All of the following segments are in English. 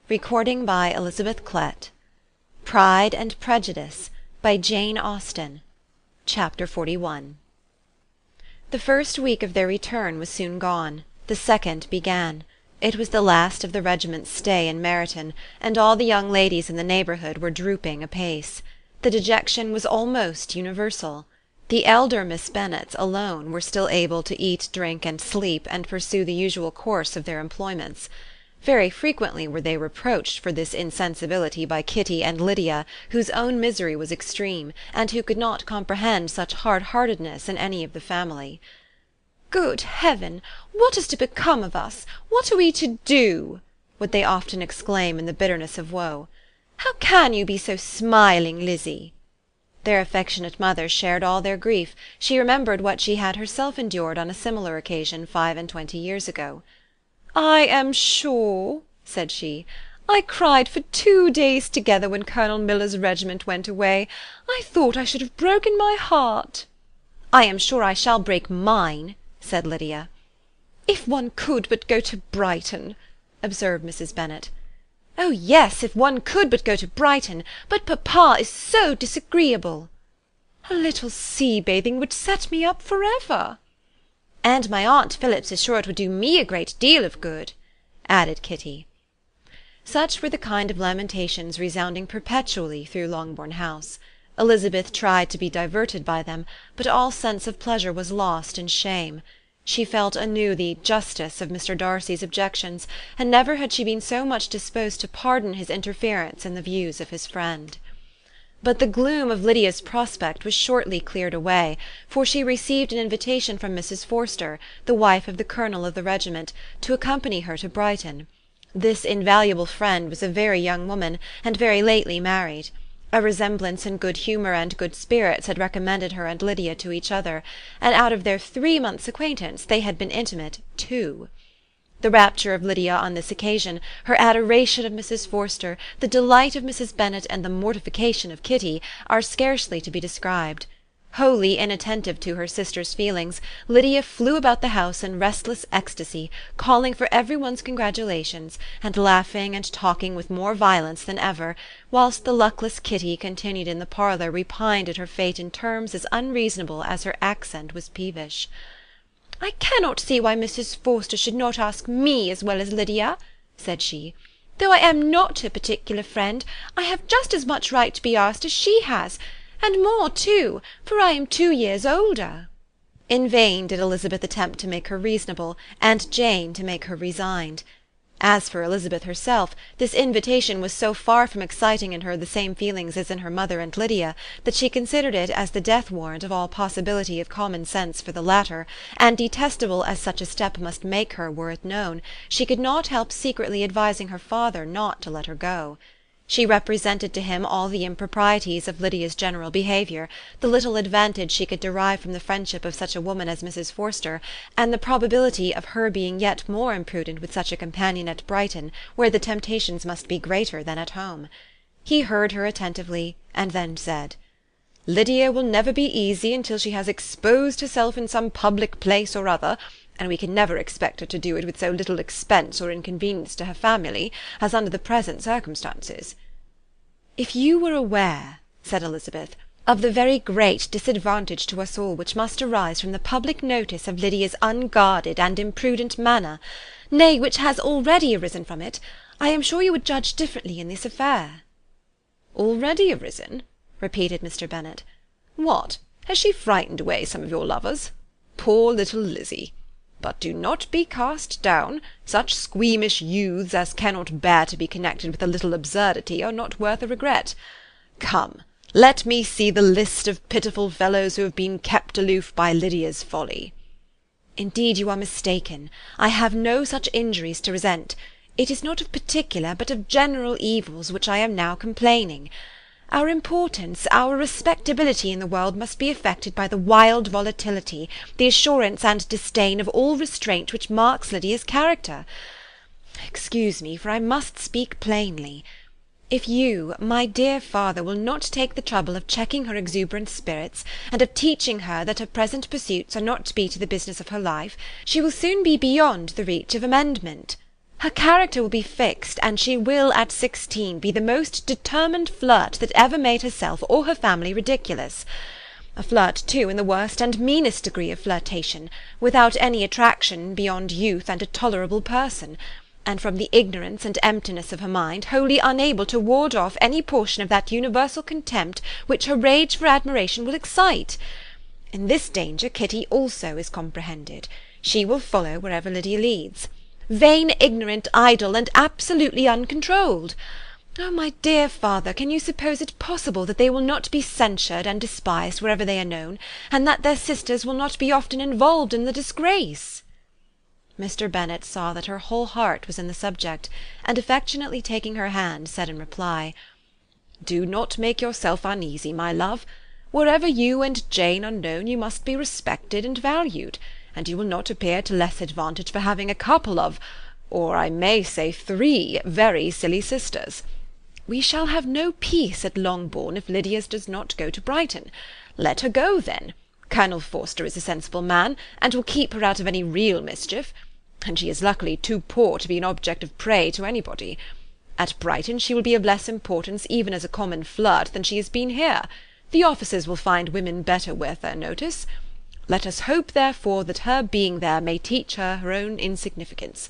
Pride and Prejudice by Jane Austen. Chapter 41. The first week of their return was soon gone. The second began. It was the last of the regiment's stay in Meryton, and all the young ladies in the neighbourhood were drooping apace. The dejection was almost universal. The elder Miss Bennets alone were still able to eat, drink, and sleep, and pursue the usual course of their employments. Very frequently were they reproached for this insensibility by Kitty and Lydia, whose own misery was extreme, and who could not comprehend such hard-heartedness in any of the family. "Good heaven! What is to become of us? What are we to do?" would they often exclaim in the bitterness of woe. "How can you be so smiling, Lizzie?" Their affectionate mother shared all their grief. She remembered what she had herself endured on a similar occasion 25 years ago. "I am sure," said she, "I cried for 2 days together when Colonel Miller's regiment went away. I thought I should have broken my heart." "I am sure I shall break mine," said Lydia. "If one could but go to Brighton," observed Mrs. Bennet. "Oh yes, if one could but go to Brighton, but papa is so disagreeable." "A little sea-bathing would set me up for ever." "And my aunt Phillips is sure it would do me a great deal of good," added Kitty. Such were the kind of lamentations resounding perpetually through Longbourn House. Elizabeth tried to be diverted by them, but all sense of pleasure was lost in shame. She felt anew the justice of Mr. Darcy's objections, and never had she been so much disposed to pardon his interference in the views of his friend. But the gloom of Lydia's prospect was shortly cleared away, for she received an invitation from Mrs. Forster, the wife of the colonel of the regiment, to accompany her to Brighton. This invaluable friend was a very young woman, and very lately married. A resemblance in good humour and good spirits had recommended her and Lydia to each other, and out of their 3 months' acquaintance they had been intimate 2. The rapture of Lydia on this occasion, her adoration of Mrs. Forster, the delight of Mrs. Bennet, and the mortification of Kitty, are scarcely to be described. Wholly inattentive to her sister's feelings, Lydia flew about the house in restless ecstasy, calling for every one's congratulations, and laughing and talking with more violence than ever, whilst the luckless Kitty continued in the parlour repined at her fate in terms as unreasonable as her accent was peevish. "I cannot see why Mrs. Forster should not ask me as well as Lydia," said she. "Though I am not her particular friend, I have just as much right to be asked as she has, and more too, for I am 2 years older." In vain did Elizabeth attempt to make her reasonable, and Jane to make her resigned. As for Elizabeth herself, this invitation was so far from exciting in her the same feelings as in her mother and Lydia, that she considered it as the death-warrant of all possibility of common sense for the latter, and detestable as such a step must make her were it known, she could not help secretly advising her father not to let her go. She represented to him all the improprieties of Lydia's general behaviour, the little advantage she could derive from the friendship of such a woman as Mrs. Forster, and the probability of her being yet more imprudent with such a companion at Brighton, where the temptations must be greater than at home. He heard her attentively, and then said, "Lydia will never be easy until she has exposed herself in some public place or other, and we can never expect her to do it with so little expense or inconvenience to her family as under the present circumstances." "If you were aware," said Elizabeth, "of the very great disadvantage to us all which must arise from the public notice of Lydia's unguarded and imprudent manner, nay, which has already arisen from it, I am sure you would judge differently in this affair." "Already arisen?" repeated Mr. Bennet. "What, has she frightened away some of your lovers? Poor little Lizzie! But do not be cast down. Such squeamish youths as cannot bear to be connected with a little absurdity are not worth a regret. Come, let me see the list of pitiful fellows who have been kept aloof by Lydia's folly." "Indeed you are mistaken. I have no such injuries to resent. It is not of particular, but of general evils, which I am now complaining. Our importance, our respectability in the world must be affected by the wild volatility, the assurance and disdain of all restraint which marks Lydia's character. Excuse me, for I must speak plainly. If you, my dear father, will not take the trouble of checking her exuberant spirits, and of teaching her that her present pursuits are not to be to the business of her life, she will soon be beyond the reach of amendment. Her character will be fixed, and she will at 16 be the most determined flirt that ever made herself or her family ridiculous. A flirt, too, in the worst and meanest degree of flirtation, without any attraction beyond youth and a tolerable person, and from the ignorance and emptiness of her mind wholly unable to ward off any portion of that universal contempt which her rage for admiration will excite. In this danger Kitty also is comprehended. She will follow wherever Lydia leads. Vain, ignorant, idle, and absolutely uncontrolled. Oh, my dear father, can you suppose it possible that they will not be censured and despised wherever they are known, and that their sisters will not be often involved in the disgrace?" Mr. Bennet saw that her whole heart was in the subject, and affectionately taking her hand, said in reply, "Do not make yourself uneasy, my love. Wherever you and Jane are known, you must be respected and valued, and you will not appear to less advantage for having a couple of, or I may say 3, very silly sisters. We shall have no peace at Longbourn if Lydia does not go to Brighton. Let her go, then. Colonel Forster is a sensible man, and will keep her out of any real mischief, and she is luckily too poor to be an object of prey to anybody. At Brighton she will be of less importance even as a common flirt than she has been here. The officers will find women better worth their notice. Let us hope, therefore, that her being there may teach her her own insignificance.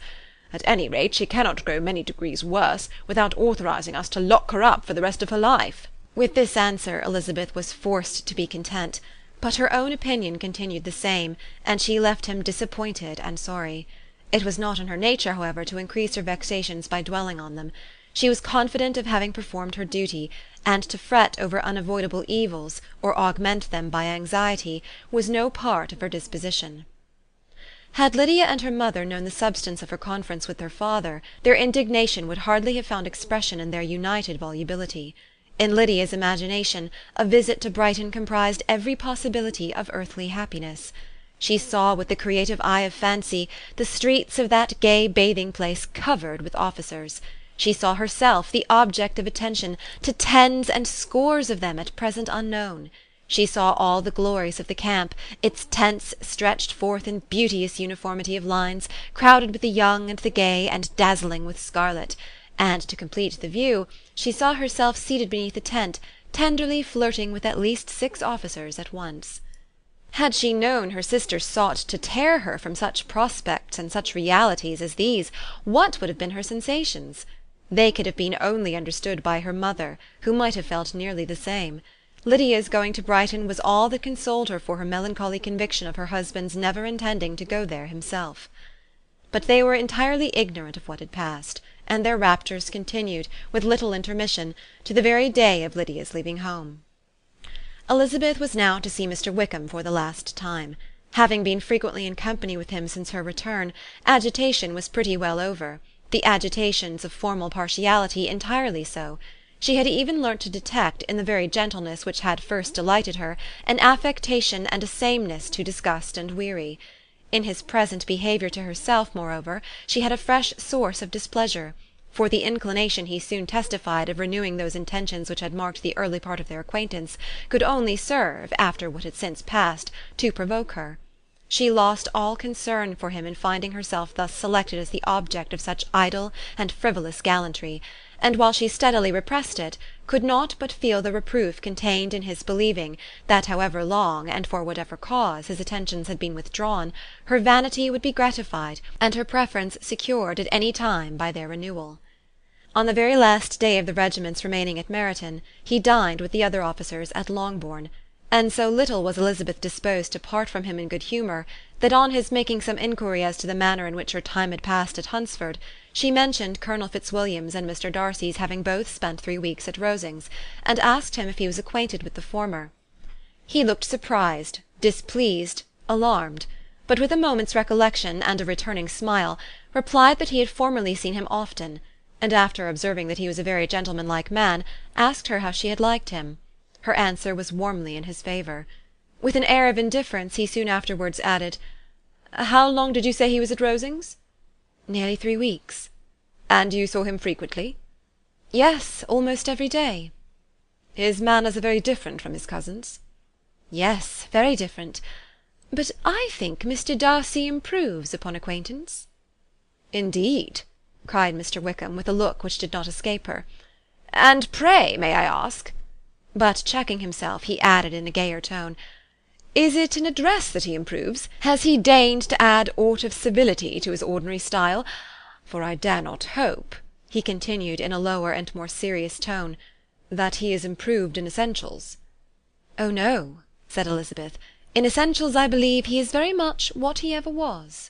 At any rate, she cannot grow many degrees worse, without authorizing us to lock her up for the rest of her life." With this answer Elizabeth was forced to be content, but her own opinion continued the same, and she left him disappointed and sorry. It was not in her nature, however, to increase her vexations by dwelling on them. She was confident of having performed her duty, and to fret over unavoidable evils, or augment them by anxiety, was no part of her disposition. Had Lydia and her mother known the substance of her conference with their father, their indignation would hardly have found expression in their united volubility. In Lydia's imagination, a visit to Brighton comprised every possibility of earthly happiness. She saw with the creative eye of fancy the streets of that gay bathing-place covered with officers. She saw herself the object of attention to tens and scores of them at present unknown. She saw all the glories of the camp, its tents stretched forth in beauteous uniformity of lines, crowded with the young and the gay, and dazzling with scarlet; and, to complete the view, she saw herself seated beneath a tent, tenderly flirting with at least 6 officers at once. Had she known her sister sought to tear her from such prospects and such realities as these, what would have been her sensations? They could have been only understood by her mother, who might have felt nearly the same. Lydia's going to Brighton was all that consoled her for her melancholy conviction of her husband's never intending to go there himself. But they were entirely ignorant of what had passed, and their raptures continued, with little intermission, to the very day of Lydia's leaving home. Elizabeth was now to see Mr. Wickham for the last time. Having been frequently in company with him since her return, agitation was pretty well over, the agitations of formal partiality entirely so. She had even learnt to detect, in the very gentleness which had first delighted her, an affectation and a sameness to disgust and weary. In his present behaviour to herself, moreover, she had a fresh source of displeasure, for the inclination he soon testified of renewing those intentions which had marked the early part of their acquaintance could only serve, after what had since passed, to provoke her. She lost all concern for him in finding herself thus selected as the object of such idle and frivolous gallantry, and while she steadily repressed it, could not but feel the reproof contained in his believing that however long, and for whatever cause, his attentions had been withdrawn, her vanity would be gratified, and her preference secured at any time by their renewal. On the very last day of the regiment's remaining at Meryton, he dined with the other officers at Longbourn, and so little was Elizabeth disposed to part from him in good humour, that on his making some inquiry as to the manner in which her time had passed at Hunsford, she mentioned Colonel Fitzwilliam's and Mr. Darcy's having both spent 3 weeks at Rosings, and asked him if he was acquainted with the former. He looked surprised, displeased, alarmed, but with a moment's recollection and a returning smile, replied that he had formerly seen him often, and after observing that he was a very gentlemanlike man, asked her how she had liked him. Her answer was warmly in his favour. With an air of indifference he soon afterwards added, "How long did you say he was at Rosings?" "Nearly 3 weeks." "And you saw him frequently?" "Yes, almost every day." "His manners are very different from his cousin's?" "Yes, very different. But I think Mr. Darcy improves upon acquaintance." "Indeed! cried Mr. Wickham, with a look which did not escape her. "And pray, may I ask—" But checking himself, he added in a gayer tone, "Is it in address that he improves? Has he deigned to add aught of civility to his ordinary style? For I dare not hope," he continued in a lower and more serious tone, "that he is improved in essentials." "Oh no," said Elizabeth. "In essentials I believe he is very much what he ever was."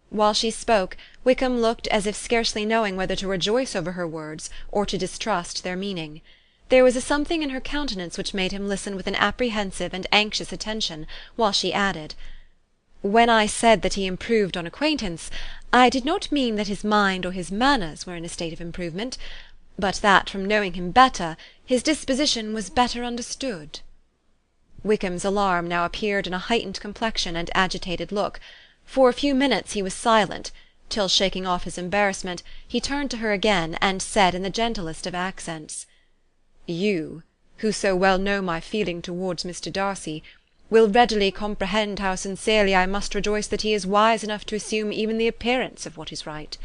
While she spoke, Wickham looked as if scarcely knowing whether to rejoice over her words or to distrust their meaning. There was a something in her countenance which made him listen with an apprehensive and anxious attention, while she added, "When I said that he improved on acquaintance, I did not mean that his mind or his manners were in a state of improvement, but that from knowing him better, his disposition was better understood." Wickham's alarm now appeared in a heightened complexion and agitated look. For a few minutes he was silent, till, shaking off his embarrassment, he turned to her again, and said in the gentlest of accents, "You, who so well know my feeling towards Mr. Darcy, will readily comprehend how sincerely I must rejoice that he is wise enough to assume even the appearance of what is right.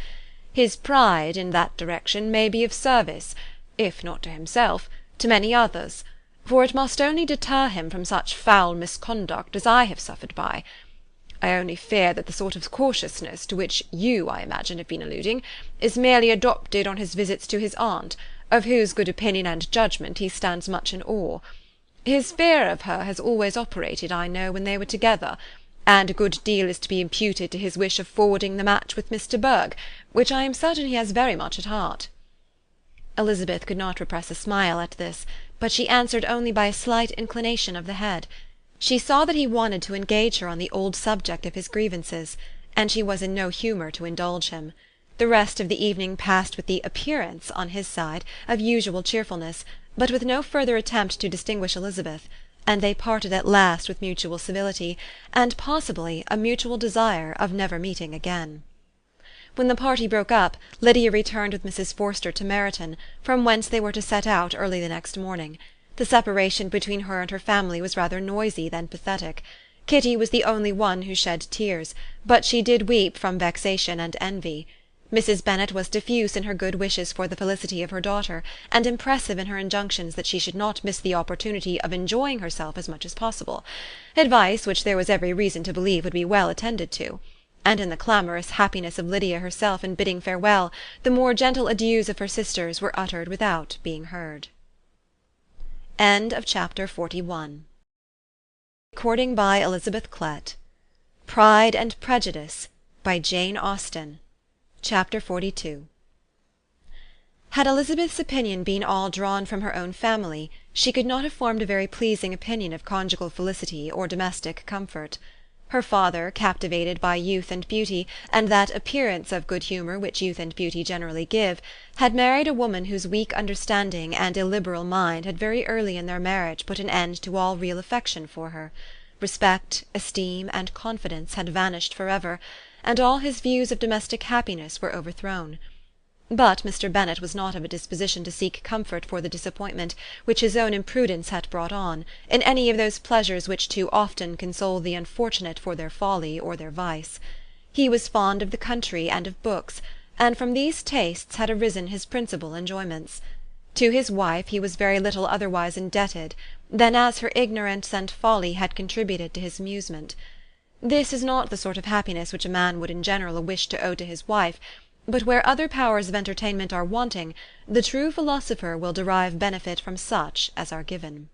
His pride, in that direction, may be of service, if not to himself, to many others, for it must only deter him from such foul misconduct as I have suffered by. I only fear that the sort of cautiousness to which you, I imagine, have been alluding, is merely adopted on his visits to his aunt, of whose good opinion and judgment he stands much in awe. His fear of her has always operated, I know, when they were together, and a good deal is to be imputed to his wish of forwarding the match with Mr. Berg, which I am certain he has very much at heart." Elizabeth could not repress a smile at this, but she answered only by a slight inclination of the head. She saw that he wanted to engage her on the old subject of his grievances, and she was in no humour to indulge him. The rest of the evening passed with the appearance, on his side, of usual cheerfulness, but with no further attempt to distinguish Elizabeth, and they parted at last with mutual civility, and possibly a mutual desire of never meeting again. When the party broke up, Lydia returned with Mrs. Forster to Meryton, from whence they were to set out early the next morning. The separation between her and her family was rather noisy than pathetic. Kitty was the only one who shed tears, but she did weep from vexation and envy. Mrs. Bennet was diffuse in her good wishes for the felicity of her daughter, and impressive in her injunctions that she should not miss the opportunity of enjoying herself as much as possible, advice which there was every reason to believe would be well attended to. And in the clamorous happiness of Lydia herself in bidding farewell, the more gentle adieus of her sisters were uttered without being heard. Chapter 41. Recording by Elizabeth Klett. Pride and Prejudice by Jane Austen. Chapter 42. Had Elizabeth's opinion been all drawn from her own family, she could not have formed a very pleasing opinion of conjugal felicity or domestic comfort. Her father, captivated by youth and beauty, and that appearance of good humour which youth and beauty generally give, had married a woman whose weak understanding and illiberal mind had very early in their marriage put an end to all real affection for her. Respect, esteem, and confidence had vanished for ever, and all his views of domestic happiness were overthrown. But Mr. Bennet was not of a disposition to seek comfort for the disappointment which his own imprudence had brought on, in any of those pleasures which too often console the unfortunate for their folly or their vice. He was fond of the country and of books, and from these tastes had arisen his principal enjoyments. To his wife he was very little otherwise indebted than as her ignorance and folly had contributed to his amusement. This is not the sort of happiness which a man would in general wish to owe to his wife, but where other powers of entertainment are wanting, the true philosopher will derive benefit from such as are given.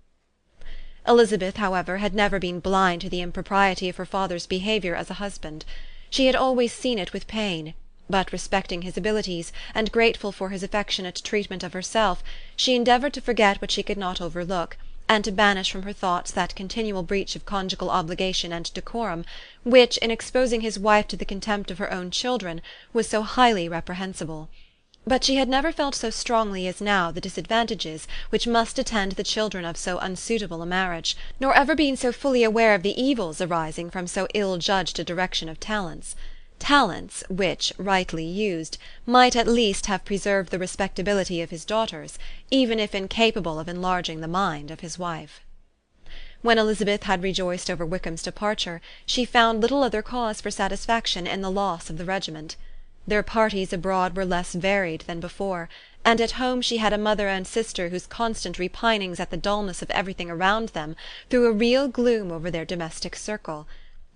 Elizabeth, however, had never been blind to the impropriety of her father's behaviour as a husband. She had always seen it with pain, but respecting his abilities, and grateful for his affectionate treatment of herself, she endeavoured to forget what she could not overlook, and to banish from her thoughts that continual breach of conjugal obligation and decorum, which, in exposing his wife to the contempt of her own children, was so highly reprehensible. But she had never felt so strongly as now the disadvantages which must attend the children of so unsuitable a marriage, nor ever been so fully aware of the evils arising from so ill-judged a direction of talents. Talents which, rightly used, might at least have preserved the respectability of his daughters, even if incapable of enlarging the mind of his wife. When Elizabeth had rejoiced over Wickham's departure, she found little other cause for satisfaction in the loss of the regiment. Their parties abroad were less varied than before, and at home she had a mother and sister whose constant repinings at the dulness of everything around them threw a real gloom over their domestic circle.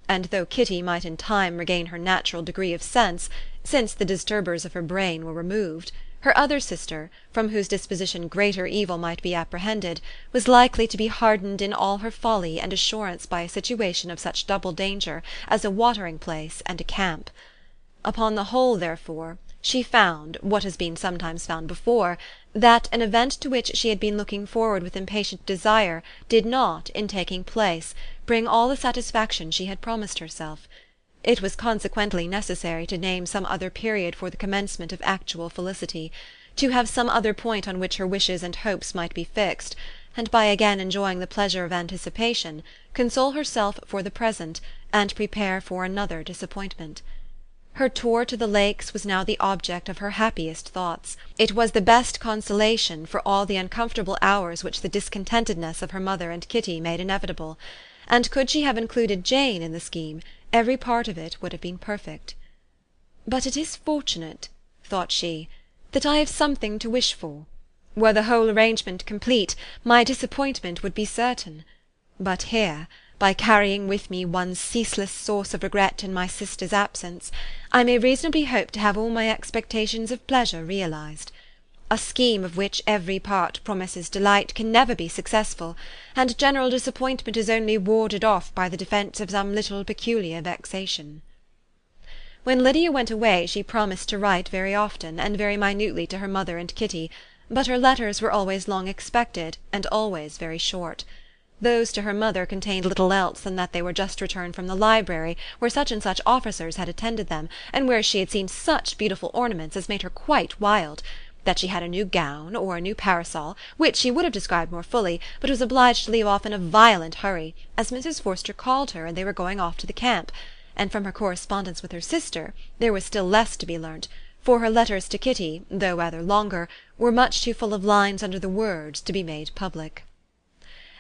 And though Kitty might in time regain her natural degree of sense, since the disturbers of her brain were removed, her other sister, from whose disposition greater evil might be apprehended, was likely to be hardened in all her folly and assurance by a situation of such double danger as a watering-place and a camp. Upon the whole, therefore, she found, what has been sometimes found before, that an event to which she had been looking forward with impatient desire did not, in taking place, bring all the satisfaction she had promised herself. It was consequently necessary to name some other period for the commencement of actual felicity, to have some other point on which her wishes and hopes might be fixed, and by again enjoying the pleasure of anticipation, console herself for the present, and prepare for another disappointment. Her tour to the Lakes was now the object of her happiest thoughts. It was the best consolation for all the uncomfortable hours which the discontentedness of her mother and Kitty made inevitable; and could she have included Jane in the scheme, every part of it would have been perfect. "But it is fortunate," thought she, "that I have something to wish for. Were the whole arrangement complete, my disappointment would be certain. But here, by carrying with me one ceaseless source of regret in my sister's absence, I may reasonably hope to have all my expectations of pleasure realized. A scheme of which every part promises delight can never be successful, and general disappointment is only warded off by the defence of some little peculiar vexation." When Lydia went away she promised to write very often and very minutely to her mother and Kitty, but her letters were always long expected and always very short. Those to her mother contained little else than that they were just returned from the library, where such and such officers had attended them, and where she had seen such beautiful ornaments as made her quite wild; that she had a new gown, or a new parasol, which she would have described more fully, but was obliged to leave off in a violent hurry, as Mrs. Forster called her and they were going off to the camp; and from her correspondence with her sister there was still less to be learnt, for her letters to Kitty, though rather longer, were much too full of lines under the words to be made public.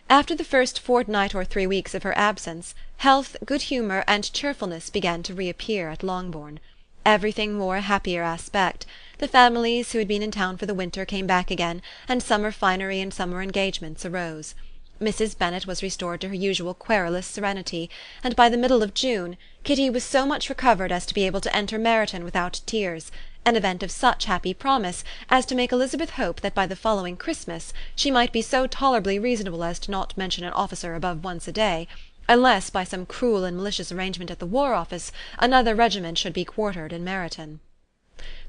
After the first fortnight or 3 weeks of her absence, health, good humour, and cheerfulness began to reappear at Longbourn. Everything wore a happier aspect. The families who had been in town for the winter came back again, and summer finery and summer engagements arose. Mrs. Bennet was restored to her usual querulous serenity, and by the middle of June Kitty was so much recovered as to be able to enter Meryton without tears, an event of such happy promise as to make Elizabeth hope that by the following Christmas she might be so tolerably reasonable as to not mention an officer above once a day, unless by some cruel and malicious arrangement at the War Office another regiment should be quartered in Meryton.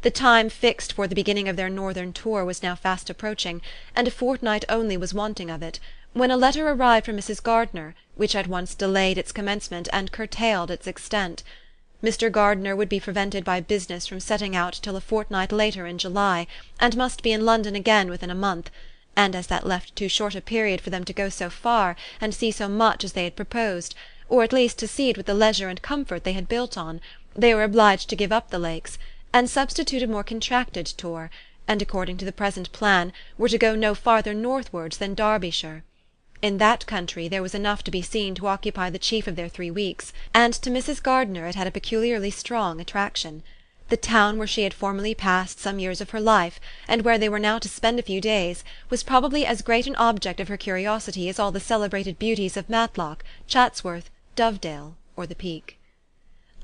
The time fixed for the beginning of their northern tour was now fast approaching, and a fortnight only was wanting of it, when a letter arrived from Mrs. Gardiner, which at once delayed its commencement and curtailed its extent. Mr. Gardiner would be prevented by business from setting out till a fortnight later in July, and must be in London again within a month, and as that left too short a period for them to go so far and see so much as they had proposed, or at least to see it with the leisure and comfort they had built on, they were obliged to give up the Lakes, and substitute a more contracted tour, and according to the present plan were to go no farther northwards than Derbyshire. In that country there was enough to be seen to occupy the chief of their 3 weeks, and to Mrs. Gardiner it had a peculiarly strong attraction. The town where she had formerly passed some years of her life, and where they were now to spend a few days, was probably as great an object of her curiosity as all the celebrated beauties of Matlock, Chatsworth, Dovedale, or the Peak.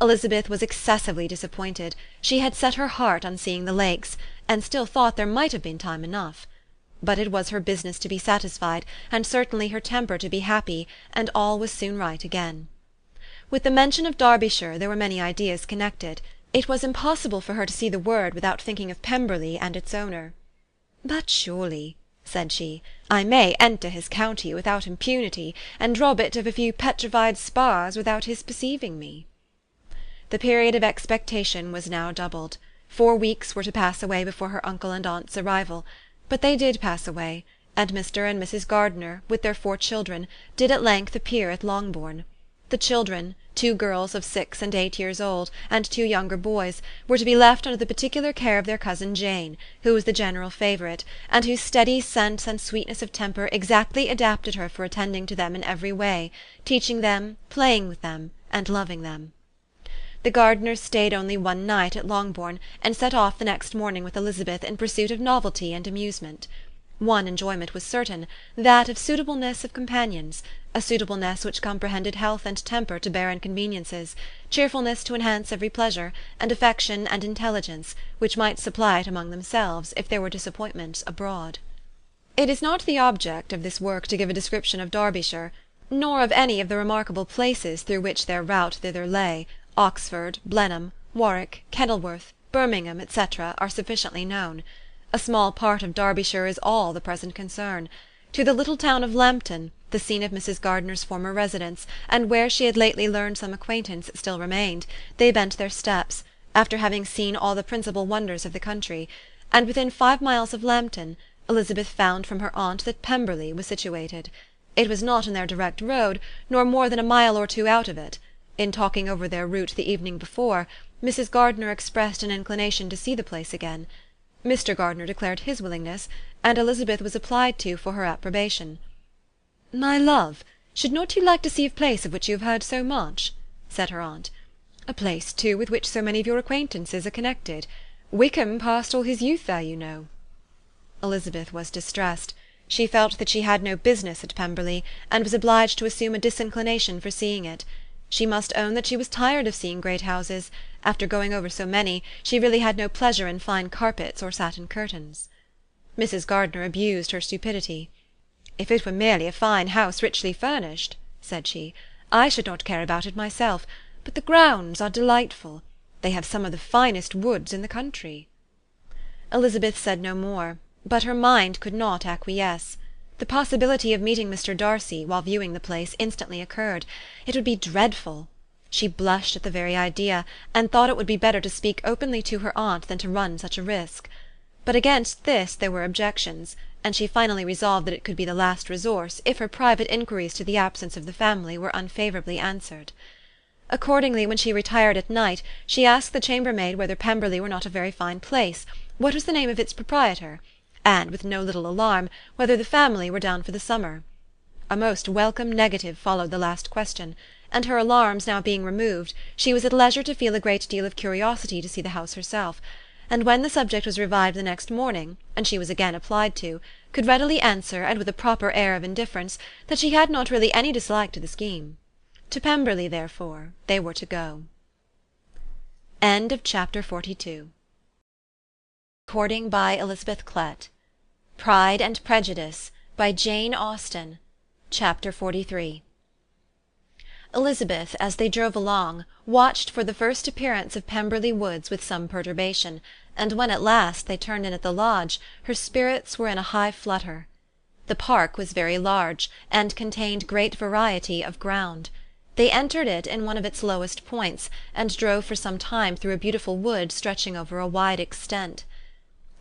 Elizabeth was excessively disappointed. She had set her heart on seeing the Lakes, and still thought there might have been time enough. But it was her business to be satisfied, and certainly her temper to be happy, and all was soon right again. With the mention of Derbyshire there were many ideas connected. It was impossible for her to see the word without thinking of Pemberley and its owner. "But surely," said she, "I may enter his county without impunity, and rob it of a few petrified spars without his perceiving me." The period of expectation was now doubled. 4 weeks were to pass away before her uncle and aunt's arrival. But they did pass away, and Mr. and Mrs. Gardiner, with their 4 children, did at length appear at Longbourn. The children, 2 girls of 6 and 8 years old, and 2 younger boys, were to be left under the particular care of their cousin Jane, who was the general favourite, and whose steady sense and sweetness of temper exactly adapted her for attending to them in every way, teaching them, playing with them, and loving them. The Gardiners stayed only one night at Longbourn, and set off the next morning with Elizabeth in pursuit of novelty and amusement. One enjoyment was certain, that of suitableness of companions, a suitableness which comprehended health and temper to bear inconveniences, cheerfulness to enhance every pleasure, and affection and intelligence, which might supply it among themselves, if there were disappointments abroad. It is not the object of this work to give a description of Derbyshire, nor of any of the remarkable places through which their route thither lay. Oxford, Blenheim, Warwick, Kenilworth, Birmingham, etc., are sufficiently known. A small part of Derbyshire is all the present concern. To the little town of Lambton, the scene of Mrs. Gardiner's former residence, and where she had lately learned some acquaintance still remained, they bent their steps, after having seen all the principal wonders of the country, and within 5 miles of Lambton, Elizabeth found from her aunt that Pemberley was situated. It was not in their direct road, nor more than a mile or two out of it. In talking over their route the evening before, Mrs. Gardiner expressed an inclination to see the place again. Mr. Gardiner declared his willingness, and Elizabeth was applied to for her approbation. "My love, should not you like to see a place of which you have heard so much?" said her aunt. "A place, too, with which so many of your acquaintances are connected. Wickham passed all his youth there, you know." Elizabeth was distressed. She felt that she had no business at Pemberley, and was obliged to assume a disinclination for seeing it. She must own that she was tired of seeing great houses. After going over so many, she really had no pleasure in fine carpets or satin curtains. Mrs. Gardiner abused her stupidity. "If it were merely a fine house richly furnished," said she, "I should not care about it myself, but the grounds are delightful. They have some of the finest woods in the country." Elizabeth said no more, but her mind could not acquiesce. The possibility of meeting Mr. Darcy, while viewing the place, instantly occurred. It would be dreadful. She blushed at the very idea, and thought it would be better to speak openly to her aunt than to run such a risk. But against this there were objections, and she finally resolved that it could be the last resource, if her private inquiries to the absence of the family were unfavourably answered. Accordingly, when she retired at night, she asked the chambermaid whether Pemberley were not a very fine place, what was the name of its proprietor, and, with no little alarm, whether the family were down for the summer. A most welcome negative followed the last question, and her alarms now being removed, she was at leisure to feel a great deal of curiosity to see the house herself, and when the subject was revived the next morning, and she was again applied to, could readily answer, and with a proper air of indifference, that she had not really any dislike to the scheme. To Pemberley, therefore, they were to go. Chapter 42. Recording by Elizabeth Klett. Pride and Prejudice by Jane Austen. Chapter 43. Elizabeth, as they drove along, watched for the first appearance of Pemberley Woods with some perturbation, and when at last they turned in at the lodge, her spirits were in a high flutter. The park was very large, and contained great variety of ground. They entered it in one of its lowest points, and drove for some time through a beautiful wood stretching over a wide extent.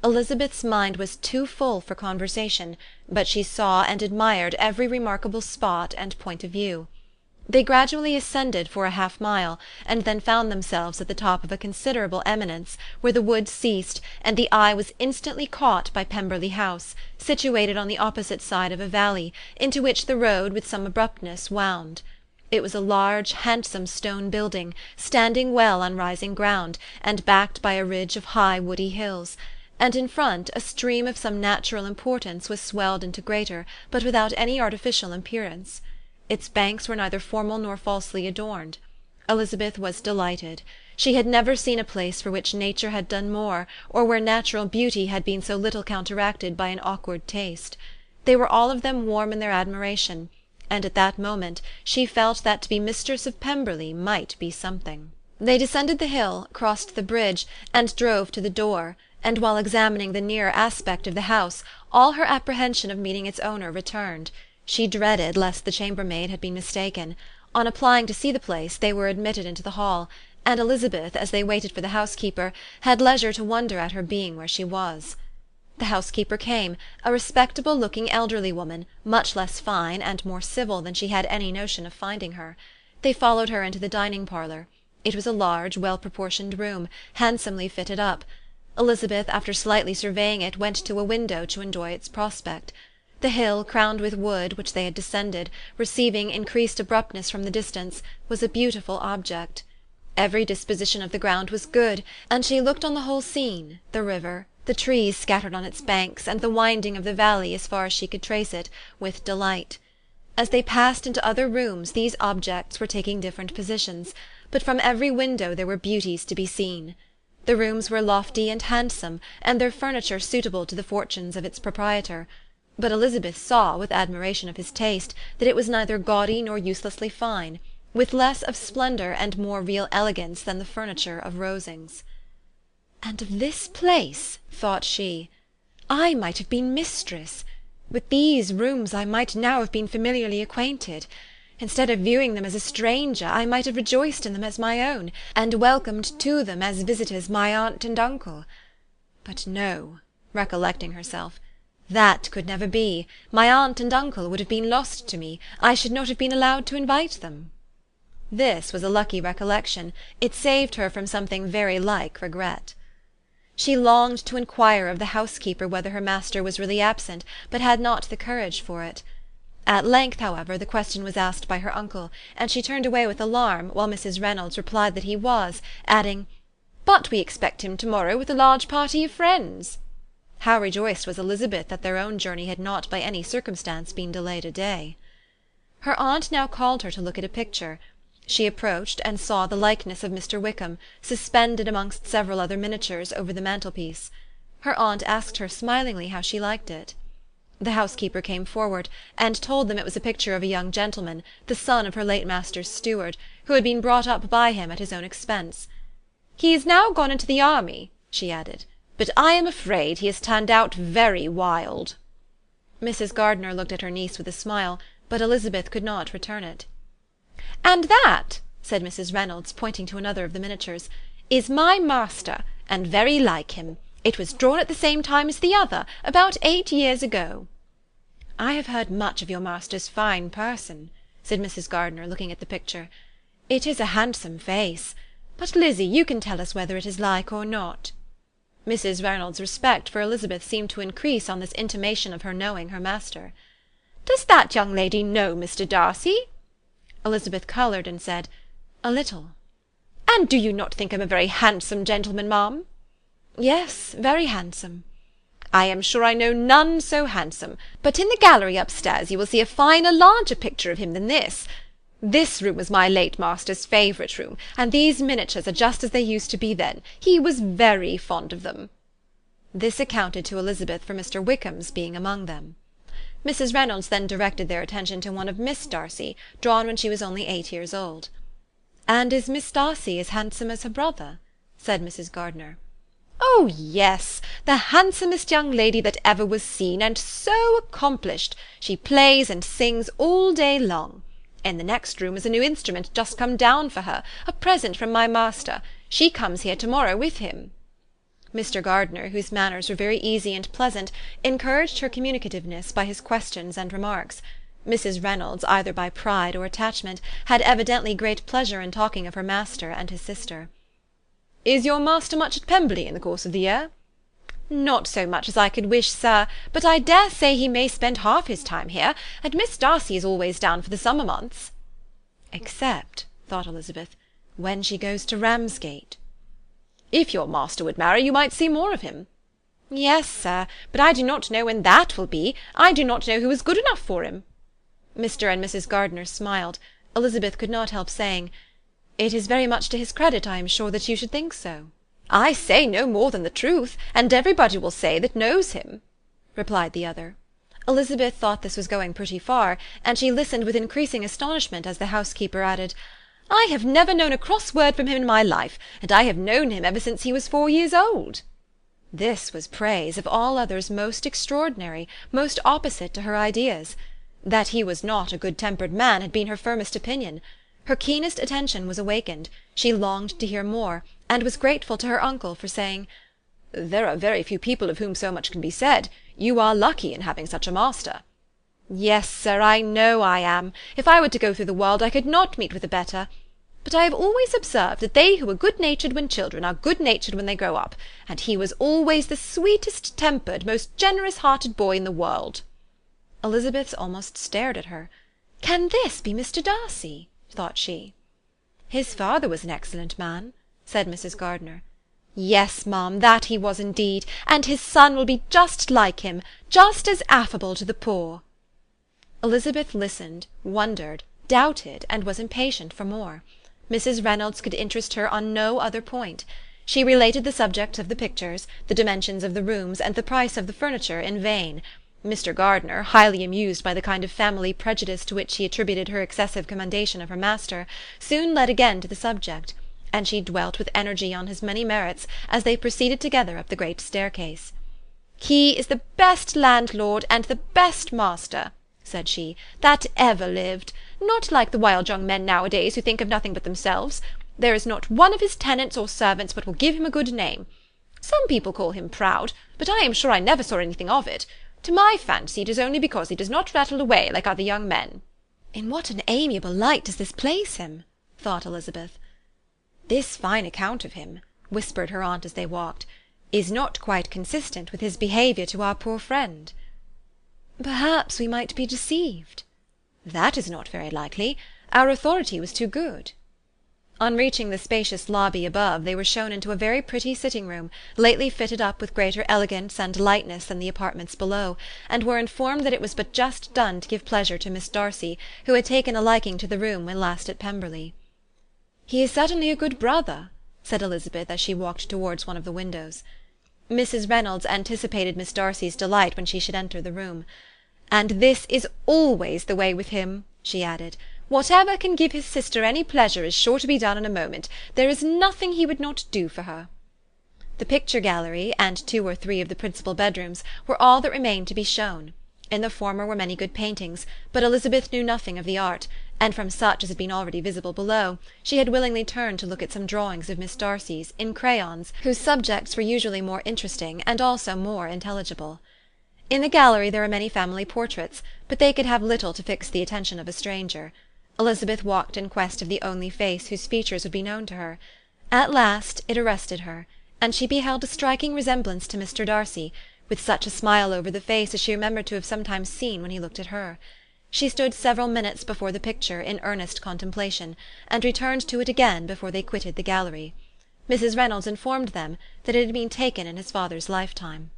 Elizabeth's mind was too full for conversation, but she saw and admired every remarkable spot and point of view. They gradually ascended for a half-mile, and then found themselves at the top of a considerable eminence, where the wood ceased, and the eye was instantly caught by Pemberley House, situated on the opposite side of a valley, into which the road with some abruptness wound. It was a large, handsome stone building, standing well on rising ground, and backed by a ridge of high woody hills, and in front a stream of some natural importance was swelled into greater, but without any artificial appearance. Its banks were neither formal nor falsely adorned. Elizabeth was delighted. She had never seen a place for which nature had done more, or where natural beauty had been so little counteracted by an awkward taste. They were all of them warm in their admiration, and at that moment she felt that to be mistress of Pemberley might be something. They descended the hill, crossed the bridge, and drove to the door, and while examining the nearer aspect of the house, all her apprehension of meeting its owner returned. She dreaded lest the chambermaid had been mistaken. On applying to see the place, they were admitted into the hall, and Elizabeth, as they waited for the housekeeper, had leisure to wonder at her being where she was. The housekeeper came, a respectable-looking elderly woman, much less fine and more civil than she had any notion of finding her. They followed her into the dining-parlour. It was a large, well-proportioned room, handsomely fitted up. Elizabeth, after slightly surveying it, went to a window to enjoy its prospect. The hill, crowned with wood, which they had descended, receiving increased abruptness from the distance, was a beautiful object. Every disposition of the ground was good, and she looked on the whole scene, the river, the trees scattered on its banks, and the winding of the valley as far as she could trace it, with delight. As they passed into other rooms these objects were taking different positions, but from every window there were beauties to be seen. The rooms were lofty and handsome, and their furniture suitable to the fortunes of its proprietor; but Elizabeth saw, with admiration of his taste, that it was neither gaudy nor uselessly fine, with less of splendour and more real elegance than the furniture of Rosings. "And of this place," thought she, "I might have been mistress. With these rooms I might now have been familiarly acquainted. Instead of viewing them as a stranger, I might have rejoiced in them as my own, and welcomed to them as visitors my aunt and uncle. But no," recollecting herself, "that could never be. My aunt and uncle would have been lost to me. I should not have been allowed to invite them." This was a lucky recollection. It saved her from something very like regret. She longed to inquire of the housekeeper whether her master was really absent, but had not the courage for it. At length, however, the question was asked by her uncle, and she turned away with alarm, while Mrs. Reynolds replied that he was, adding, "But we expect him to-morrow with a large party of friends." How rejoiced was Elizabeth that their own journey had not by any circumstance been delayed a day. Her aunt now called her to look at a picture. She approached, and saw the likeness of Mr. Wickham, suspended amongst several other miniatures, over the mantelpiece. Her aunt asked her smilingly how she liked it. The housekeeper came forward, and told them it was a picture of a young gentleman, the son of her late master's steward, who had been brought up by him at his own expense. "He is now gone into the army," she added, "but I am afraid he has turned out very wild." Mrs. Gardiner looked at her niece with a smile, but Elizabeth could not return it. "And that," said Mrs. Reynolds, pointing to another of the miniatures, "is my master, and very like him. It was drawn at the same time as the other, about 8 years ago." "I have heard much of your master's fine person," said Mrs. Gardiner, looking at the picture. "It is a handsome face. But, Lizzie, you can tell us whether it is like or not." Mrs. Reynolds' respect for Elizabeth seemed to increase on this intimation of her knowing her master. "Does that young lady know Mr. Darcy?" Elizabeth coloured and said, "A little." "And do you not think him a very handsome gentleman, ma'am?" "Yes, very handsome." "I am sure I know none so handsome. But in the gallery upstairs you will see a finer, larger picture of him than this. This room was my late master's favourite room, and these miniatures are just as they used to be then. He was very fond of them." This accounted to Elizabeth for Mr. Wickham's being among them. Mrs. Reynolds then directed their attention to one of Miss Darcy, drawn when she was only 8 years old. "And is Miss Darcy as handsome as her brother?" said Mrs. Gardiner. "Oh, yes, the handsomest young lady that ever was seen, and so accomplished. She plays and sings all day long. In the next room is a new instrument just come down for her, a present from my master. She comes here to-morrow with him." Mr. Gardiner, whose manners were very easy and pleasant, encouraged her communicativeness by his questions and remarks. Mrs. Reynolds, either by pride or attachment, had evidently great pleasure in talking of her master and his sister. "Is your master much at Pemberley in the course of the year?" "Not so much as I could wish, sir, but I dare say he may spend half his time here, and Miss Darcy is always down for the summer months." "Except," thought Elizabeth, "when she goes to Ramsgate." "If your master would marry, you might see more of him." "Yes, sir, but I do not know when that will be. I do not know who is good enough for him." Mr. and Mrs. Gardiner smiled. Elizabeth could not help saying, "It is very much to his credit, I am sure, that you should think so." "I say no more than the truth, and everybody will say that knows him," replied the other. Elizabeth thought this was going pretty far, and she listened with increasing astonishment as the housekeeper added, "I have never known a cross word from him in my life, and I have known him ever since he was 4 years old." This was praise, of all others most extraordinary, most opposite to her ideas. That he was not a good-tempered man had been her firmest opinion. Her keenest attention was awakened. She longed to hear more, and was grateful to her uncle for saying, "There are very few people of whom so much can be said. You are lucky in having such a master." "Yes, sir, I know I am. If I were to go through the world I could not meet with a better. But I have always observed that they who are good-natured when children are good-natured when they grow up, and he was always the sweetest-tempered, most generous-hearted boy in the world." Elizabeth almost stared at her. "Can this be Mr. Darcy?" thought she. "His father was an excellent man," said Mrs. Gardiner. "Yes, ma'am, that he was indeed, and his son will be just like him, just as affable to the poor." Elizabeth listened, wondered, doubted, and was impatient for more. Mrs. Reynolds could interest her on no other point. She related the subjects of the pictures, the dimensions of the rooms, and the price of the furniture in vain. Mr. Gardiner, highly amused by the kind of family prejudice to which she attributed her excessive commendation of her master, soon led again to the subject, and she dwelt with energy on his many merits as they proceeded together up the great staircase. "He is the best landlord and the best master," said she, "that ever lived. Not like the wild young men nowadays who think of nothing but themselves. There is not one of his tenants or servants but will give him a good name. Some people call him proud, but I am sure I never saw anything of it. To my fancy it is only because he does not rattle away like other young men." "In what an amiable light does this place him!" thought Elizabeth. "This fine account of him," whispered her aunt as they walked, "is not quite consistent with his behaviour to our poor friend." "Perhaps we might be deceived." "That is not very likely. Our authority was too good." On reaching the spacious lobby above, they were shown into a very pretty sitting-room, lately fitted up with greater elegance and lightness than the apartments below, and were informed that it was but just done to give pleasure to Miss Darcy, who had taken a liking to the room when last at Pemberley. "He is certainly a good brother," said Elizabeth as she walked towards one of the windows. Mrs. Reynolds anticipated Miss Darcy's delight when she should enter the room. "And this is always the way with him," she added. "Whatever can give his sister any pleasure is sure to be done in a moment. There is nothing he would not do for her." The picture gallery, and 2 or 3 of the principal bedrooms, were all that remained to be shown. In the former were many good paintings, but Elizabeth knew nothing of the art, and from such as had been already visible below, she had willingly turned to look at some drawings of Miss Darcy's, in crayons, whose subjects were usually more interesting, and also more intelligible. In the gallery there were many family portraits, but they could have little to fix the attention of a stranger. Elizabeth walked in quest of the only face whose features would be known to her. At last it arrested her, and she beheld a striking resemblance to Mr. Darcy, with such a smile over the face as she remembered to have sometimes seen when he looked at her. She stood several minutes before the picture in earnest contemplation, and returned to it again before they quitted the gallery. Mrs. Reynolds informed them that it had been taken in his father's lifetime.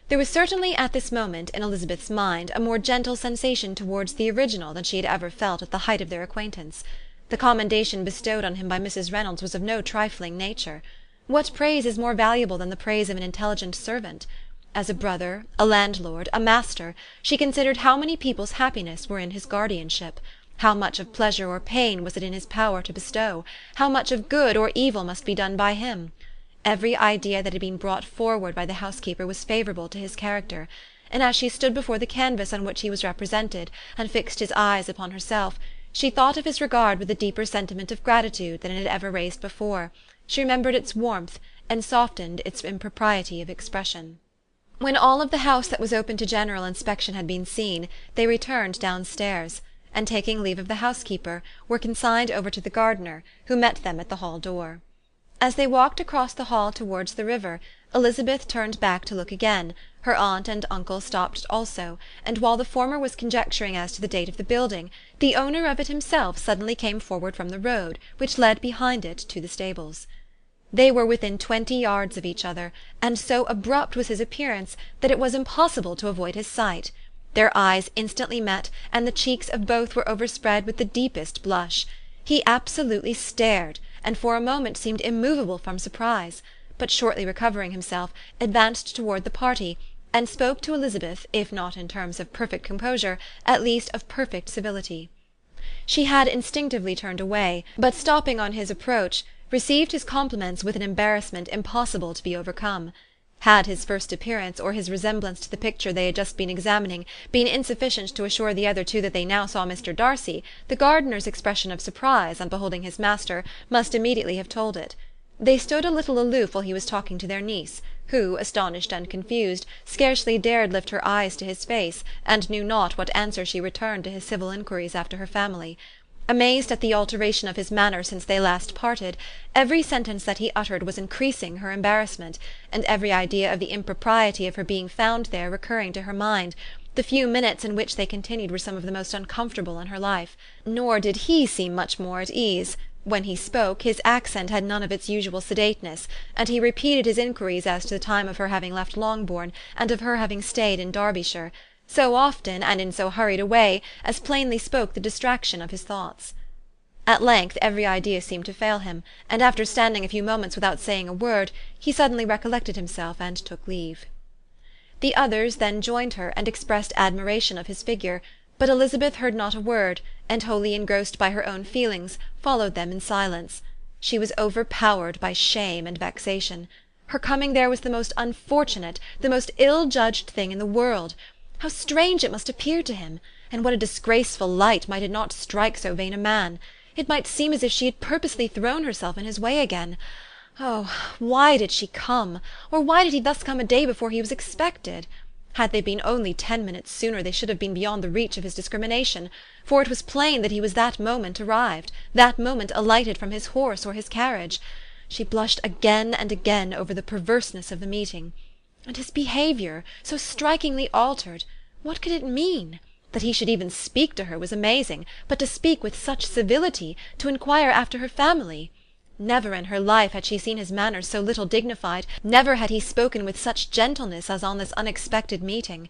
There was certainly at this moment in Elizabeth's mind a more gentle sensation towards the original than she had ever felt at the height of their acquaintance. The commendation bestowed on him by Mrs. Reynolds was of no trifling nature. What praise is more valuable than the praise of an intelligent servant? As a brother, a landlord, a master, she considered how many people's happiness were in his guardianship, how much of pleasure or pain was it in his power to bestow, how much of good or evil must be done by him. Every idea that had been brought forward by the housekeeper was favourable to his character, and as she stood before the canvas on which he was represented, and fixed his eyes upon herself, she thought of his regard with a deeper sentiment of gratitude than it had ever raised before. She remembered its warmth, and softened its impropriety of expression. When all of the house that was open to general inspection had been seen, they returned downstairs, and taking leave of the housekeeper, were consigned over to the gardener, who met them at the hall door. As they walked across the hall towards the river, Elizabeth turned back to look again, her aunt and uncle stopped also, and while the former was conjecturing as to the date of the building, the owner of it himself suddenly came forward from the road, which led behind it to the stables. They were within 20 yards of each other, and so abrupt was his appearance that it was impossible to avoid his sight. Their eyes instantly met, and the cheeks of both were overspread with the deepest blush. He absolutely stared, and for a moment seemed immovable from surprise, but shortly recovering himself, advanced toward the party, and spoke to Elizabeth, if not in terms of perfect composure, at least of perfect civility. She had instinctively turned away, but stopping on his approach, received his compliments with an embarrassment impossible to be overcome. Had his first appearance, or his resemblance to the picture they had just been examining, been insufficient to assure the other two that they now saw Mr. Darcy, the gardener's expression of surprise on beholding his master must immediately have told it. They stood a little aloof while he was talking to their niece, who, astonished and confused, scarcely dared lift her eyes to his face, and knew not what answer she returned to his civil inquiries after her family. Amazed at the alteration of his manner since they last parted, every sentence that he uttered was increasing her embarrassment, and every idea of the impropriety of her being found there recurring to her mind, the few minutes in which they continued were some of the most uncomfortable in her life. Nor did he seem much more at ease, When he spoke, his accent had none of its usual sedateness, and he repeated his inquiries as to the time of her having left Longbourn, and of her having stayed in Derbyshire, so often, and in so hurried a way, as plainly spoke the distraction of his thoughts. At length every idea seemed to fail him, and after standing a few moments without saying a word, he suddenly recollected himself, and took leave. The others then joined her, and expressed admiration of his figure, but Elizabeth heard not a word, and wholly engrossed by her own feelings, followed them in silence. She was overpowered by shame and vexation. Her coming there was the most unfortunate, the most ill-judged thing in the world. How strange it must appear to him! And what a disgraceful light might it not strike so vain a man! It might seem as if she had purposely thrown herself in his way again. Oh, why did she come? Or why did he thus come a day before he was expected? Had they been only 10 minutes sooner, they should have been beyond the reach of his discrimination, for it was plain that he was that moment arrived, that moment alighted from his horse or his carriage. She blushed again and again over the perverseness of the meeting. And his behaviour, so strikingly altered, what could it mean? That he should even speak to her was amazing, but to speak with such civility, to inquire after her family! Never in her life had she seen his manners so little dignified, never had he spoken with such gentleness as on this unexpected meeting.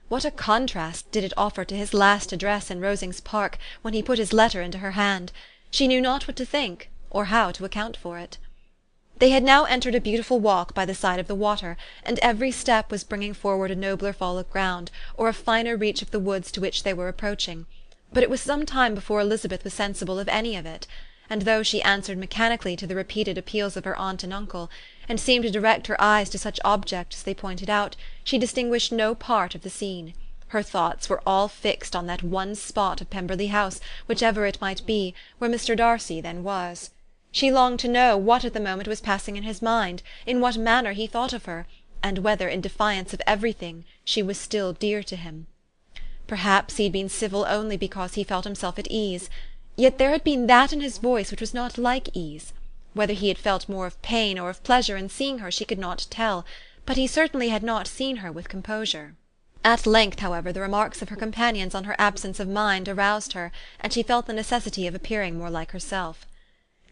What a contrast did it offer to his last address in Rosings Park, when he put his letter into her hand! She knew not what to think, or how to account for it. They had now entered a beautiful walk by the side of the water, and every step was bringing forward a nobler fall of ground, or a finer reach of the woods to which they were approaching. But it was some time before Elizabeth was sensible of any of it, and though she answered mechanically to the repeated appeals of her aunt and uncle, and seemed to direct her eyes to such objects as they pointed out, she distinguished no part of the scene. Her thoughts were all fixed on that one spot of Pemberley House, whichever it might be, where Mr. Darcy then was. She longed to know what at the moment was passing in his mind, in what manner he thought of her, and whether, in defiance of everything, she was still dear to him. Perhaps he had been civil only because he felt himself at ease. Yet there had been that in his voice which was not like ease. Whether he had felt more of pain or of pleasure in seeing her she could not tell, but he certainly had not seen her with composure. At length, however, the remarks of her companions on her absence of mind aroused her, and she felt the necessity of appearing more like herself.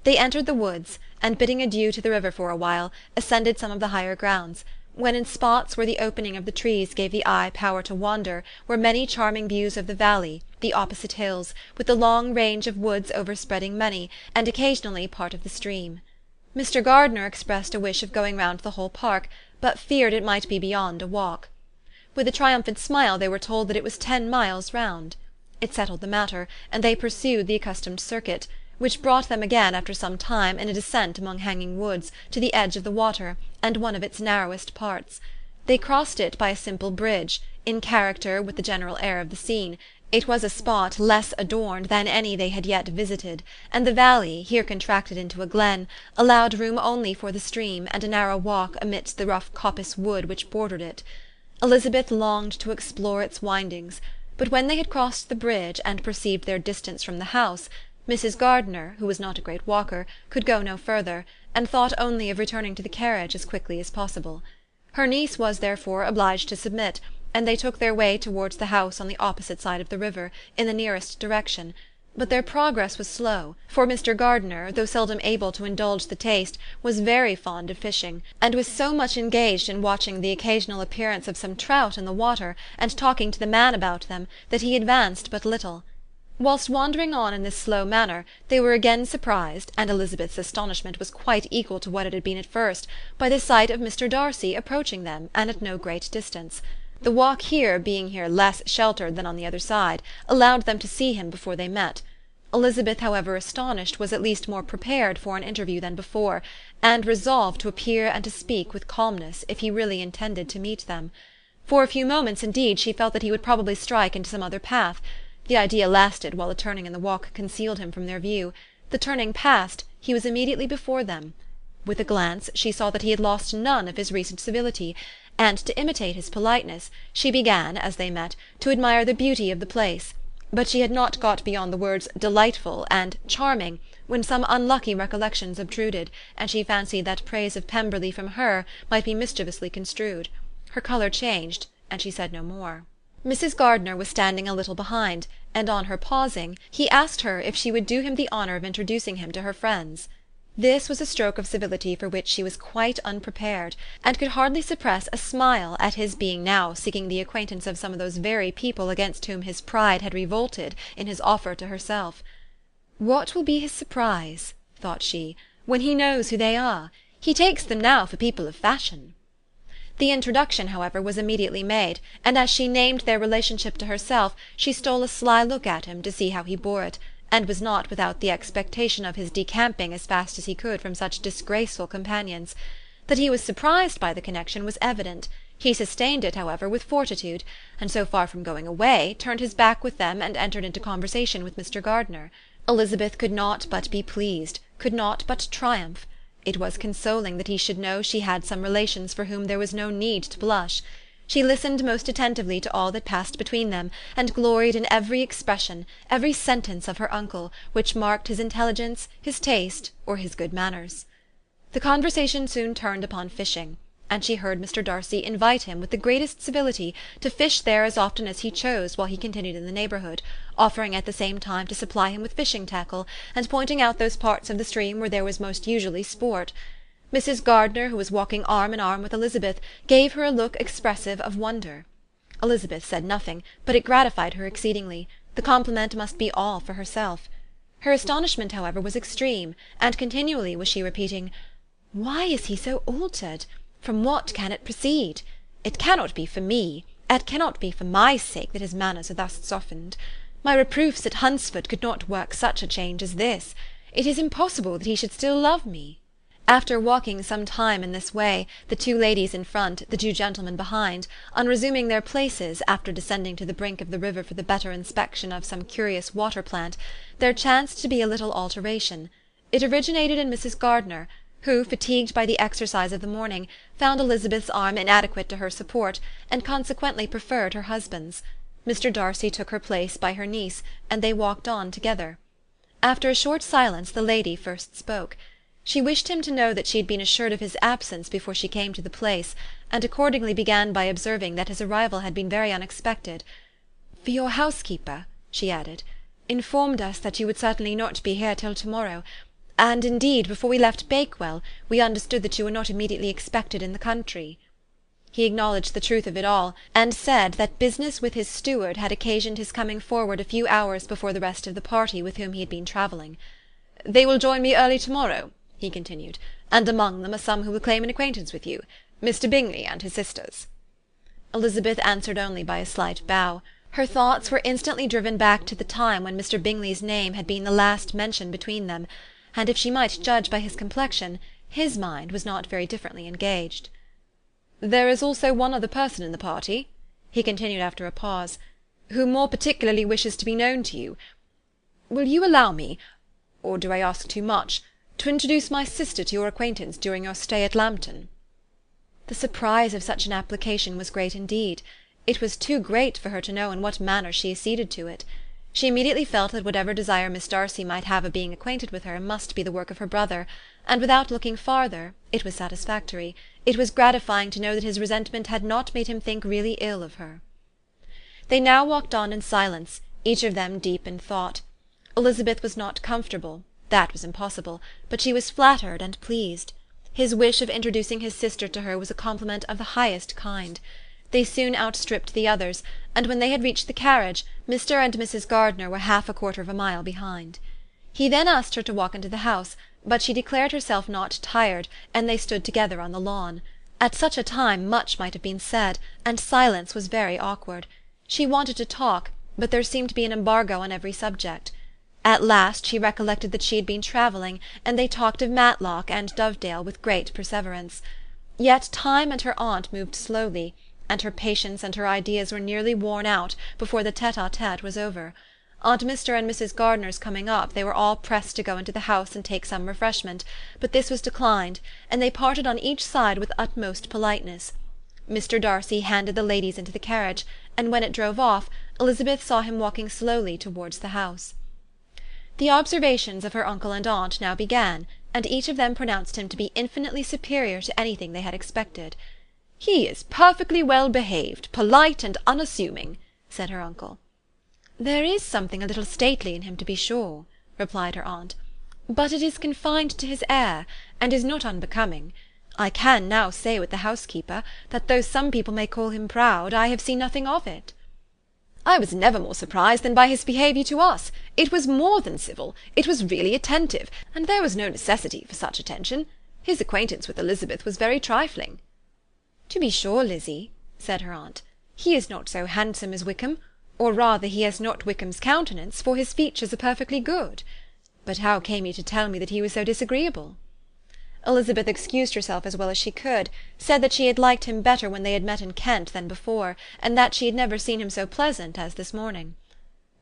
They entered the woods, and bidding adieu to the river for a while, ascended some of the higher grounds, when in spots where the opening of the trees gave the eye power to wander were many charming views of the valley, the opposite hills, with the long range of woods overspreading many, and occasionally part of the stream. Mr. Gardiner expressed a wish of going round the whole park, but feared it might be beyond a walk. With a triumphant smile they were told that it was 10 miles round. It settled the matter, and they pursued the accustomed circuit, which brought them again after some time in a descent among hanging woods, to the edge of the water, and one of its narrowest parts. They crossed it by a simple bridge, in character with the general air of the scene. It was a spot less adorned than any they had yet visited, and the valley, here contracted into a glen, allowed room only for the stream, and a narrow walk amidst the rough coppice wood which bordered it. Elizabeth longed to explore its windings, but when they had crossed the bridge, and perceived their distance from the house, Mrs. Gardiner, who was not a great walker, could go no further, and thought only of returning to the carriage as quickly as possible. Her niece was therefore obliged to submit, and they took their way towards the house on the opposite side of the river, in the nearest direction. But their progress was slow, for Mr. Gardiner, though seldom able to indulge the taste, was very fond of fishing, and was so much engaged in watching the occasional appearance of some trout in the water, and talking to the man about them, that he advanced but little. Whilst wandering on in this slow manner, they were again surprised, and Elizabeth's astonishment was quite equal to what it had been at first, by the sight of Mr. Darcy approaching them, and at no great distance. The walk being here less sheltered than on the other side, allowed them to see him before they met. Elizabeth, however astonished, was at least more prepared for an interview than before, and resolved to appear and to speak with calmness, if he really intended to meet them. For a few moments, indeed, she felt that he would probably strike into some other path. The idea lasted while a turning in the walk concealed him from their view. The turning past, he was immediately before them. With a glance she saw that he had lost none of his recent civility, and to imitate his politeness, she began, as they met, to admire the beauty of the place. But she had not got beyond the words "delightful" and "charming," when some unlucky recollections obtruded, and she fancied that praise of Pemberley from her might be mischievously construed. Her colour changed, and she said no more. Mrs. Gardiner was standing a little behind, and on her pausing, he asked her if she would do him the honour of introducing him to her friends. This was a stroke of civility for which she was quite unprepared, and could hardly suppress a smile at his being now seeking the acquaintance of some of those very people against whom his pride had revolted in his offer to herself. "What will be his surprise," thought she, "when he knows who they are? He takes them now for people of fashion." The introduction, however, was immediately made, and as she named their relationship to herself, she stole a sly look at him to see how he bore it, and was not without the expectation of his decamping as fast as he could from such disgraceful companions. That he was surprised by the connection was evident. He sustained it, however, with fortitude, and so far from going away, turned his back with them and entered into conversation with Mr. Gardiner. Elizabeth could not but be pleased, could not but triumph. It was consoling that he should know she had some relations for whom there was no need to blush. She listened most attentively to all that passed between them, and gloried in every expression, every sentence of her uncle, which marked his intelligence, his taste, or his good manners. The conversation soon turned upon fishing, and she heard Mr. Darcy invite him with the greatest civility to fish there as often as he chose while he continued in the neighbourhood, offering at the same time to supply him with fishing tackle, and pointing out those parts of the stream where there was most usually sport. Mrs. Gardiner, who was walking arm in arm with Elizabeth, gave her a look expressive of wonder. Elizabeth said nothing, but it gratified her exceedingly. The compliment must be all for herself. Her astonishment, however, was extreme, and continually was she repeating, "Why is he so altered? From what can it proceed? It cannot be for me, it cannot be for my sake that his manners are thus softened. My reproofs at Hunsford could not work such a change as this. It is impossible that he should still love me." After walking some time in this way, the two ladies in front, the two gentlemen behind, on resuming their places, after descending to the brink of the river for the better inspection of some curious water plant, there chanced to be a little alteration. It originated in Mrs. Gardiner, who, fatigued by the exercise of the morning, found Elizabeth's arm inadequate to her support, and consequently preferred her husband's. Mr. Darcy took her place by her niece, and they walked on together. After a short silence the lady first spoke. She wished him to know that she had been assured of his absence before she came to the place, and accordingly began by observing that his arrival had been very unexpected. "For your housekeeper," she added, "informed us that you would certainly not be here till to-morrow, and indeed, before we left Bakewell, we understood that you were not immediately expected in the country." He acknowledged the truth of it all, and said that business with his steward had occasioned his coming forward a few hours before the rest of the party with whom he had been travelling. "They will join me early to-morrow," he continued, "and among them are some who will claim an acquaintance with you, Mr. Bingley and his sisters." Elizabeth answered only by a slight bow. Her thoughts were instantly driven back to the time when Mr. Bingley's name had been the last mentioned between them, and if she might judge by his complexion, his mind was not very differently engaged. "There is also one other person in the party," he continued after a pause, "who more particularly wishes to be known to you. Will you allow me, or do I ask too much, to introduce my sister to your acquaintance during your stay at Lambton?" The surprise of such an application was great indeed. It was too great for her to know in what manner she acceded to it. She immediately felt that whatever desire Miss Darcy might have of being acquainted with her must be the work of her brother, and without looking farther, it was satisfactory, it was gratifying to know that his resentment had not made him think really ill of her. They now walked on in silence, each of them deep in thought. Elizabeth was not comfortable, that was impossible, but she was flattered and pleased. His wish of introducing his sister to her was a compliment of the highest kind. They soon outstripped the others, and when they had reached the carriage, Mr. and Mrs. Gardiner were half a quarter of a mile behind. He then asked her to walk into the house, but she declared herself not tired, and they stood together on the lawn. At such a time much might have been said, and silence was very awkward. She wanted to talk, but there seemed to be an embargo on every subject. At last she recollected that she had been travelling, and they talked of Matlock and Dovedale with great perseverance. Yet time and her aunt moved slowly, and her patience and her ideas were nearly worn out before the tete-a-tete was over. On Mr. and Mrs. Gardiner's coming up, they were all pressed to go into the house and take some refreshment, but this was declined, and they parted on each side with utmost politeness. Mr. Darcy handed the ladies into the carriage, and when it drove off, Elizabeth saw him walking slowly towards the house. The observations of her uncle and aunt now began, and each of them pronounced him to be infinitely superior to anything they had expected. "He is perfectly well behaved, polite and unassuming," said her uncle. "There is something a little stately in him, to be sure," replied her aunt, "but it is confined to his air, and is not unbecoming. I can now say with the housekeeper, that though some people may call him proud, I have seen nothing of it." "I was never more surprised than by his behaviour to us. It was more than civil, it was really attentive, and there was no necessity for such attention. His acquaintance with Elizabeth was very trifling." "To be sure, Lizzy," said her aunt, "he is not so handsome as Wickham, or rather he has not Wickham's countenance, for his features are perfectly good. But how came you to tell me that he was so disagreeable?" Elizabeth excused herself as well as she could, said that she had liked him better when they had met in Kent than before, and that she had never seen him so pleasant as this morning.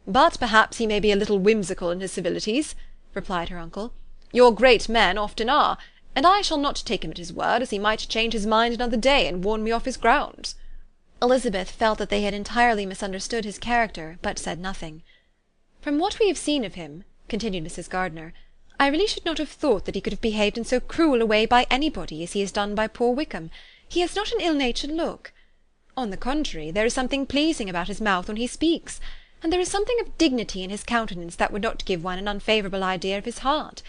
"But perhaps he may be a little whimsical in his civilities," replied her uncle. "Your great men often are, and I shall not take him at his word, as he might change his mind another day and warn me off his grounds." Elizabeth felt that they had entirely misunderstood his character, but said nothing. "From what we have seen of him," continued Mrs. Gardiner, "I really should not have thought that he could have behaved in so cruel a way by anybody as he has done by poor Wickham. He has not an ill-natured look. On the contrary, there is something pleasing about his mouth when he speaks, and there is something of dignity in his countenance that would not give one an unfavourable idea of his heart.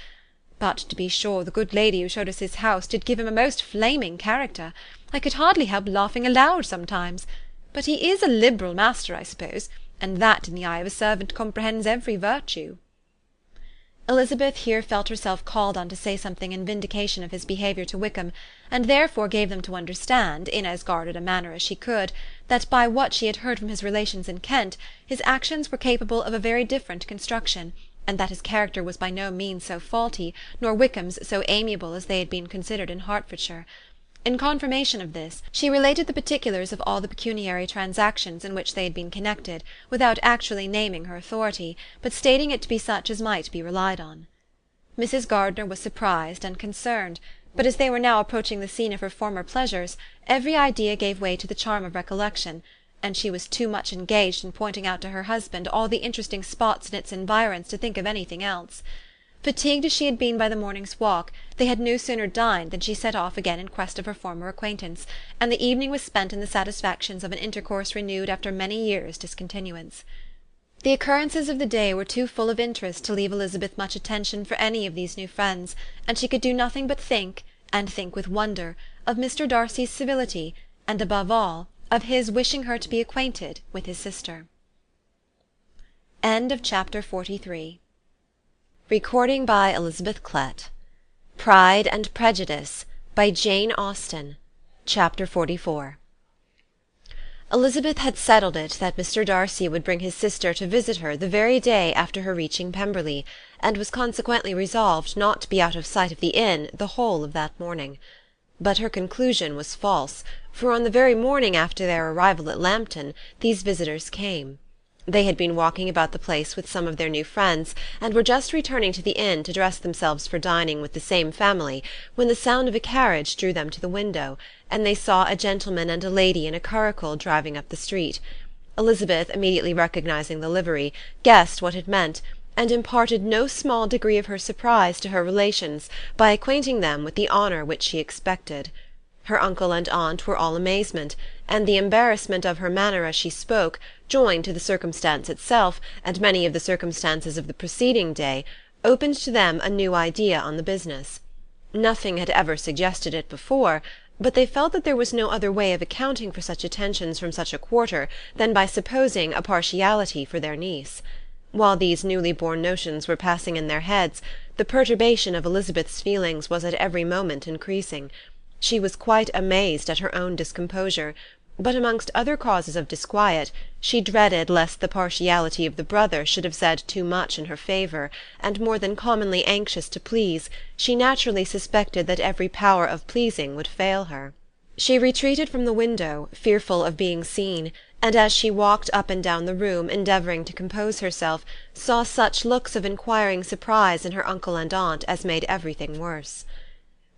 But, to be sure, the good lady who showed us his house did give him a most flaming character. I could hardly help laughing aloud sometimes. But he is a liberal master, I suppose, and that in the eye of a servant comprehends every virtue." Elizabeth here felt herself called on to say something in vindication of his behaviour to Wickham, and therefore gave them to understand, in as guarded a manner as she could, that by what she had heard from his relations in Kent, his actions were capable of a very different construction, and that his character was by no means so faulty, nor Wickham's so amiable as they had been considered in Hertfordshire. In confirmation of this, she related the particulars of all the pecuniary transactions in which they had been connected, without actually naming her authority, but stating it to be such as might be relied on. Mrs. Gardiner was surprised and concerned, but as they were now approaching the scene of her former pleasures, every idea gave way to the charm of recollection, and she was too much engaged in pointing out to her husband all the interesting spots in its environs to think of anything else. Fatigued as she had been by the morning's walk, they had no sooner dined than she set off again in quest of her former acquaintance, and the evening was spent in the satisfactions of an intercourse renewed after many years' discontinuance. The occurrences of the day were too full of interest to leave Elizabeth much attention for any of these new friends, and she could do nothing but think, and think with wonder, of Mr. Darcy's civility, and above all, of his wishing her to be acquainted with his sister. Chapter 43. Recording by Elizabeth Klett. Pride and Prejudice by Jane Austen. Chapter 44. Elizabeth had settled it that Mr. Darcy would bring his sister to visit her the very day after her reaching Pemberley, and was consequently resolved not to be out of sight of the inn the whole of that morning. But her conclusion was false, for on the very morning after their arrival at Lambton these visitors came. They had been walking about the place with some of their new friends, and were just returning to the inn to dress themselves for dining with the same family, when the sound of a carriage drew them to the window, and they saw a gentleman and a lady in a curricle driving up the street. Elizabeth, immediately recognizing the livery, guessed what it meant, and imparted no small degree of her surprise to her relations by acquainting them with the honour which she expected. Her uncle and aunt were all amazement, and the embarrassment of her manner as she spoke, joined to the circumstance itself, and many of the circumstances of the preceding day, opened to them a new idea on the business. Nothing had ever suggested it before, but they felt that there was no other way of accounting for such attentions from such a quarter than by supposing a partiality for their niece. While these newly born notions were passing in their heads, the perturbation of Elizabeth's feelings was at every moment increasing. She was quite amazed at her own discomposure, but amongst other causes of disquiet, she dreaded lest the partiality of the brother should have said too much in her favour, and more than commonly anxious to please, she naturally suspected that every power of pleasing would fail her. She retreated from the window, fearful of being seen, and as she walked up and down the room, endeavouring to compose herself, saw such looks of inquiring surprise in her uncle and aunt as made everything worse.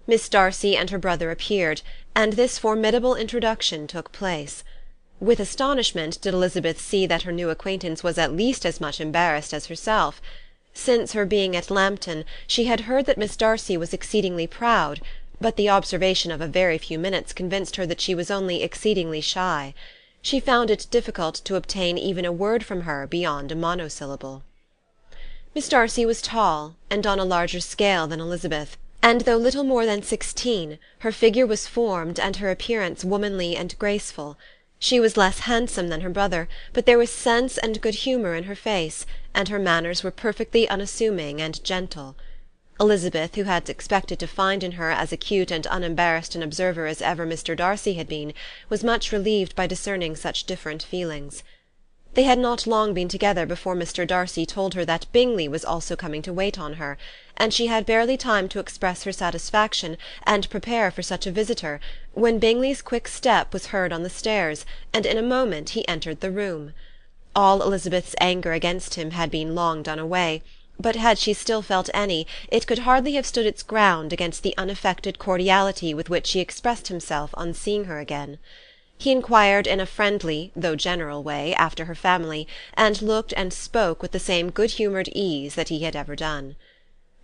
Miss Darcy and her brother appeared, and this formidable introduction took place. With astonishment did Elizabeth see that her new acquaintance was at least as much embarrassed as herself. Since her being at Lambton, she had heard that Miss Darcy was exceedingly proud, but the observation of a very few minutes convinced her that she was only exceedingly shy. She found it difficult to obtain even a word from her beyond a monosyllable. Miss Darcy was tall, and on a larger scale than Elizabeth, and though little more than 16, her figure was formed and her appearance womanly and graceful. She was less handsome than her brother, but there was sense and good humour in her face, and her manners were perfectly unassuming and gentle. Elizabeth, who had expected to find in her as acute and unembarrassed an observer as ever Mr. Darcy had been, was much relieved by discerning such different feelings. They had not long been together before Mr. Darcy told her that Bingley was also coming to wait on her, and she had barely time to express her satisfaction and prepare for such a visitor, when Bingley's quick step was heard on the stairs, and in a moment he entered the room. All Elizabeth's anger against him had been long done away, but had she still felt any, it could hardly have stood its ground against the unaffected cordiality with which he expressed himself on seeing her again. He inquired in a friendly, though general way, after her family, and looked and spoke with the same good-humoured ease that he had ever done.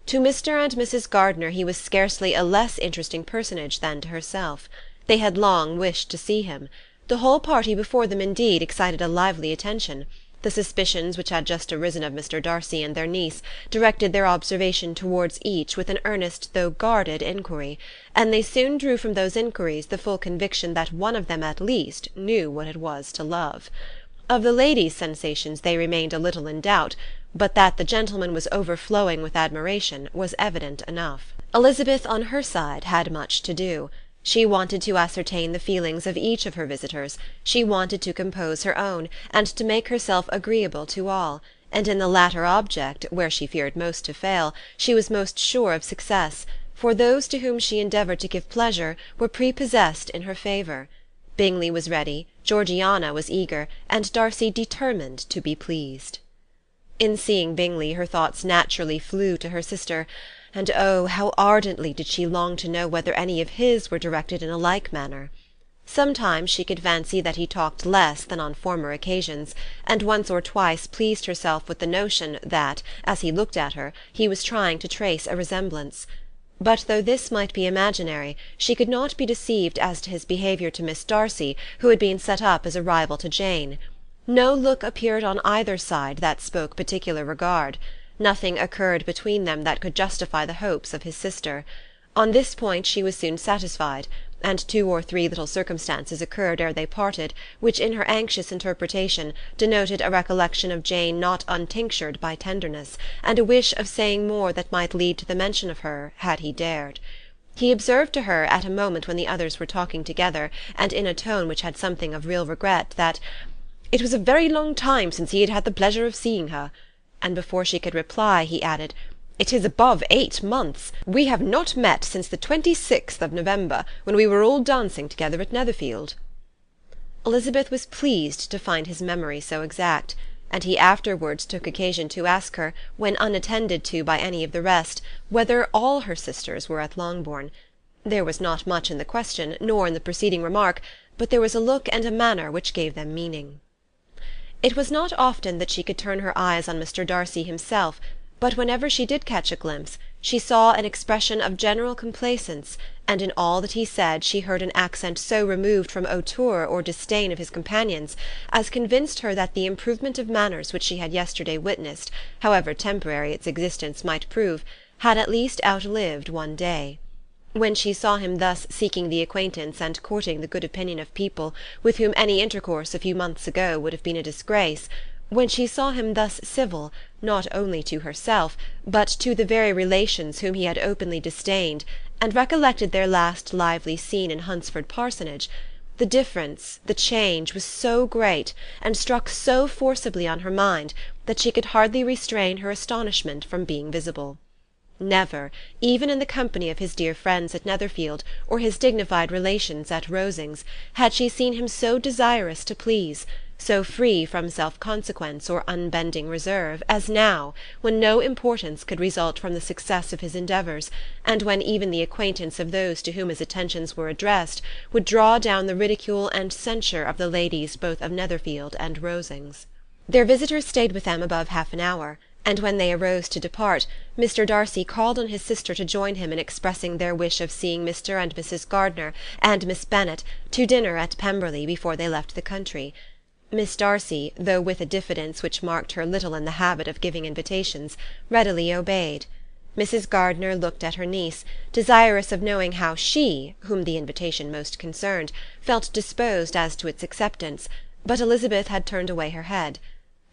To Mr. and Mrs. Gardiner he was scarcely a less interesting personage than to herself. They had long wished to see him. The whole party before them, indeed, excited a lively attention. The suspicions which had just arisen of Mr. Darcy and their niece directed their observation towards each with an earnest though guarded inquiry, and they soon drew from those inquiries the full conviction that one of them at least knew what it was to love. Of the ladies' sensations they remained a little in doubt, but that the gentleman was overflowing with admiration was evident enough. Elizabeth, on her side, had much to do. She wanted to ascertain the feelings of each of her visitors, she wanted to compose her own, and to make herself agreeable to all, and in the latter object, where she feared most to fail, she was most sure of success, for those to whom she endeavoured to give pleasure were prepossessed in her favour. Bingley was ready, Georgiana was eager, and Darcy determined to be pleased. In seeing Bingley her thoughts naturally flew to her sister, and oh, how ardently did she long to know whether any of his were directed in a like manner. Sometimes she could fancy that he talked less than on former occasions, and once or twice pleased herself with the notion that, as he looked at her, he was trying to trace a resemblance. But though this might be imaginary, she could not be deceived as to his behaviour to Miss Darcy, who had been set up as a rival to Jane. No look appeared on either side that spoke particular regard. Nothing occurred between them that could justify the hopes of his sister. On this point she was soon satisfied, and 2 or 3 little circumstances occurred ere they parted, which in her anxious interpretation denoted a recollection of Jane not untinctured by tenderness, and a wish of saying more that might lead to the mention of her, had he dared. He observed to her at a moment when the others were talking together, and in a tone which had something of real regret, that "it was a very long time since he had had the pleasure of seeing her," and before she could reply he added, "It is above 8 months. We have not met since the 26th of November, when we were all dancing together at Netherfield." Elizabeth was pleased to find his memory so exact, and he afterwards took occasion to ask her, when unattended to by any of the rest, whether all her sisters were at Longbourn. There was not much in the question, nor in the preceding remark, but there was a look and a manner which gave them meaning. It was not often that she could turn her eyes on Mr. Darcy himself, but whenever she did catch a glimpse, she saw an expression of general complaisance, and in all that he said she heard an accent so removed from hauteur or disdain of his companions, as convinced her that the improvement of manners which she had yesterday witnessed, however temporary its existence might prove, had at least outlived one day. When she saw him thus seeking the acquaintance and courting the good opinion of people with whom any intercourse a few months ago would have been a disgrace, when she saw him thus civil, not only to herself, but to the very relations whom he had openly disdained, and recollected their last lively scene in Hunsford Parsonage, the difference, the change, was so great, and struck so forcibly on her mind, that she could hardly restrain her astonishment from being visible. Never, even in the company of his dear friends at Netherfield, or his dignified relations at Rosings, had she seen him so desirous to please, so free from self-consequence or unbending reserve, as now, when no importance could result from the success of his endeavours, and when even the acquaintance of those to whom his attentions were addressed would draw down the ridicule and censure of the ladies both of Netherfield and Rosings. Their visitors stayed with them above half an hour, and when they arose to depart, Mr. Darcy called on his sister to join him in expressing their wish of seeing Mr. and Mrs. Gardiner and Miss Bennet to dinner at Pemberley before they left the country. Miss Darcy, though with a diffidence which marked her little in the habit of giving invitations, readily obeyed. Mrs. Gardiner looked at her niece, desirous of knowing how she, whom the invitation most concerned, felt disposed as to its acceptance, but Elizabeth had turned away her head.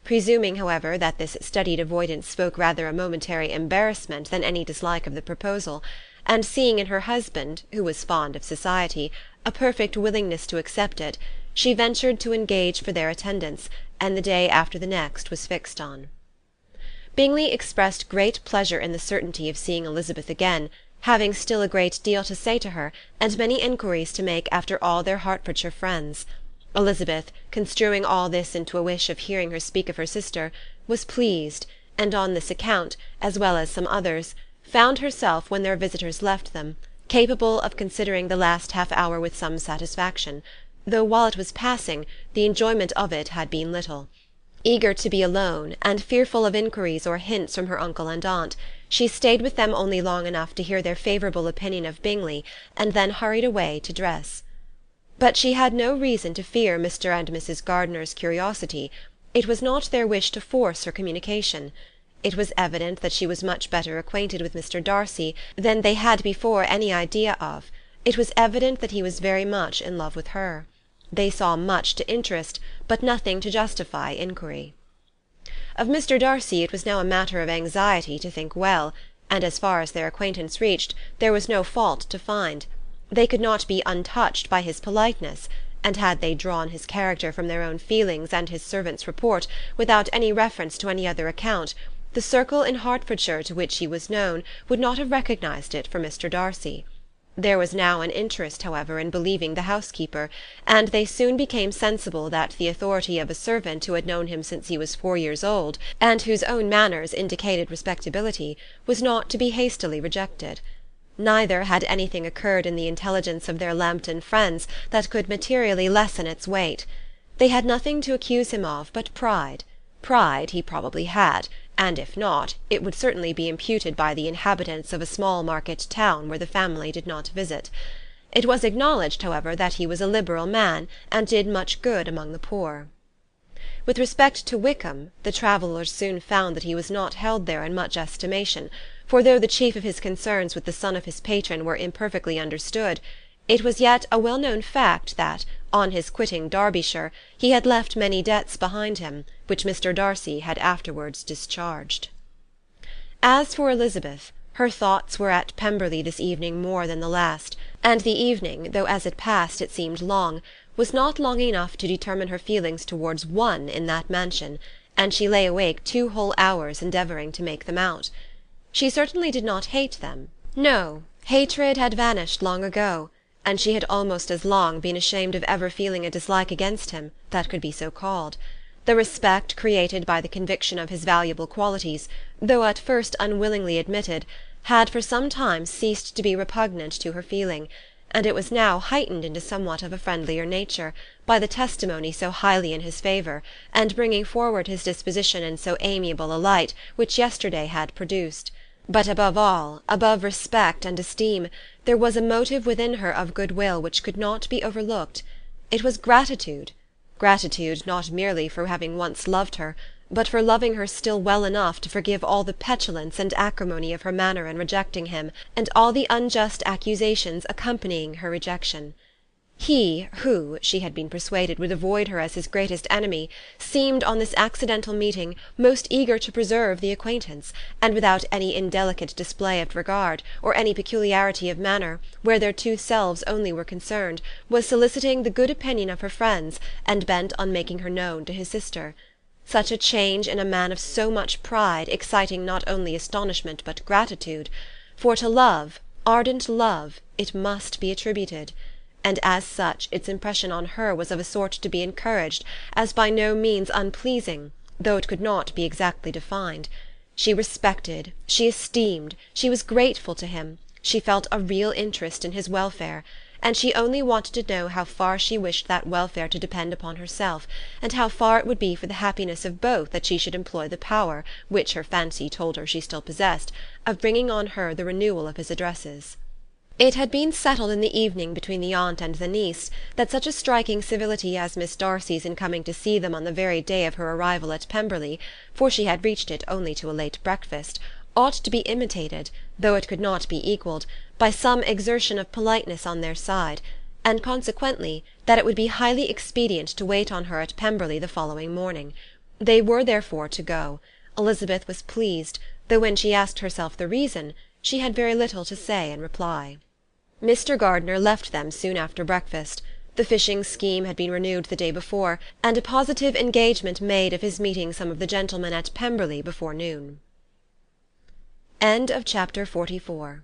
Presuming, however, that this studied avoidance spoke rather a momentary embarrassment than any dislike of the proposal, and seeing in her husband, who was fond of society, a perfect willingness to accept it, she ventured to engage for their attendance, and the day after the next was fixed on. Bingley expressed great pleasure in the certainty of seeing Elizabeth again, having still a great deal to say to her, and many enquiries to make after all their Hertfordshire friends. Elizabeth, construing all this into a wish of hearing her speak of her sister, was pleased, and on this account, as well as some others, found herself, when their visitors left them, capable of considering the last half-hour with some satisfaction, though while it was passing, the enjoyment of it had been little. Eager to be alone, and fearful of inquiries or hints from her uncle and aunt, she stayed with them only long enough to hear their favourable opinion of Bingley, and then hurried away to dress. But she had no reason to fear Mr. and Mrs. Gardiner's curiosity. It was not their wish to force her communication. It was evident that she was much better acquainted with Mr. Darcy than they had before any idea of. It was evident that he was very much in love with her. They saw much to interest, but nothing to justify inquiry. Of Mr. Darcy it was now a matter of anxiety to think well, and as far as their acquaintance reached, there was no fault to find. They could not be untouched by his politeness, and had they drawn his character from their own feelings and his servant's report, without any reference to any other account, the circle in Hertfordshire to which he was known would not have recognized it for Mr. Darcy. There was now an interest, however, in believing the housekeeper, and they soon became sensible that the authority of a servant who had known him since he was 4 years old, and whose own manners indicated respectability, was not to be hastily rejected. Neither had anything occurred in the intelligence of their Lambton friends that could materially lessen its weight. They had nothing to accuse him of but pride. Pride he probably had, and if not, it would certainly be imputed by the inhabitants of a small market town where the family did not visit. It was acknowledged, however, that he was a liberal man, and did much good among the poor. With respect to Wickham, the travellers soon found that he was not held there in much estimation, for though the chief of his concerns with the son of his patron were imperfectly understood, it was yet a well-known fact that, on his quitting Derbyshire, he had left many debts behind him, which Mr. Darcy had afterwards discharged. As for Elizabeth, her thoughts were at Pemberley this evening more than the last, and the evening, though as it passed it seemed long, was not long enough to determine her feelings towards one in that mansion, and she lay awake 2 whole hours endeavouring to make them out. She certainly did not hate them. No, hatred had vanished long ago, and she had almost as long been ashamed of ever feeling a dislike against him that could be so called. The respect created by the conviction of his valuable qualities, though at first unwillingly admitted, had for some time ceased to be repugnant to her feeling, and it was now heightened into somewhat of a friendlier nature, by the testimony so highly in his favour, and bringing forward his disposition in so amiable a light, which yesterday had produced. But above all, above respect and esteem, there was a motive within her of goodwill which could not be overlooked. It was gratitude. Gratitude not merely for having once loved her, but for loving her still well enough to forgive all the petulance and acrimony of her manner in rejecting him, and all the unjust accusations accompanying her rejection. He, who, she had been persuaded, would avoid her as his greatest enemy, seemed, on this accidental meeting, most eager to preserve the acquaintance, and without any indelicate display of regard, or any peculiarity of manner, where their two selves only were concerned, was soliciting the good opinion of her friends, and bent on making her known to his sister. Such a change in a man of so much pride exciting not only astonishment but gratitude, for to love, ardent love, it must be attributed, and as such its impression on her was of a sort to be encouraged, as by no means unpleasing, though it could not be exactly defined. She respected, she esteemed, she was grateful to him, she felt a real interest in his welfare, and she only wanted to know how far she wished that welfare to depend upon herself, and how far it would be for the happiness of both that she should employ the power, which her fancy told her she still possessed, of bringing on her the renewal of his addresses. It had been settled in the evening between the aunt and the niece that such a striking civility as Miss Darcy's in coming to see them on the very day of her arrival at Pemberley, for she had reached it only to a late breakfast, ought to be imitated, though it could not be equalled, by some exertion of politeness on their side, and consequently that it would be highly expedient to wait on her at Pemberley the following morning. They were therefore to go. Elizabeth was pleased, though when she asked herself the reason, she had very little to say in reply. Mr. Gardiner left them soon after breakfast. The fishing scheme had been renewed the day before, and a positive engagement made of his meeting some of the gentlemen at Pemberley before noon. End of Chapter 44.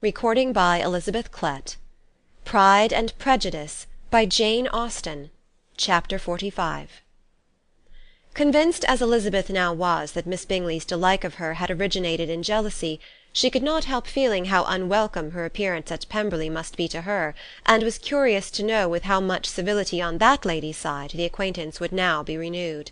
Recording by Elizabeth Klett. Pride and Prejudice by Jane Austen. Chapter 45. Convinced as Elizabeth now was that Miss Bingley's dislike of her had originated in jealousy, she could not help feeling how unwelcome her appearance at Pemberley must be to her, and was curious to know with how much civility on that lady's side the acquaintance would now be renewed.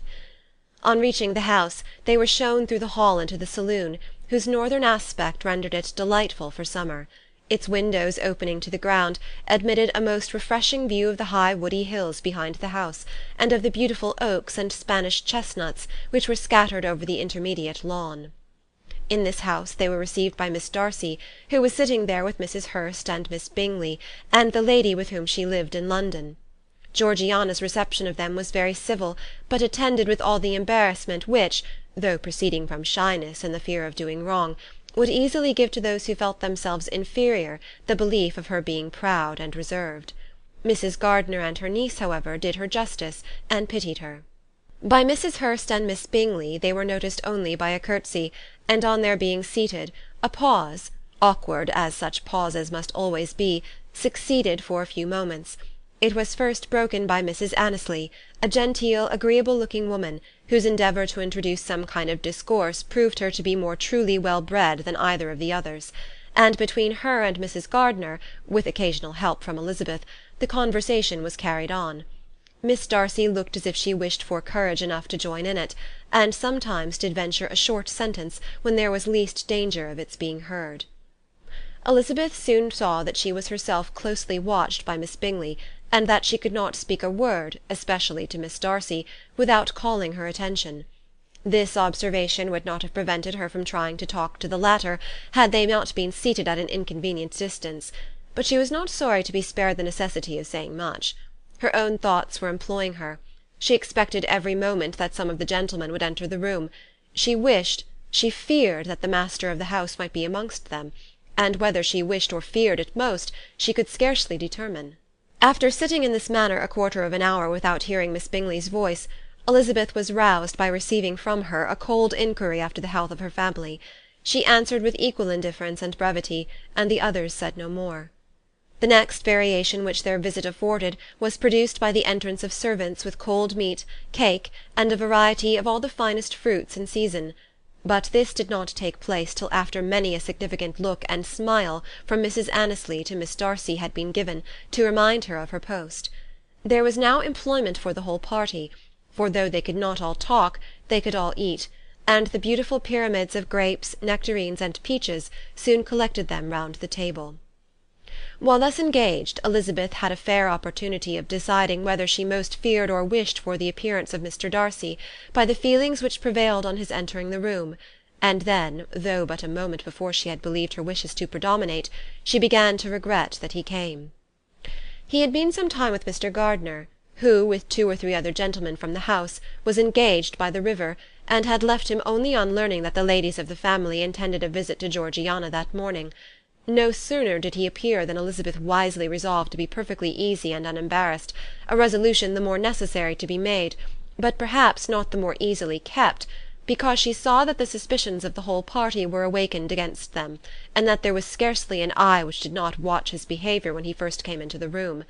On reaching the house, they were shown through the hall into the saloon, whose northern aspect rendered it delightful for summer. Its windows opening to the ground admitted a most refreshing view of the high woody hills behind the house, and of the beautiful oaks and Spanish chestnuts which were scattered over the intermediate lawn. In this house they were received by Miss Darcy, who was sitting there with Mrs. Hurst and Miss Bingley, and the lady with whom she lived in London. Georgiana's reception of them was very civil, but attended with all the embarrassment which, though proceeding from shyness and the fear of doing wrong, would easily give to those who felt themselves inferior the belief of her being proud and reserved. Mrs. Gardiner and her niece, however, did her justice, and pitied her. By Mrs. Hurst and Miss Bingley they were noticed only by a curtsy, and on their being seated, a pause, awkward as such pauses must always be, succeeded for a few moments. It was first broken by Mrs. Annesley, a genteel, agreeable-looking woman, whose endeavour to introduce some kind of discourse proved her to be more truly well-bred than either of the others, and between her and Mrs. Gardiner, with occasional help from Elizabeth, the conversation was carried on. Miss Darcy looked as if she wished for courage enough to join in it, and sometimes did venture a short sentence when there was least danger of its being heard. Elizabeth soon saw that she was herself closely watched by Miss Bingley, and that she could not speak a word, especially to Miss Darcy, without calling her attention. This observation would not have prevented her from trying to talk to the latter, had they not been seated at an inconvenient distance, but she was not sorry to be spared the necessity of saying much. Her own thoughts were employing her. She expected every moment that some of the gentlemen would enter the room. She wished, she feared that the master of the house might be amongst them, and whether she wished or feared it most, she could scarcely determine. After sitting in this manner a quarter of an hour without hearing Miss Bingley's voice, Elizabeth was roused by receiving from her a cold inquiry after the health of her family. She answered with equal indifference and brevity, and the others said no more. The next variation which their visit afforded was produced by the entrance of servants with cold meat, cake, and a variety of all the finest fruits in season, but this did not take place till after many a significant look and smile from Mrs. Annesley to Miss Darcy had been given, to remind her of her post. There was now employment for the whole party, for though they could not all talk, they could all eat, and the beautiful pyramids of grapes, nectarines, and peaches soon collected them round the table. While thus engaged, Elizabeth had a fair opportunity of deciding whether she most feared or wished for the appearance of Mr. Darcy, by the feelings which prevailed on his entering the room, and then, though but a moment before she had believed her wishes to predominate, she began to regret that he came. He had been some time with Mr. Gardiner, who, with 2 or 3 other gentlemen from the house, was engaged by the river, and had left him only on learning that the ladies of the family intended a visit to Georgiana that morning. No sooner did he appear than Elizabeth wisely resolved to be perfectly easy and unembarrassed, a resolution the more necessary to be made, but perhaps not the more easily kept, because she saw that the suspicions of the whole party were awakened against them, and that there was scarcely an eye which did not watch his behaviour when he first came into the room.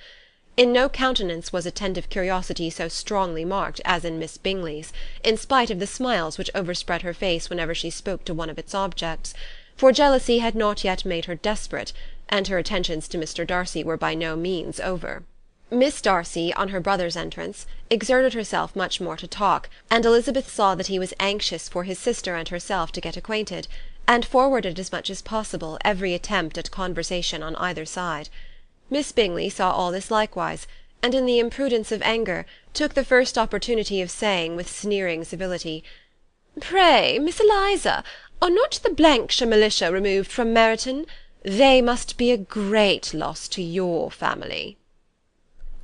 In no countenance was attentive curiosity so strongly marked as in Miss Bingley's, in spite of the smiles which overspread her face whenever she spoke to one of its objects, for jealousy had not yet made her desperate, and her attentions to Mr. Darcy were by no means over. Miss Darcy, on her brother's entrance, exerted herself much more to talk, and Elizabeth saw that he was anxious for his sister and herself to get acquainted, and forwarded as much as possible every attempt at conversation on either side. Miss Bingley saw all this likewise, and in the imprudence of anger took the first opportunity of saying, with sneering civility, "Pray, Miss Eliza, are not the Blankshire militia removed from Meryton? They must be a great loss to your family."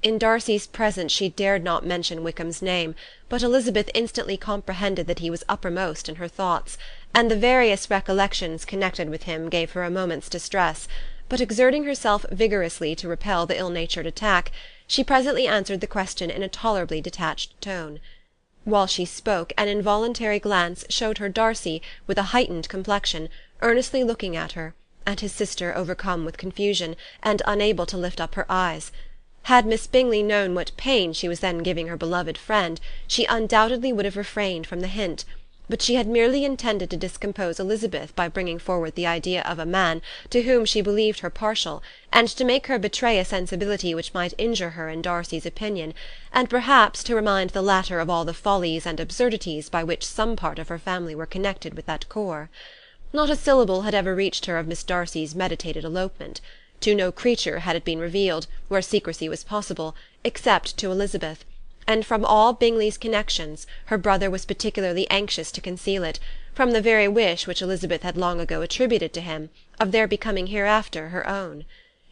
In Darcy's presence she dared not mention Wickham's name, but Elizabeth instantly comprehended that he was uppermost in her thoughts, and the various recollections connected with him gave her a moment's distress, but exerting herself vigorously to repel the ill-natured attack, she presently answered the question in a tolerably detached tone. While she spoke, an involuntary glance showed her Darcy, with a heightened complexion, earnestly looking at her, and his sister overcome with confusion, and unable to lift up her eyes. Had Miss Bingley known what pain she was then giving her beloved friend, she undoubtedly would have refrained from the hint, but she had merely intended to discompose Elizabeth by bringing forward the idea of a man to whom she believed her partial, and to make her betray a sensibility which might injure her in Darcy's opinion, and perhaps to remind the latter of all the follies and absurdities by which some part of her family were connected with that corps. Not a syllable had ever reached her of Miss Darcy's meditated elopement. To no creature had it been revealed, where secrecy was possible, except to Elizabeth, and from all Bingley's connections her brother was particularly anxious to conceal it, from the very wish which Elizabeth had long ago attributed to him, of their becoming hereafter her own.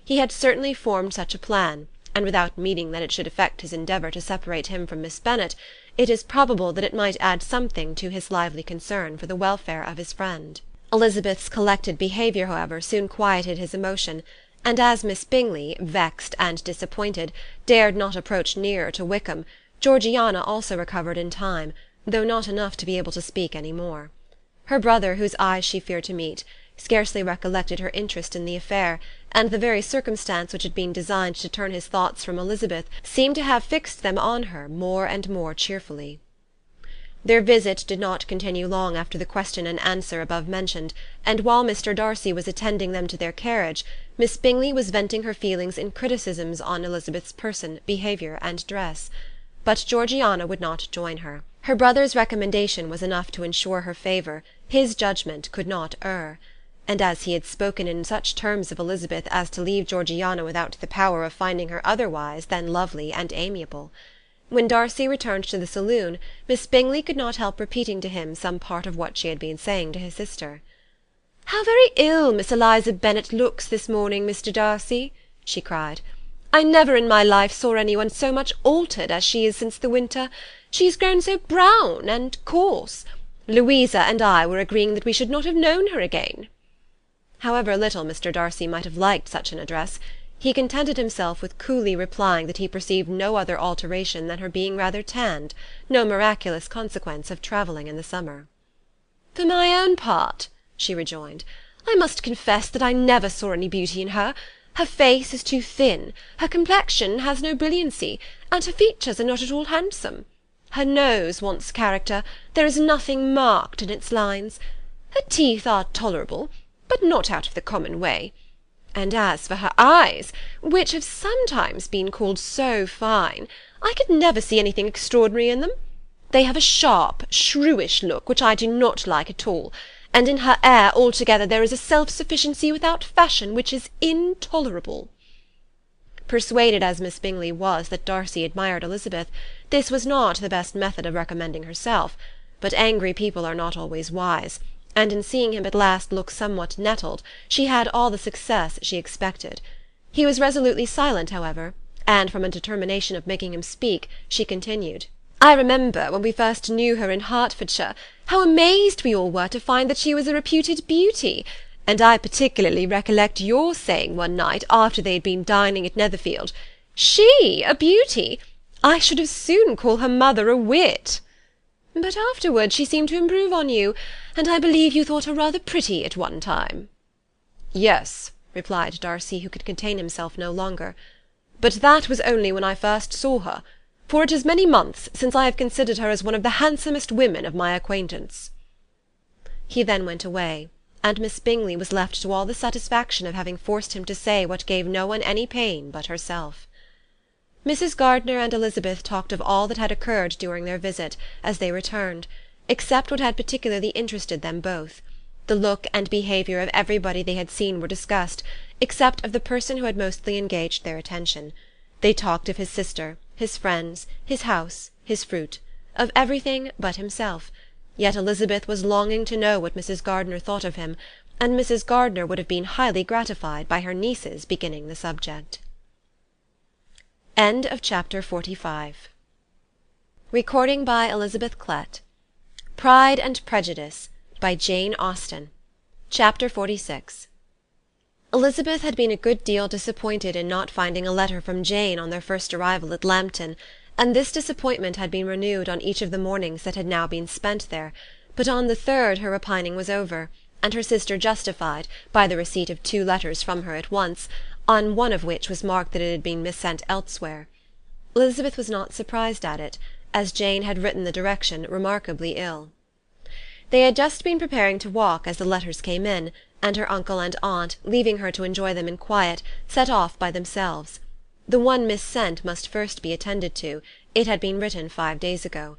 He had certainly formed such a plan, and without meaning that it should affect his endeavour to separate him from Miss Bennet, it is probable that it might add something to his lively concern for the welfare of his friend. Elizabeth's collected behaviour, however, soon quieted his emotion, and as Miss Bingley, vexed and disappointed, dared not approach nearer to Wickham, Georgiana also recovered in time, though not enough to be able to speak any more. Her brother, whose eyes she feared to meet, scarcely recollected her interest in the affair, and the very circumstance which had been designed to turn his thoughts from Elizabeth seemed to have fixed them on her more and more cheerfully. Their visit did not continue long after the question and answer above mentioned, and while Mr. Darcy was attending them to their carriage, Miss Bingley was venting her feelings in criticisms on Elizabeth's person, behaviour, and dress. But Georgiana would not join her. Her brother's recommendation was enough to ensure her favour, his judgment could not err. And as he had spoken in such terms of Elizabeth as to leave Georgiana without the power of finding her otherwise than lovely and amiable. When Darcy returned to the saloon, Miss Bingley could not help repeating to him some part of what she had been saying to his sister. "How very ill Miss Eliza Bennet looks this morning, Mr. Darcy!" she cried. "I never in my life saw any one so much altered as she is since the winter. She is grown so brown and coarse. Louisa and I were agreeing that we should not have known her again." However little Mr. Darcy might have liked such an address, he contented himself with coolly replying that he perceived no other alteration than her being rather tanned, no miraculous consequence of travelling in the summer. "For my own part," she rejoined, "I must confess that I never saw any beauty in her. Her face is too thin, her complexion has no brilliancy, and her features are not at all handsome. Her nose wants character, there is nothing marked in its lines. Her teeth are tolerable, but not out of the common way. And as for her eyes, which have sometimes been called so fine, I could never see anything extraordinary in them. They have a sharp, shrewish look, which I do not like at all, and in her air altogether there is a self-sufficiency without fashion which is intolerable." Persuaded as Miss Bingley was that Darcy admired Elizabeth, this was not the best method of recommending herself, but angry people are not always wise, and in seeing him at last look somewhat nettled, she had all the success she expected. He was resolutely silent, however, and from a determination of making him speak, she continued, "I remember, when we first knew her in Hertfordshire, how amazed we all were to find that she was a reputed beauty, and I particularly recollect your saying one night, after they had been dining at Netherfield, 'She a beauty! I should as soon call her mother a wit.' But afterwards she seemed to improve on you, and I believe you thought her rather pretty at one time." "Yes," replied Darcy, who could contain himself no longer, "but that was only when I first saw her, for it is many months since I have considered her as one of the handsomest women of my acquaintance." He then went away, and Miss Bingley was left to all the satisfaction of having forced him to say what gave no one any pain but herself. Mrs. Gardiner and Elizabeth talked of all that had occurred during their visit, as they returned, except what had particularly interested them both. The look and behaviour of everybody they had seen were discussed, except of the person who had mostly engaged their attention. They talked of his sister, his friends, his house, his fruit, of everything but himself, yet Elizabeth was longing to know what Mrs. Gardiner thought of him, and Mrs. Gardiner would have been highly gratified by her niece's beginning the subject. End of chapter 45. Recording by Elizabeth Klett. Pride and Prejudice by Jane Austen. Chapter 46. Elizabeth had been a good deal disappointed in not finding a letter from Jane on their first arrival at Lambton, and this disappointment had been renewed on each of the mornings that had now been spent there, but on the third her repining was over, and her sister justified, by the receipt of 2 letters from her at once, on one of which was marked that it had been missent elsewhere. Elizabeth was not surprised at it, as Jane had written the direction remarkably ill. They had just been preparing to walk as the letters came in, and her uncle and aunt, leaving her to enjoy them in quiet, set off by themselves. The one missent must first be attended to. It had been written 5 days ago.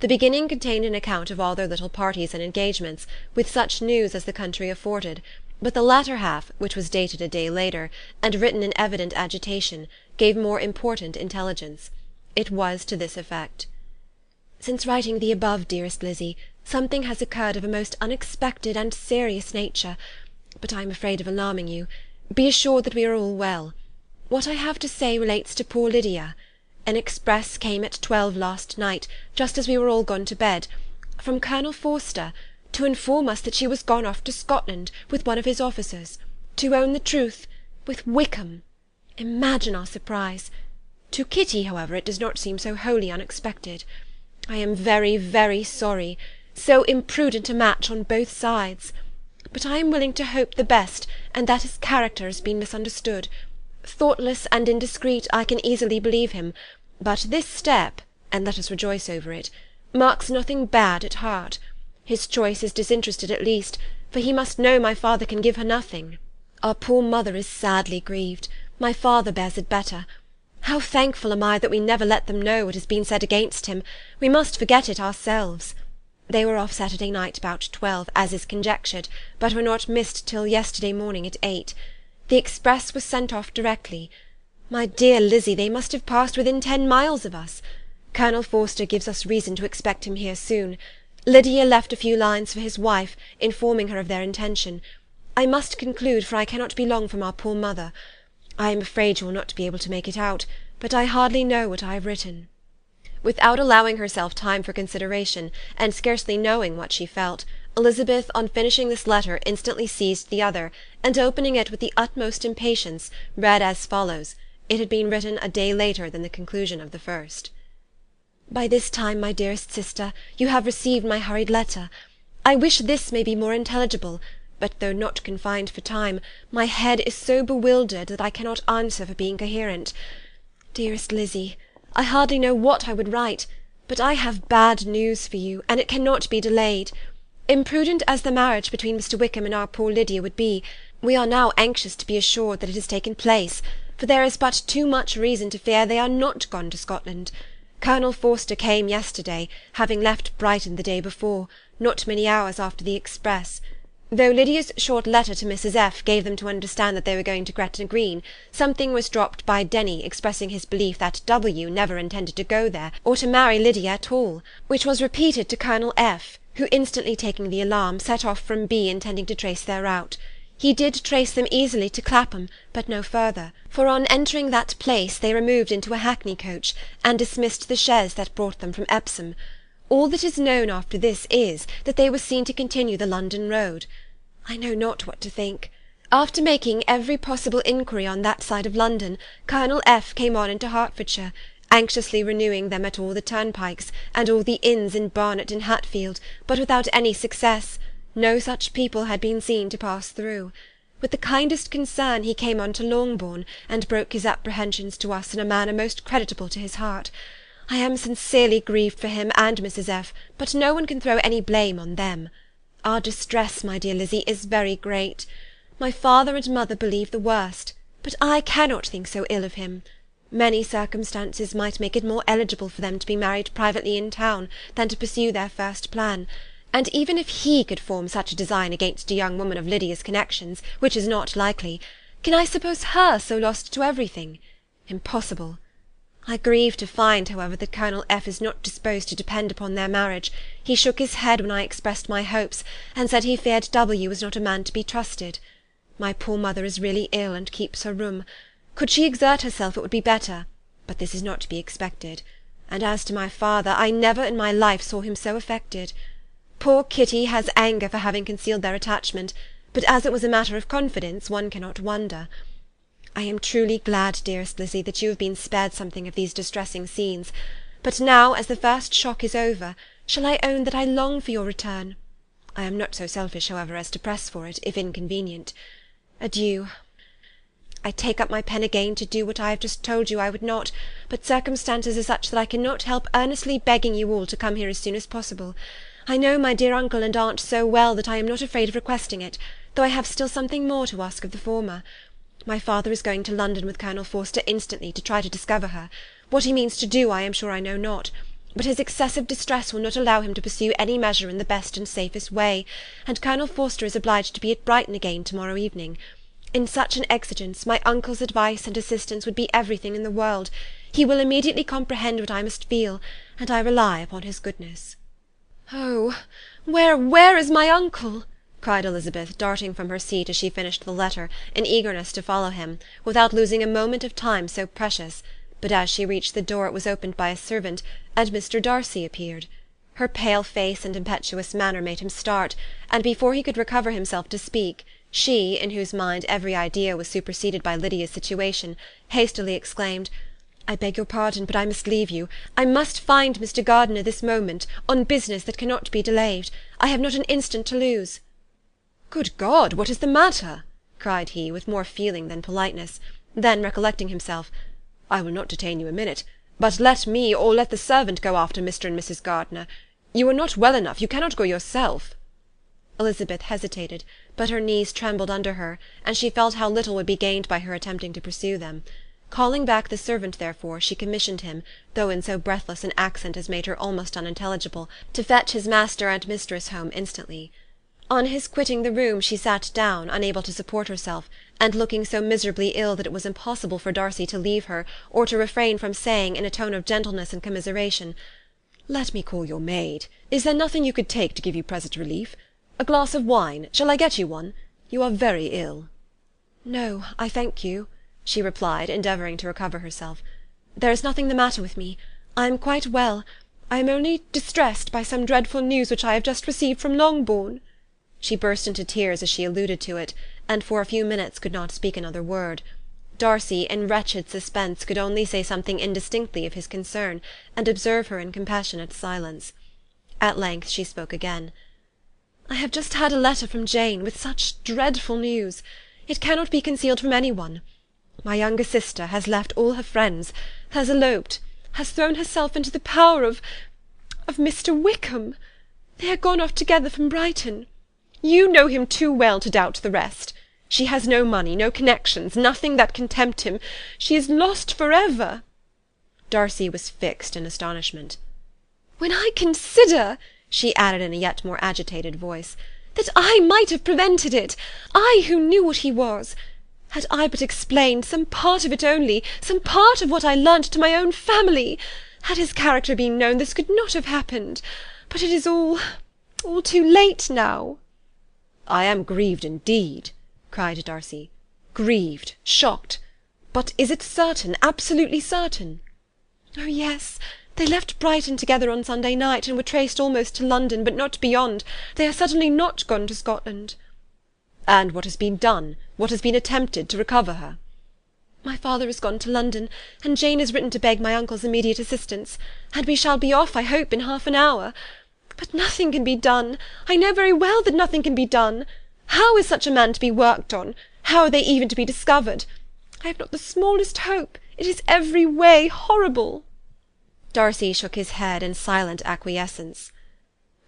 The beginning contained an account of all their little parties and engagements, with such news as the country afforded, but the latter half, which was dated a day later, and written in evident agitation, gave more important intelligence. It was to this effect: "Since writing the above, dearest Lizzy, something has occurred of a most unexpected and serious nature, but I am afraid of alarming you. Be assured that we are all well. What I have to say relates to poor Lydia. An express came at 12 last night, just as we were all gone to bed, from Colonel Forster, to inform us that she was gone off to Scotland with one of his officers, to own the truth, with Wickham. Imagine our surprise. To Kitty, however, it does not seem so wholly unexpected. I am very, very sorry. So imprudent a match on both sides. But I am willing to hope the best, and that his character has been misunderstood. Thoughtless and indiscreet, I can easily believe him, but this step, and let us rejoice over it, marks nothing bad at heart. His choice is disinterested at least, for he must know my father can give her nothing. Our poor mother is sadly grieved. My father bears it better. How thankful am I that we never let them know what has been said against him. We must forget it ourselves. They were off Saturday night about 12, as is conjectured, but were not missed till yesterday morning at 8. The express was sent off directly. My dear Lizzy, they must have passed within 10 miles of us. Colonel Forster gives us reason to expect him here soon. Lydia left a few lines for his wife, informing her of their intention. I must conclude, for I cannot be long from our poor mother. I am afraid you will not be able to make it out, but I hardly know what I have written." Without allowing herself time for consideration, and scarcely knowing what she felt, Elizabeth, on finishing this letter, instantly seized the other, and opening it with the utmost impatience, read as follows. It had been written a day later than the conclusion of the first. "By this time, my dearest sister, you have received my hurried letter. I wish this may be more intelligible, but though not confined for time, my head is so bewildered that I cannot answer for being coherent. Dearest Lizzy, I hardly know what I would write, but I have bad news for you, and it cannot be delayed. Imprudent as the marriage between Mr. Wickham and our poor Lydia would be, we are now anxious to be assured that it has taken place, for there is but too much reason to fear they are not gone to Scotland. Colonel Forster came yesterday, having left Brighton the day before, not many hours after the express. Though Lydia's short letter to Mrs. F. gave them to understand that they were going to Gretna Green, something was dropped by Denny expressing his belief that W. never intended to go there, or to marry Lydia at all, which was repeated to Colonel F., who, instantly taking the alarm, set off from B. intending to trace their route. He did trace them easily to Clapham, but no further, for on entering that place they removed into a hackney coach, and dismissed the chaise that brought them from Epsom. All that is known after this is, that they were seen to continue the London road. I know not what to think. After making every possible inquiry on that side of London, Colonel F. came on into Hertfordshire, anxiously renewing them at all the turnpikes, and all the inns in Barnet and Hatfield, but without any success. No such people had been seen to pass through. With the kindest concern he came on to Longbourn, and broke his apprehensions to us in a manner most creditable to his heart. I am sincerely grieved for him and Mrs. F., but no one can throw any blame on them. Our distress, my dear Lizzy, is very great. My father and mother believe the worst, but I cannot think so ill of him. Many circumstances might make it more eligible for them to be married privately in town than to pursue their first plan, and even if he could form such a design against a young woman of Lydia's connections, which is not likely, can I suppose her so lost to everything? Impossible. I grieve to find, however, that Colonel F. is not disposed to depend upon their marriage. He shook his head when I expressed my hopes, and said he feared W. was not a man to be trusted. My poor mother is really ill, and keeps her room. Could she exert herself, it would be better, but this is not to be expected. And as to my father, I never in my life saw him so affected. Poor Kitty has anger for having concealed their attachment, but as it was a matter of confidence, one cannot wonder. I am truly glad, dearest Lizzy, that you have been spared something of these distressing scenes, but now, as the first shock is over, shall I own that I long for your return? I am not so selfish, however, as to press for it, if inconvenient. Adieu. I take up my pen again to do what I have just told you I would not, but circumstances are such that I cannot help earnestly begging you all to come here as soon as possible. I know my dear uncle and aunt so well that I am not afraid of requesting it, though I have still something more to ask of the former. My father is going to London with Colonel Forster instantly to try to discover her. What he means to do I am sure I know not, but his excessive distress will not allow him to pursue any measure in the best and safest way, and Colonel Forster is obliged to be at Brighton again to-morrow evening. In such an exigence, my uncle's advice and assistance would be everything in the world. He will immediately comprehend what I must feel, and I rely upon his goodness. Oh, where is my uncle? Cried Elizabeth, darting from her seat as she finished the letter, in eagerness to follow him, without losing a moment of time so precious, but as she reached the door it was opened by a servant, and Mr. Darcy appeared. Her pale face and impetuous manner made him start, and before he could recover himself to speak, she, in whose mind every idea was superseded by Lydia's situation, hastily exclaimed, "I beg your pardon, but I must leave you. I must find Mr. Gardiner this moment, on business that cannot be delayed. I have not an instant to lose." "Good God, what is the matter?" cried he, with more feeling than politeness. Then, recollecting himself, "I will not detain you a minute, but let me or let the servant go after Mr. and Mrs. Gardiner. You are not well enough, you cannot go yourself." Elizabeth hesitated, but her knees trembled under her, and she felt how little would be gained by her attempting to pursue them. Calling back the servant, therefore, she commissioned him, though in so breathless an accent as made her almost unintelligible, to fetch his master and mistress home instantly. On his quitting the room she sat down, unable to support herself, and looking so miserably ill that it was impossible for Darcy to leave her, or to refrain from saying, in a tone of gentleness and commiseration, "Let me call your maid. Is there nothing you could take to give you present relief? A glass of wine? Shall I get you one? You are very ill." "No, I thank you," she replied, endeavouring to recover herself. "There is nothing the matter with me. I am quite well. I am only distressed by some dreadful news which I have just received from Longbourn." She burst into tears as she alluded to it, and for a few minutes could not speak another word. Darcy, in wretched suspense, could only say something indistinctly of his concern, and observe her in compassionate silence. At length she spoke again. "I have just had a letter from Jane, with such dreadful news. It cannot be concealed from any one. My younger sister has left all her friends, has eloped, has thrown herself into the power of Mr. Wickham. They are gone off together from Brighton. You know him too well to doubt the rest. She has no money, no connections, nothing that can tempt him. She is lost for ever." Darcy was fixed in astonishment. "When I consider," she added in a yet more agitated voice, "that I might have prevented it, I who knew what he was. Had I but explained some part of it only, some part of what I learnt to my own family, had his character been known, this could not have happened. But it is all too late now." "I am grieved indeed," cried Darcy. "Grieved, shocked. But is it certain, absolutely certain?" "Oh, yes. They left Brighton together on Sunday night, and were traced almost to London, but not beyond. They are certainly not gone to Scotland." "And what has been done, what has been attempted to recover her?" "My father has gone to London, and Jane has written to beg my uncle's immediate assistance, and we shall be off, I hope, in half an hour. But nothing can be done. I know very well that nothing can be done. How is such a man to be worked on? How are they even to be discovered? I have not the smallest hope. It is every way horrible." Darcy shook his head in silent acquiescence.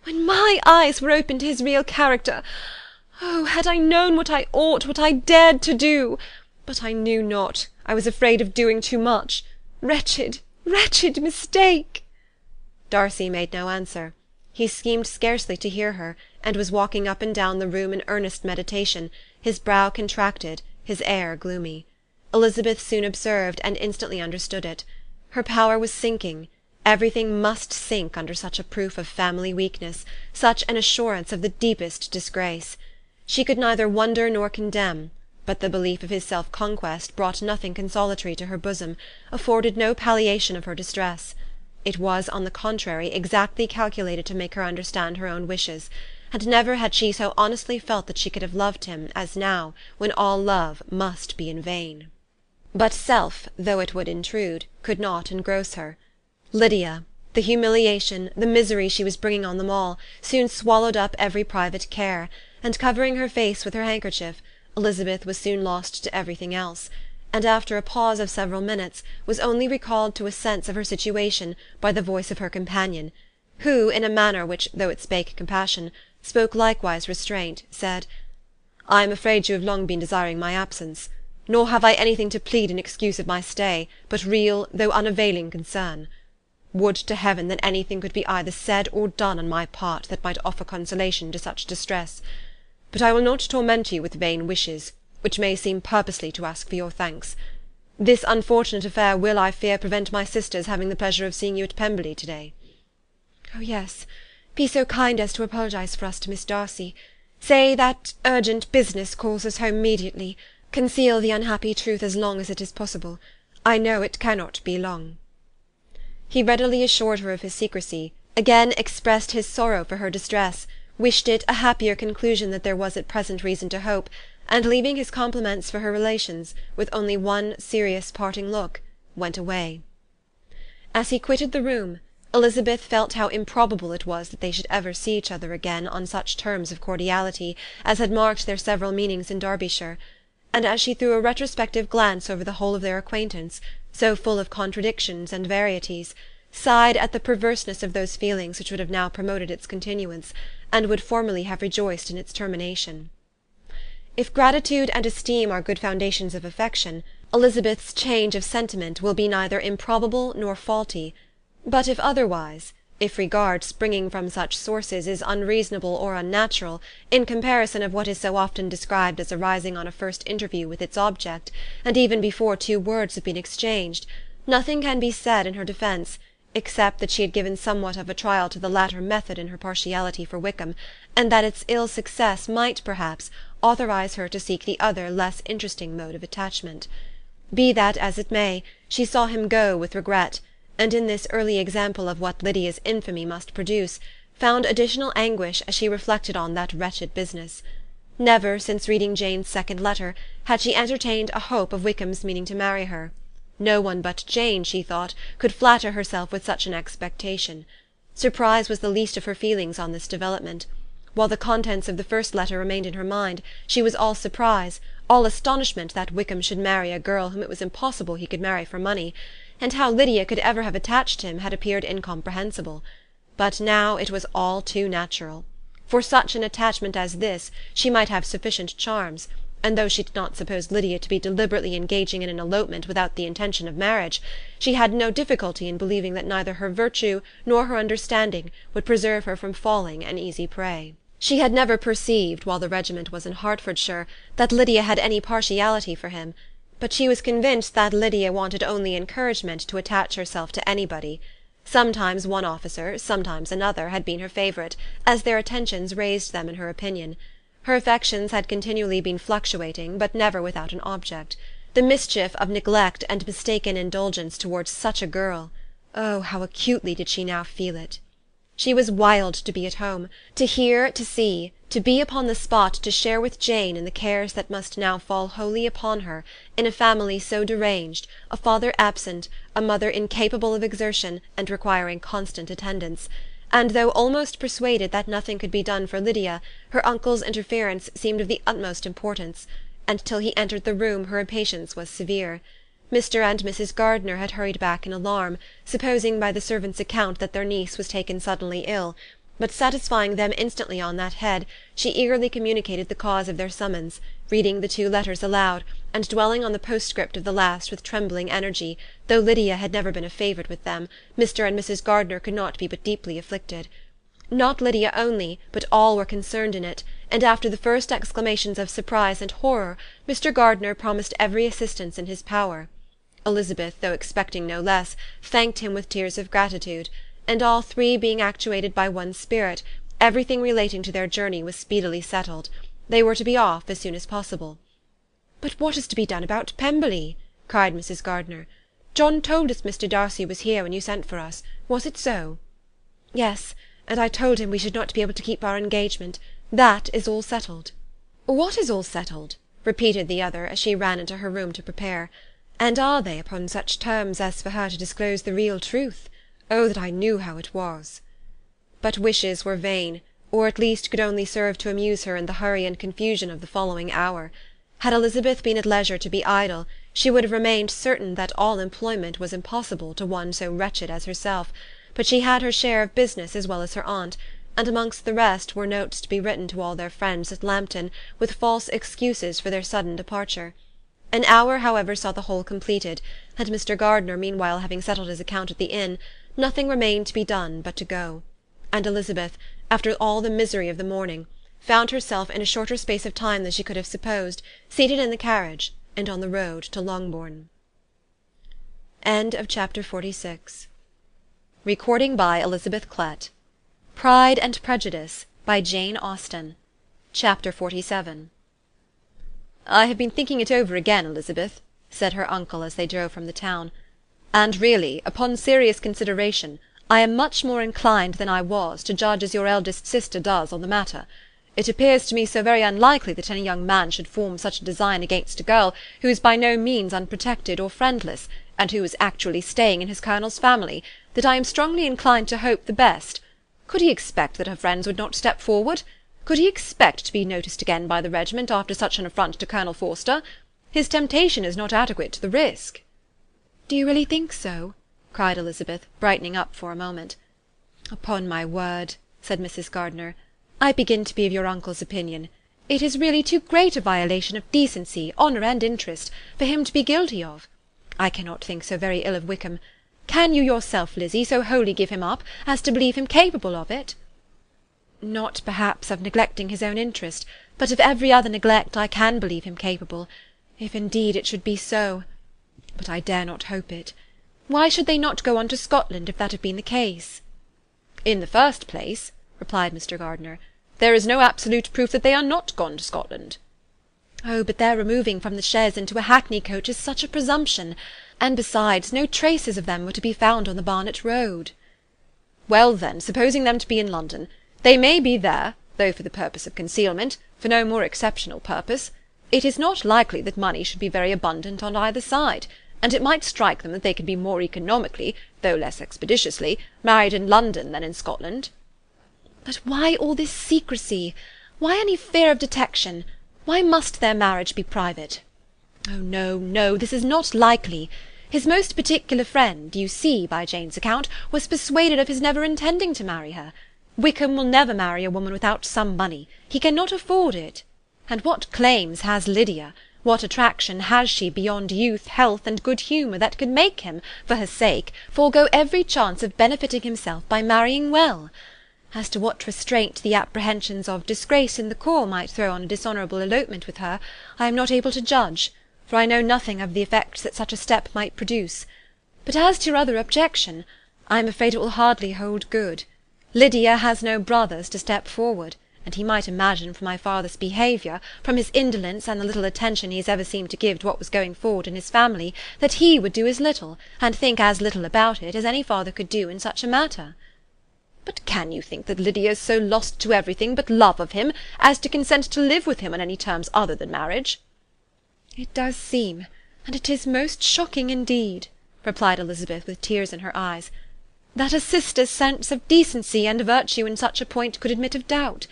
when my eyes were opened to his real character! Oh, had I known what I ought, what I dared to do! But I knew not, I was afraid of doing too much. Wretched, wretched mistake!" Darcy made no answer. He seemed scarcely to hear her, and was walking up and down the room in earnest meditation, his brow contracted, his air gloomy. Elizabeth soon observed, and instantly understood it. Her power was sinking. Everything must sink under such a proof of family weakness, such an assurance of the deepest disgrace. She could neither wonder nor condemn, but the belief of his self-conquest brought nothing consolatory to her bosom, afforded no palliation of her distress. It was, on the contrary, exactly calculated to make her understand her own wishes, and never had she so honestly felt that she could have loved him as now, when all love must be in vain. But self, though it would intrude, could not engross her. Lydia, the humiliation, the misery she was bringing on them all, soon swallowed up every private care, and covering her face with her handkerchief, Elizabeth was soon lost to everything else, and after a pause of several minutes was only recalled to a sense of her situation by the voice of her companion, who, in a manner which, though it spake compassion, spoke likewise restraint, said, "I am afraid you have long been desiring my absence, nor have I anything to plead in excuse of my stay, but real, though unavailing concern. Would to heaven that anything could be either said or done on my part that might offer consolation to such distress. But I will not torment you with vain wishes, which may seem purposely to ask for your thanks. This unfortunate affair will, I fear, prevent my sister's having the pleasure of seeing you at Pemberley to-day." "Oh, yes. Be so kind as to apologize for us to Miss Darcy. Say that urgent business calls us home immediately. Conceal the unhappy truth as long as it is possible. I know it cannot be long." He readily assured her of his secrecy, again expressed his sorrow for her distress, wished it a happier conclusion than there was at present reason to hope, and leaving his compliments for her relations, with only one serious parting look, went away. As he quitted the room, Elizabeth felt how improbable it was that they should ever see each other again on such terms of cordiality as had marked their several meetings in Derbyshire, and as she threw a retrospective glance over the whole of their acquaintance, so full of contradictions and varieties, sighed at the perverseness of those feelings which would have now promoted its continuance, and would formerly have rejoiced in its termination. If gratitude and esteem are good foundations of affection, Elizabeth's change of sentiment will be neither improbable nor faulty; but if otherwise, if regard springing from such sources is unreasonable or unnatural, in comparison of what is so often described as arising on a first interview with its object, and even before two words have been exchanged, nothing can be said in her defence, except that she had given somewhat of a trial to the latter method in her partiality for Wickham, and that its ill success might, perhaps, authorize her to seek the other less interesting mode of attachment. Be that as it may, she saw him go with regret, and in this early example of what Lydia's infamy must produce, found additional anguish as she reflected on that wretched business. Never, since reading Jane's second letter, had she entertained a hope of Wickham's meaning to marry her. No one but Jane, she thought, could flatter herself with such an expectation. Surprise was the least of her feelings on this development. While the contents of the first letter remained in her mind, she was all surprise, all astonishment that Wickham should marry a girl whom it was impossible he could marry for money, and how Lydia could ever have attached him had appeared incomprehensible. But now it was all too natural. For such an attachment as this she might have sufficient charms, and though she did not suppose Lydia to be deliberately engaging in an elopement without the intention of marriage, she had no difficulty in believing that neither her virtue nor her understanding would preserve her from falling an easy prey. She had never perceived, while the regiment was in Hertfordshire, that Lydia had any partiality for him, but she was convinced that Lydia wanted only encouragement to attach herself to anybody. Sometimes one officer, sometimes another, had been her favourite, as their attentions raised them in her opinion. Her affections had continually been fluctuating, but never without an object. The mischief of neglect and mistaken indulgence towards such a girl! Oh, how acutely did she now feel it! She was wild to be at home, to hear, to see, to be upon the spot to share with Jane in the cares that must now fall wholly upon her, in a family so deranged, a father absent, a mother incapable of exertion, and requiring constant attendance; and though almost persuaded that nothing could be done for Lydia, her uncle's interference seemed of the utmost importance, and till he entered the room her impatience was severe. Mr. and Mrs. Gardiner had hurried back in alarm, supposing by the servant's account that their niece was taken suddenly ill, But satisfying them instantly on that head, she eagerly communicated the cause of their summons, reading the 2 letters aloud, and dwelling on the postscript of the last with trembling energy. Though Lydia had never been a favourite with them, Mr. and Mrs. Gardiner could not be but deeply afflicted. Not Lydia only, but all were concerned in it, and after the first exclamations of surprise and horror, Mr. Gardiner promised every assistance in his power. Elizabeth, though expecting no less, thanked him with tears of gratitude, and all 3 being actuated by one spirit, everything relating to their journey was speedily settled. They were to be off as soon as possible. "But what is to be done about Pemberley?" cried Mrs. Gardiner. "John told us Mr. Darcy was here when you sent for us. Was it so?" "Yes, and I told him we should not be able to keep our engagement. That is all settled." "What is all settled?" repeated the other, as she ran into her room to prepare. "And are they upon such terms as for her to disclose the real truth? Oh, that I knew how it was!" But wishes were vain, or at least could only serve to amuse her in the hurry and confusion of the following hour. Had Elizabeth been at leisure to be idle, she would have remained certain that all employment was impossible to one so wretched as herself, but she had her share of business as well as her aunt, and amongst the rest were notes to be written to all their friends at Lambton, with false excuses for their sudden departure. An hour, however, saw the whole completed, and Mr. Gardiner meanwhile having settled his account at the inn, nothing remained to be done but to go. And Elizabeth, after all the misery of the morning, found herself in a shorter space of time than she could have supposed, seated in the carriage, and on the road to Longbourn. End of Chapter 46. Recording by Elizabeth Klett. Pride and Prejudice by Jane Austen. Chapter 47. "I have been thinking it over again, Elizabeth," said her uncle as they drove from the town, "and really, upon serious consideration, I am much more inclined than I was to judge as your eldest sister does on the matter. It appears to me so very unlikely that any young man should form such a design against a girl who is by no means unprotected or friendless, and who is actually staying in his colonel's family, that I am strongly inclined to hope the best. Could he expect that her friends would not step forward? Could he expect to be noticed again by the regiment after such an affront to Colonel Forster? His temptation is not adequate to the risk." "Do you really think so?" cried Elizabeth, brightening up for a moment. "Upon my word," said Mrs. Gardiner, "I begin to be of your uncle's opinion. It is really too great a violation of decency, honour, and interest, for him to be guilty of. I cannot think so very ill of Wickham. Can you yourself, Lizzie, so wholly give him up, as to believe him capable of it?" "Not, perhaps, of neglecting his own interest, but of every other neglect I can believe him capable, if indeed it should be so. But I dare not hope it. Why should they not go on to Scotland, if that had been the case?" "In the first place," replied Mr. Gardiner, "there is no absolute proof that they are not gone to Scotland." "Oh, but their removing from the chaise into a hackney coach is such a presumption, and besides, no traces of them were to be found on the Barnet road." "Well then, supposing them to be in London, they may be there, though for the purpose of concealment, for no more exceptional purpose. It is not likely that money should be very abundant on either side, and it might strike them that they could be more economically, though less expeditiously, married in London than in Scotland." "But why all this secrecy? Why any fear of detection? Why must their marriage be private? Oh, no, no, this is not likely. His most particular friend, you see, by Jane's account, was persuaded of his never intending to marry her. Wickham will never marry a woman without some money. He cannot afford it. And what claims has Lydia? What attraction has she beyond youth, health, and good humour that could make him, for her sake, forego every chance of benefiting himself by marrying well? As to what restraint the apprehensions of disgrace in the corps might throw on a dishonourable elopement with her, I am not able to judge, for I know nothing of the effects that such a step might produce. But as to your other objection, I am afraid it will hardly hold good. Lydia has no brothers to step forward, and he might imagine from my father's behaviour, from his indolence and the little attention he has ever seemed to give to what was going forward in his family, that he would do as little, and think as little about it, as any father could do in such a matter." "But can you think that Lydia is so lost to everything but love of him, as to consent to live with him on any terms other than marriage?" "It does seem, and it is most shocking indeed," replied Elizabeth with tears in her eyes, "that a sister's sense of decency and virtue in such a point could admit of doubt.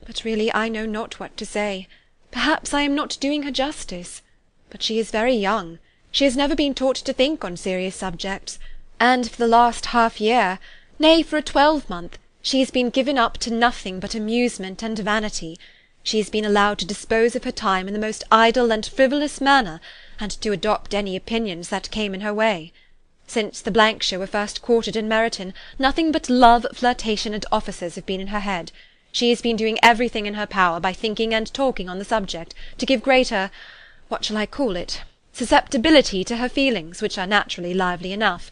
But really I know not what to say. Perhaps I am not doing her justice. But she is very young. She has never been taught to think on serious subjects, and for the last half year, nay, for a 12-month, She has been given up to nothing but amusement and vanity. She has been allowed to dispose of her time in the most idle and frivolous manner, and to adopt any opinions that came in her way. Since the Blankshire were first quartered in Meryton, nothing but love, flirtation, and offices have been in her head. She has been doing everything in her power, by thinking and talking on the subject, to give greater, what shall I call it, susceptibility to her feelings, which are naturally lively enough.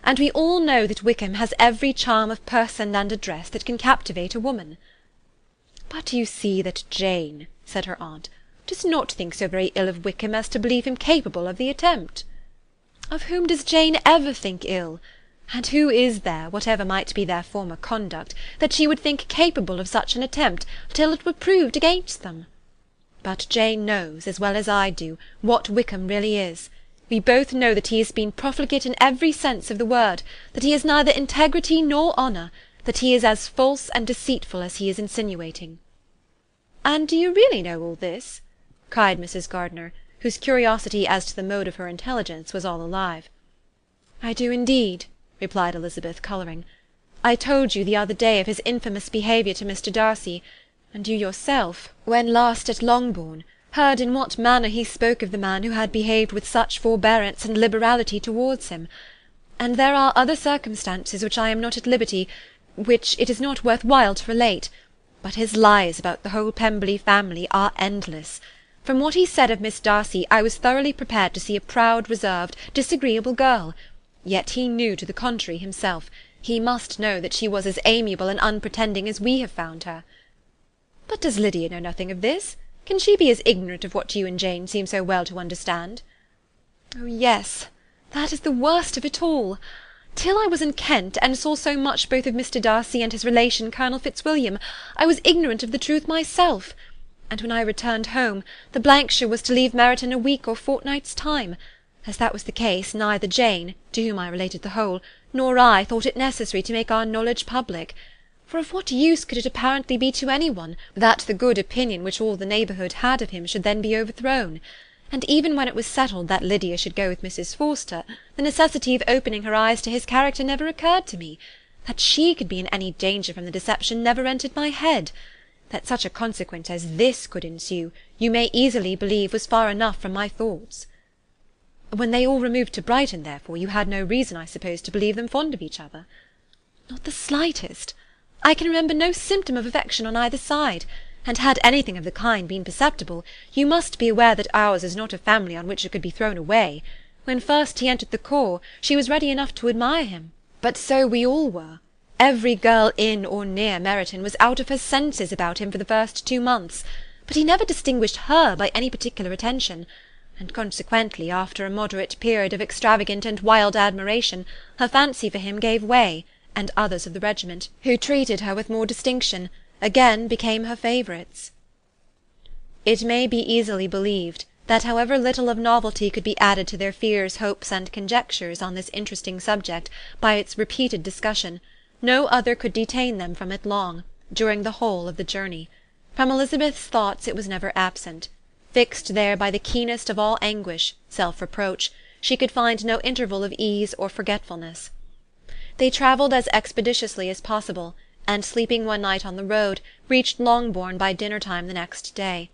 And we all know that Wickham has every charm of person and address that can captivate a woman. But you see that Jane, said her aunt, does not think so very ill of Wickham as to believe him capable of the attempt. Of whom does Jane ever think ill? And who is there, whatever might be their former conduct, that she would think capable of such an attempt, till it were proved against them? But Jane knows, as well as I do, what Wickham really is. We both know that he has been profligate in every sense of the word, that he has neither integrity nor honour, that he is as false and deceitful as he is insinuating. And do you really know all this? cried Mrs. Gardiner, whose curiosity as to the mode of her intelligence was all alive. I do indeed, replied Elizabeth, colouring. I told you the other day of his infamous behaviour to Mr. Darcy, and you yourself, when last at Longbourn, heard in what manner he spoke of the man who had behaved with such forbearance and liberality towards him. And there are other circumstances which I am not at liberty, which it is not worth while to relate, but his lies about the whole Pemberley family are endless. From what he said of Miss Darcy, I was thoroughly prepared to see a proud, reserved, disagreeable girl. Yet he knew to the contrary himself. He must know that she was as amiable and unpretending as we have found her. But does Lydia know nothing of this? Can she be as ignorant of what you and Jane seem so well to understand? Oh, yes, that is the worst of it all. Till I was in Kent, and saw so much both of Mr. Darcy and his relation Colonel Fitzwilliam, I was ignorant of the truth myself. And when I returned home, the Blankshire was to leave Meryton a week or fortnight's time. As that was the case, neither Jane, to whom I related the whole, nor I thought it necessary to make our knowledge public. For of what use could it apparently be to any one, that the good opinion which all the neighbourhood had of him should then be overthrown? And even when it was settled that Lydia should go with Mrs. Forster, the necessity of opening her eyes to his character never occurred to me. That she could be in any danger from the deception never entered my head. That such a consequence as this could ensue, you may easily believe was far enough from my thoughts. When they all removed to Brighton, therefore, you had no reason, I suppose, to believe them fond of each other? Not the slightest. I can remember no symptom of affection on either side, and had anything of the kind been perceptible, you must be aware that ours is not a family on which it could be thrown away. When first he entered the corps, she was ready enough to admire him, but so we all were. Every girl in or near Meryton was out of her senses about him for the first 2 months, but he never distinguished her by any particular attention, and consequently, after a moderate period of extravagant and wild admiration, her fancy for him gave way, and others of the regiment, who treated her with more distinction, again became her favourites. It may be easily believed that however little of novelty could be added to their fears, hopes, and conjectures on this interesting subject by its repeated discussion, no other could detain them from it long, during the whole of the journey. From Elizabeth's thoughts it was never absent. Fixed there by the keenest of all anguish, self-reproach, she could find no interval of ease or forgetfulness. They travelled as expeditiously as possible, and sleeping one night on the road, reached Longbourn by dinner-time the next day.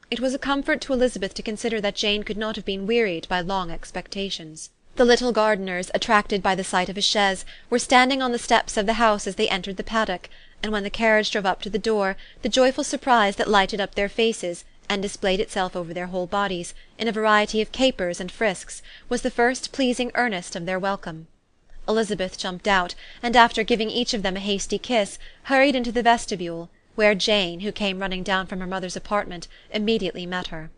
It was a comfort to Elizabeth to consider that Jane could not have been wearied by long expectations. The little Gardiners, attracted by the sight of a chaise, were standing on the steps of the house as they entered the paddock, and when the carriage drove up to the door, the joyful surprise that lighted up their faces, and displayed itself over their whole bodies, in a variety of capers and frisks, was the first pleasing earnest of their welcome. Elizabeth jumped out, and after giving each of them a hasty kiss, hurried into the vestibule, where Jane, who came running down from her mother's apartment, immediately met her.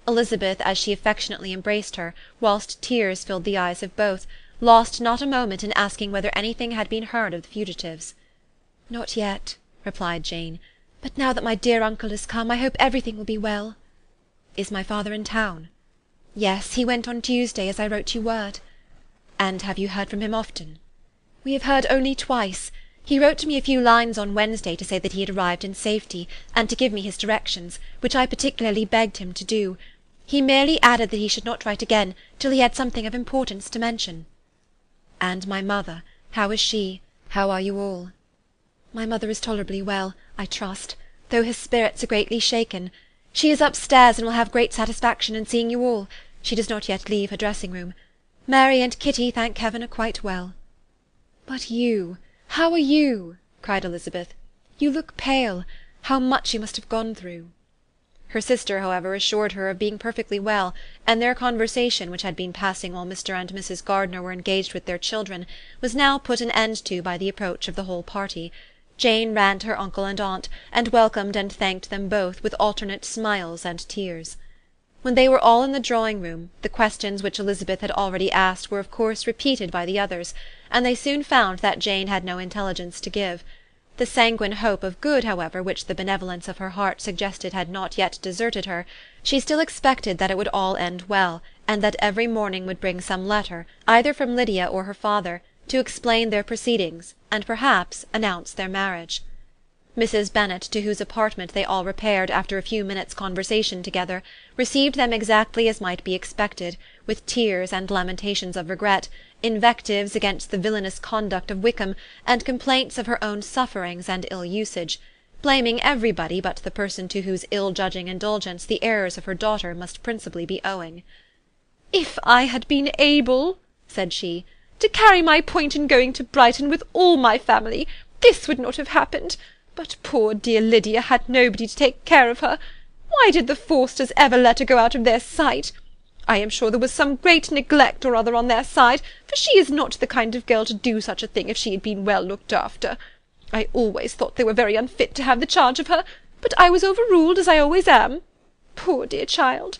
Elizabeth, as she affectionately embraced her, whilst tears filled the eyes of both, lost not a moment in asking whether anything had been heard of the fugitives. "Not yet," replied Jane, "but now that my dear uncle has come, I hope everything will be well." "Is my father in town?" "Yes, he went on Tuesday, as I wrote you word." "And have you heard from him often?" "We have heard only twice. He wrote to me a few lines on Wednesday to say that he had arrived in safety, and to give me his directions, which I particularly begged him to do. He merely added that he should not write again till he had something of importance to mention." "And my mother, how is she? How are you all?" My mother is tolerably well, I trust, though her spirits are greatly shaken. She is upstairs, and will have great satisfaction in seeing you all. She does not yet leave her dressing-room. Mary and Kitty, thank heaven, are quite well." "But you, how are you?" cried Elizabeth. "You look pale. How much you must have gone through!" Her sister, however, assured her of being perfectly well, and their conversation, which had been passing while Mr. and Mrs. Gardiner were engaged with their children, was now put an end to by the approach of the whole party. Jane ran to her uncle and aunt, and welcomed and thanked them both with alternate smiles and tears. When they were all in the drawing-room, the questions which Elizabeth had already asked were of course repeated by the others, and they soon found that Jane had no intelligence to give. The sanguine hope of good, however, which the benevolence of her heart suggested had not yet deserted her. She still expected that it would all end well, and that every morning would bring some letter, either from Lydia or her father, to explain their proceedings, and perhaps announce their marriage. Mrs. Bennet, to whose apartment they all repaired after a few minutes' conversation together, received them exactly as might be expected, with tears and lamentations of regret, invectives against the villainous conduct of Wickham, and complaints of her own sufferings and ill-usage, blaming everybody but the person to whose ill-judging indulgence the errors of her daughter must principally be owing. "If I had been able," said she, "to carry my point in going to Brighton with all my family, this would not have happened. But poor dear Lydia had nobody to take care of her. Why did the Forsters ever let her go out of their sight? I am sure there was some great neglect or other on their side, for she is not the kind of girl to do such a thing if she had been well looked after. I always thought they were very unfit to have the charge of her, but I was overruled, as I always am. Poor dear child!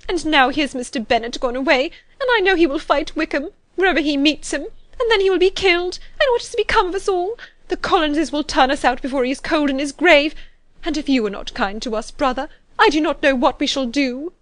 And now here's Mr. Bennet gone away, and I know he will fight Wickham, wherever he meets him, and then he will be killed, and what is to become of us all? The Collinses will turn us out before he is cold in his grave, and if you are not kind to us, brother, I do not know what we shall do."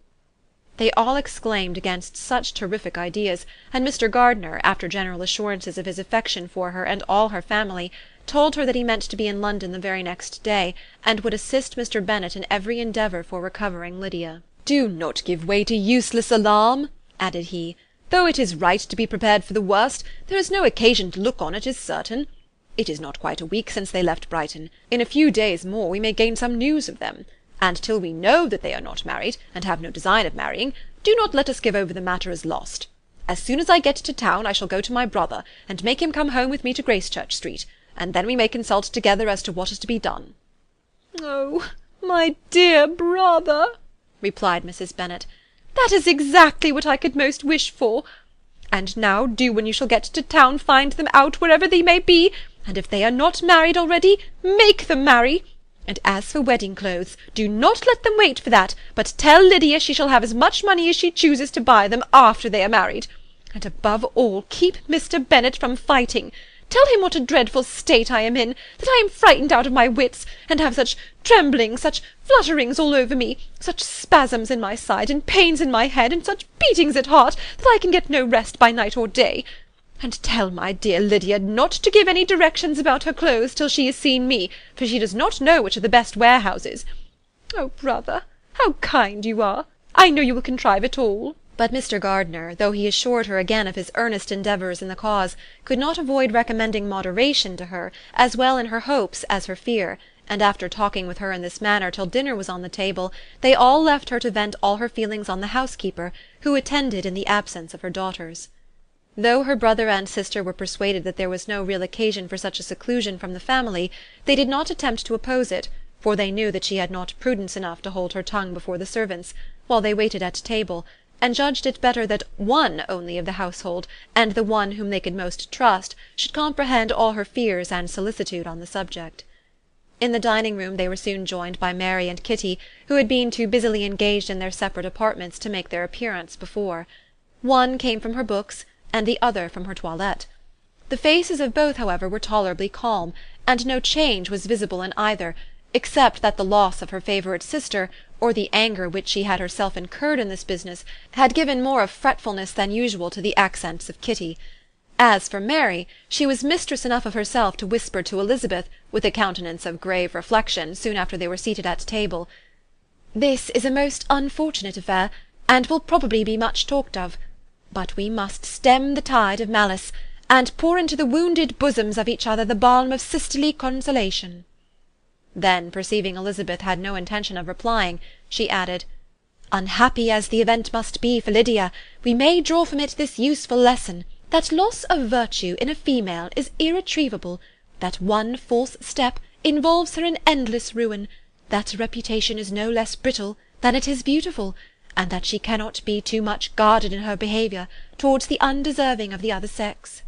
They all exclaimed against such terrific ideas, and Mr. Gardiner, after general assurances of his affection for her and all her family, told her that he meant to be in London the very next day, and would assist Mr. Bennet in every endeavour for recovering Lydia. "Do not give way to useless alarm," added he. "Though it is right to be prepared for the worst, there is no occasion to look on it as certain. It is not quite a week since they left Brighton. In a few days more we may gain some news of them. And till we know that they are not married, and have no design of marrying, do not let us give over the matter as lost. As soon as I get to town I shall go to my brother, and make him come home with me to Gracechurch Street, and then we may consult together as to what is to be done." "Oh, my dear brother," replied Mrs. Bennet, "that is exactly what I could most wish for. And now do, when you shall get to town, find them out wherever they may be, and if they are not married already, make them marry. And as for wedding clothes, do not let them wait for that, but tell Lydia she shall have as much money as she chooses to buy them after they are married. And above all, keep Mr. Bennet from fighting. Tell him what a dreadful state I am in, that I am frightened out of my wits, and have such tremblings, such flutterings all over me, such spasms in my side, and pains in my head, and such beatings at heart, that I can get no rest by night or day. And tell my dear Lydia not to give any directions about her clothes till she has seen me, for she does not know which are the best warehouses. Oh, brother, how kind you are! I know you will contrive it all." But Mr. Gardiner, though he assured her again of his earnest endeavours in the cause, could not avoid recommending moderation to her, as well in her hopes as her fear, and after talking with her in this manner till dinner was on the table, they all left her to vent all her feelings on the housekeeper, who attended in the absence of her daughters. Though her brother and sister were persuaded that there was no real occasion for such a seclusion from the family, they did not attempt to oppose it, for they knew that she had not prudence enough to hold her tongue before the servants, while they waited at table, and judged it better that one only of the household, and the one whom they could most trust, should comprehend all her fears and solicitude on the subject. In the dining-room they were soon joined by Mary and Kitty, who had been too busily engaged in their separate apartments to make their appearance before. One came from her books, and the other from her toilette. The faces of both, however, were tolerably calm, and no change was visible in either, except that the loss of her favourite sister, or the anger which she had herself incurred in this business, had given more of fretfulness than usual to the accents of Kitty. As for Mary, she was mistress enough of herself to whisper to Elizabeth, with a countenance of grave reflection, soon after they were seated at table, "This is a most unfortunate affair, and will probably be much talked of. But we must stem the tide of malice, and pour into the wounded bosoms of each other the balm of sisterly consolation." Then, perceiving Elizabeth had no intention of replying, she added, "Unhappy as the event must be for Lydia, we may draw from it this useful lesson, that loss of virtue in a female is irretrievable, that one false step involves her in endless ruin, that reputation is no less brittle than it is beautiful, and that she cannot be too much guarded in her behaviour towards the undeserving of the other sex."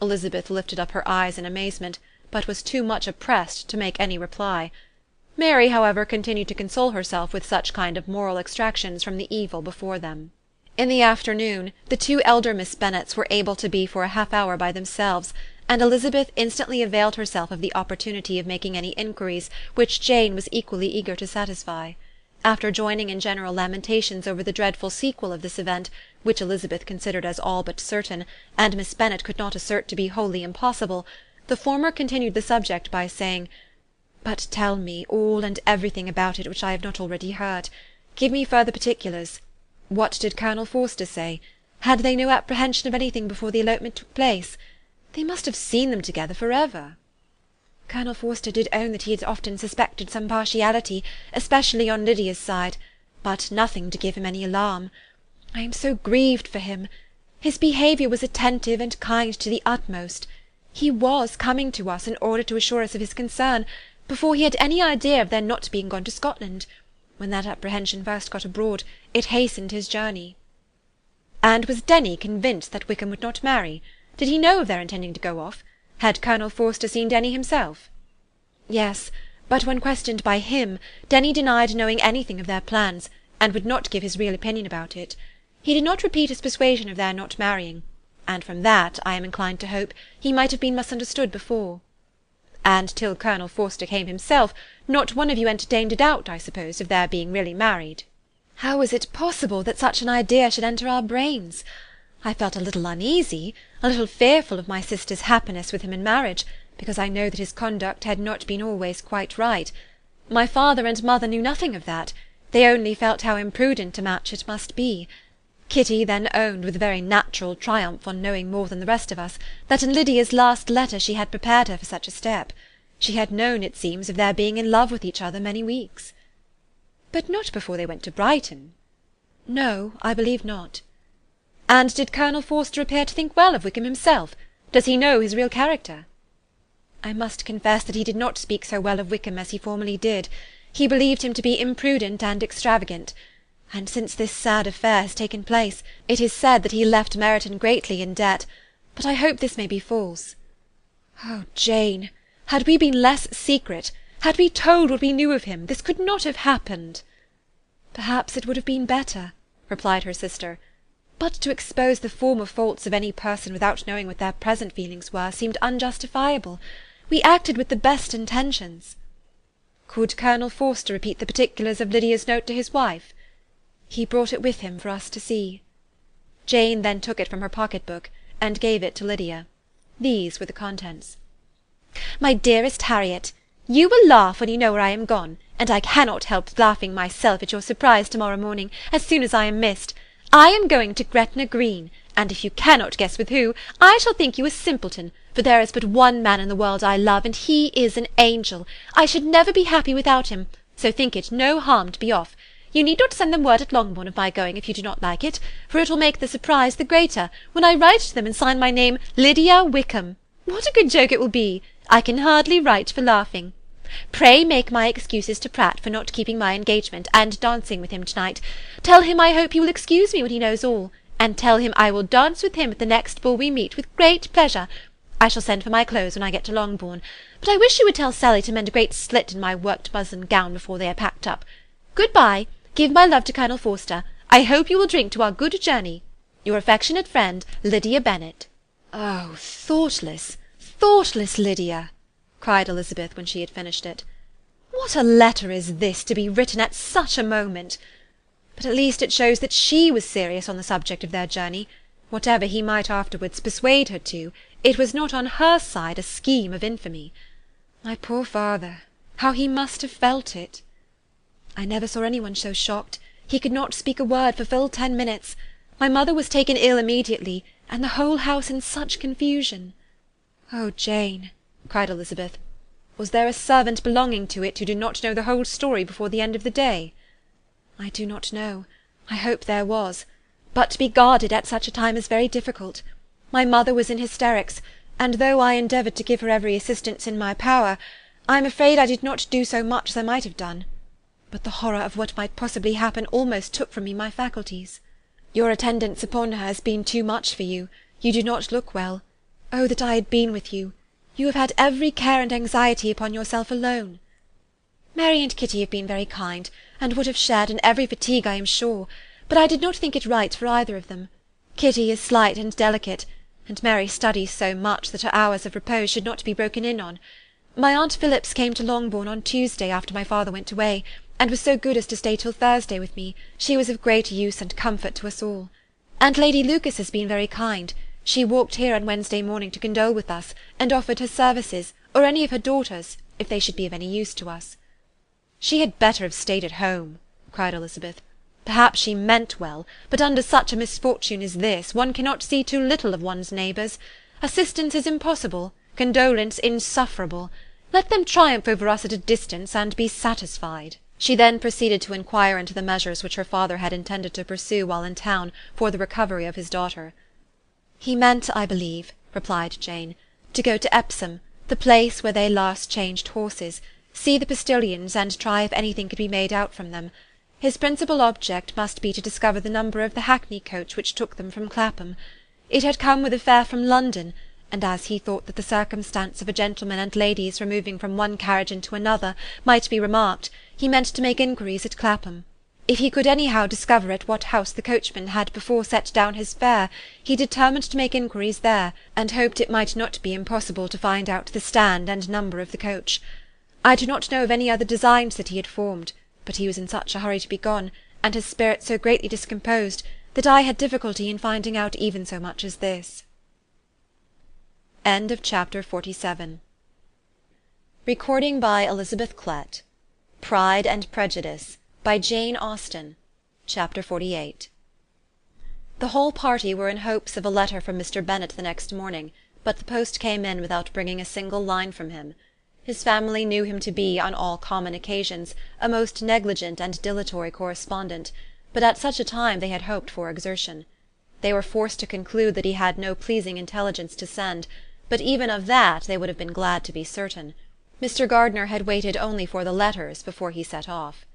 Elizabeth lifted up her eyes in amazement, but was too much oppressed to make any reply. Mary, however, continued to console herself with such kind of moral extractions from the evil before them. In the afternoon, the two elder Miss Bennets were able to be for a half-hour by themselves, and Elizabeth instantly availed herself of the opportunity of making any inquiries which Jane was equally eager to satisfy. After joining in general lamentations over the dreadful sequel of this event, which Elizabeth considered as all but certain, and Miss Bennet could not assert to be wholly impossible, the former continued the subject by saying, "But tell me all and everything about it which I have not already heard. Give me further particulars. What did Colonel Forster say? Had they no apprehension of anything before the elopement took place? They must have seen them together for ever." "Colonel Forster did own that he had often suspected some partiality, especially on Lydia's side, but nothing to give him any alarm. I am so grieved for him. His behaviour was attentive and kind to the utmost. He was coming to us in order to assure us of his concern, before he had any idea of their not being gone to Scotland. When that apprehension first got abroad, it hastened his journey." "And was Denny convinced that Wickham would not marry? Did he know of their intending to go off? Had Colonel Forster seen Denny himself?" "Yes, but when questioned by him, Denny denied knowing anything of their plans, and would not give his real opinion about it. He did not repeat his persuasion of their not marrying, and from that, I am inclined to hope, he might have been misunderstood before." "And till Colonel Forster came himself, not one of you entertained a doubt, I suppose, of their being really married?" "How was it possible that such an idea should enter our brains? I felt a little uneasy, a little fearful of my sister's happiness with him in marriage, because I know that his conduct had not been always quite right. My father and mother knew nothing of that. They only felt how imprudent a match it must be. Kitty then owned, with a very natural triumph on knowing more than the rest of us, that in Lydia's last letter she had prepared her for such a step. She had known, it seems, of their being in love with each other many weeks." "But not before they went to Brighton?" "No, I believe not." "And did Colonel Forster appear to think well of Wickham himself? Does he know his real character?" "I must confess that he did not speak so well of Wickham as he formerly did. He believed him to be imprudent and extravagant. And since this sad affair has taken place, it is said that he left Meryton greatly in debt, but I hope this may be false. Oh, Jane, had we been less secret, had we told what we knew of him, this could not have happened." "Perhaps it would have been better," replied her sister, "but to expose the former faults of any person without knowing what their present feelings were seemed unjustifiable. We acted with the best intentions." "Could Colonel Forster repeat the particulars of Lydia's note to his wife?" "He brought it with him for us to see." Jane then took it from her pocket-book, and gave it to Lydia. These were the contents. "My dearest Harriet, you will laugh when you know where I am gone, and I cannot help laughing myself at your surprise to-morrow morning, as soon as I am missed. I am going to Gretna Green, and if you cannot guess with who, I shall think you a simpleton, for there is but one man in the world I love, and he is an angel. I should never be happy without him, so think it no harm to be off. You need not send them word at Longbourn of my going if you do not like it, for it will make the surprise the greater when I write to them and sign my name Lydia Wickham. What a good joke it will be! I can hardly write for laughing. Pray make my excuses to Pratt for not keeping my engagement and dancing with him to-night. Tell him I hope he will excuse me when he knows all, and tell him I will dance with him at the next ball we meet with great pleasure. I shall send for my clothes when I get to Longbourn, but I wish you would tell Sally to mend a great slit in my worked muslin gown before they are packed up. Good-bye. Give my love to Colonel Forster. I hope you will drink to our good journey. Your affectionate friend, Lydia Bennet." "Oh, thoughtless, thoughtless Lydia!" cried Elizabeth when she had finished it. "What a letter is this, to be written at such a moment! But at least it shows that she was serious on the subject of their journey. Whatever he might afterwards persuade her to, it was not on her side a scheme of infamy. My poor father, how he must have felt it! I never saw anyone so shocked. He could not speak a word for full 10 minutes. My mother was taken ill immediately, and the whole house in such confusion." "Oh, Jane," cried Elizabeth, "was there a servant belonging to it who did not know the whole story before the end of the day?" "I do not know. I hope there was. But to be guarded at such a time is very difficult. My mother was in hysterics, and though I endeavoured to give her every assistance in my power, I am afraid I did not do so much as I might have done. But the horror of what might possibly happen almost took from me my faculties. Your attendance upon her has been too much for you. You do not look well. Oh, that I had been with you! You have had every care and anxiety upon yourself alone." "Mary and Kitty have been very kind, and would have shared in every fatigue, I am sure, but I did not think it right for either of them. Kitty is slight and delicate, and Mary studies so much that her hours of repose should not be broken in on. My Aunt Phillips came to Longbourn on Tuesday after my father went away, and was so good as to stay till Thursday with me. She was of great use and comfort to us all. And Lady Lucas has been very kind. She walked here on Wednesday morning to condole with us, and offered her services, or any of her daughters, if they should be of any use to us." "She had better have stayed at home," cried Elizabeth. "Perhaps she meant well, but under such a misfortune as this, one cannot see too little of one's neighbours. Assistance is impossible, condolence insufferable. Let them triumph over us at a distance, and be satisfied." She then proceeded to inquire into the measures which her father had intended to pursue while in town for the recovery of his daughter. "He meant, I believe," replied Jane, "to go to Epsom, the place where they last changed horses, see the postillions, and try if anything could be made out from them. His principal object must be to discover the number of the hackney coach which took them from Clapham. It had come with a fare from London, and as he thought that the circumstance of a gentleman and ladies removing from one carriage into another might be remarked, he meant to make inquiries at Clapham. If he could anyhow discover at what house the coachman had before set down his fare, he determined to make inquiries there, and hoped it might not be impossible to find out the stand and number of the coach. I do not know of any other designs that he had formed, but he was in such a hurry to be gone, and his spirits so greatly discomposed, that I had difficulty in finding out even so much as this. End of Chapter 47. Recording by Elizabeth Klett. Pride and Prejudice, by Jane Austen. Chapter 48. The whole party were in hopes of a letter from Mr. Bennet the next morning, but the post came in without bringing a single line from him. His family knew him to be, on all common occasions, a most negligent and dilatory correspondent, but at such a time they had hoped for exertion. They were forced to conclude that he had no pleasing intelligence to send, but even of that they would have been glad to be certain. Mr. Gardiner had waited only for the letters before he set off.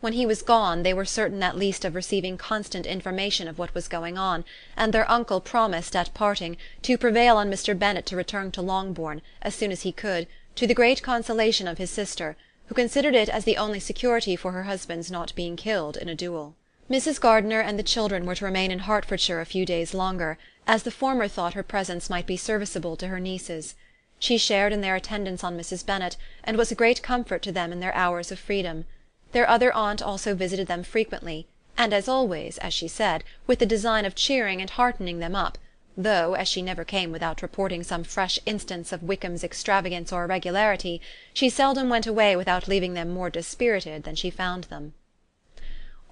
When he was gone, they were certain at least of receiving constant information of what was going on, and their uncle promised, at parting, to prevail on Mr. Bennet to return to Longbourn, as soon as he could, to the great consolation of his sister, who considered it as the only security for her husband's not being killed in a duel. Mrs. Gardiner and the children were to remain in Hertfordshire a few days longer, as the former thought her presence might be serviceable to her nieces. She shared in their attendance on Mrs. Bennet, and was a great comfort to them in their hours of freedom. Their other aunt also visited them frequently, and as always, as she said, with the design of cheering and heartening them up, though, as she never came without reporting some fresh instance of Wickham's extravagance or irregularity, she seldom went away without leaving them more dispirited than she found them.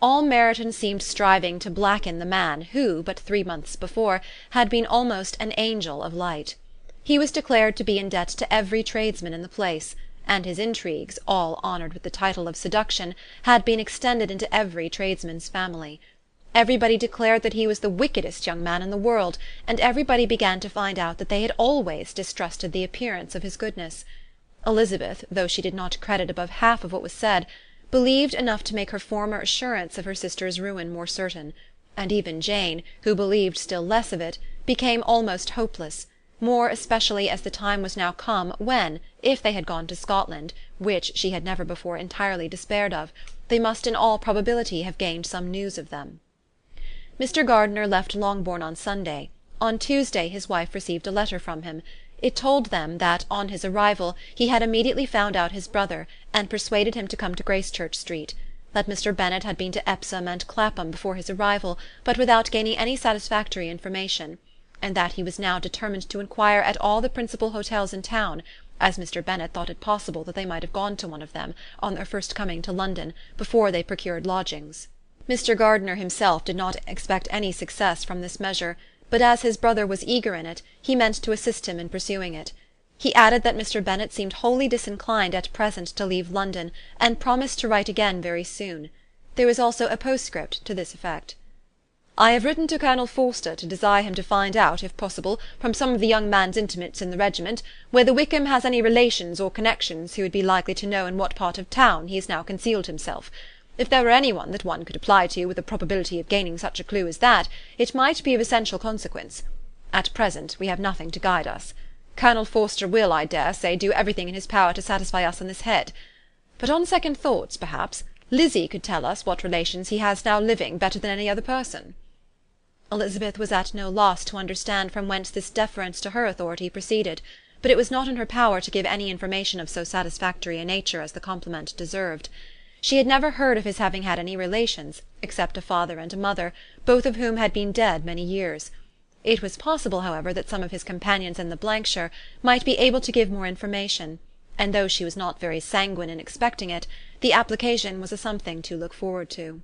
All Meryton seemed striving to blacken the man who, but 3 months before, had been almost an angel of light. He was declared to be in debt to every tradesman in the place, and his intrigues, all honoured with the title of seduction, had been extended into every tradesman's family. Everybody declared that he was the wickedest young man in the world, and everybody began to find out that they had always distrusted the appearance of his goodness. Elizabeth, though she did not credit above half of what was said, believed enough to make her former assurance of her sister's ruin more certain, and even Jane, who believed still less of it, became almost hopeless, more especially as the time was now come when, if they had gone to Scotland, which she had never before entirely despaired of, they must in all probability have gained some news of them. Mr. Gardiner left Longbourn on Sunday. On Tuesday his wife received a letter from him. It told them that, on his arrival, he had immediately found out his brother, and persuaded him to come to Gracechurch Street; that Mr. Bennet had been to Epsom and Clapham before his arrival, but without gaining any satisfactory information; and that he was now determined to inquire at all the principal hotels in town, as Mr. Bennet thought it possible that they might have gone to one of them, on their first coming to London, before they procured lodgings. Mr. Gardiner himself did not expect any success from this measure, but as his brother was eager in it, he meant to assist him in pursuing it. He added that Mr. Bennet seemed wholly disinclined at present to leave London, and promised to write again very soon. There was also a postscript to this effect. "I have written to Colonel Forster to desire him to find out, if possible, from some of the young man's intimates in the regiment, whether Wickham has any relations or connections who would be likely to know in what part of town he has now concealed himself. If there were any one that one could apply to with a probability of gaining such a clue as that, it might be of essential consequence. At present we have nothing to guide us. Colonel Forster will, I dare say, do everything in his power to satisfy us on this head. But on second thoughts, perhaps, Lizzie could tell us what relations he has now living better than any other person." Elizabeth was at no loss to understand from whence this deference to her authority proceeded, but it was not in her power to give any information of so satisfactory a nature as the compliment deserved. She had never heard of his having had any relations, except a father and a mother, both of whom had been dead many years. It was possible, however, that some of his companions in the shire might be able to give more information, and though she was not very sanguine in expecting it, the application was a something to look forward to.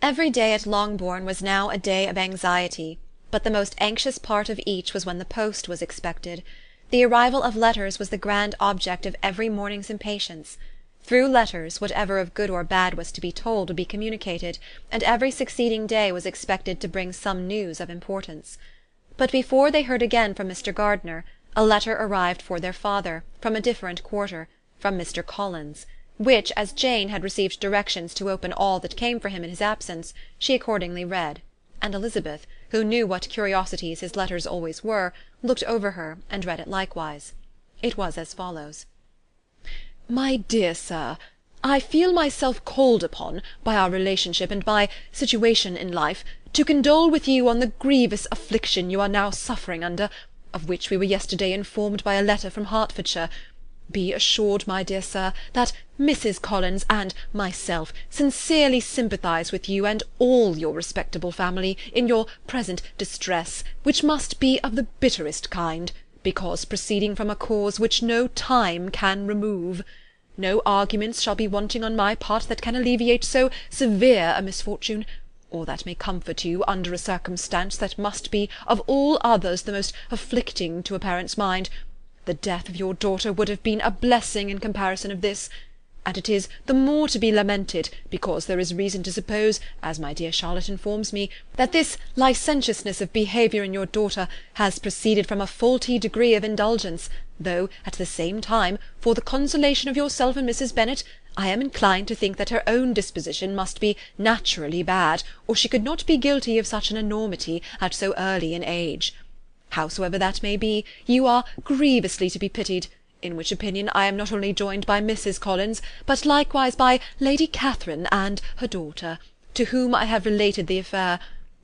Every day at Longbourn was now a day of anxiety, but the most anxious part of each was when the post was expected. The arrival of letters was the grand object of every morning's impatience. Through letters, whatever of good or bad was to be told would be communicated, and every succeeding day was expected to bring some news of importance. But before they heard again from Mr. Gardiner, a letter arrived for their father, from a different quarter, from Mr. Collins, which, as Jane had received directions to open all that came for him in his absence, she accordingly read, and Elizabeth, who knew what curiosities his letters always were, looked over her, and read it likewise. It was as follows: "My dear Sir, I feel myself called upon, by our relationship and my situation in life, to condole with you on the grievous affliction you are now suffering under, of which we were yesterday informed by a letter from Hertfordshire. Be assured, my dear Sir, that Mrs. Collins and myself sincerely sympathise with you and all your respectable family in your present distress, which must be of the bitterest kind, because proceeding from a cause which no time can remove. No arguments shall be wanting on my part that can alleviate so severe a misfortune, or that may comfort you under a circumstance that must be of all others the most afflicting to a parent's mind. The death of your daughter would have been a blessing in comparison of this, and it is the more to be lamented, because there is reason to suppose, as my dear Charlotte informs me, that this licentiousness of behaviour in your daughter has proceeded from a faulty degree of indulgence, though, at the same time, for the consolation of yourself and Mrs. Bennet, I am inclined to think that her own disposition must be naturally bad, or she could not be guilty of such an enormity at so early an age. Howsoever that may be, you are grievously to be pitied, in which opinion I am not only joined by Mrs. Collins, but likewise by Lady Catherine and her daughter, to whom I have related the affair.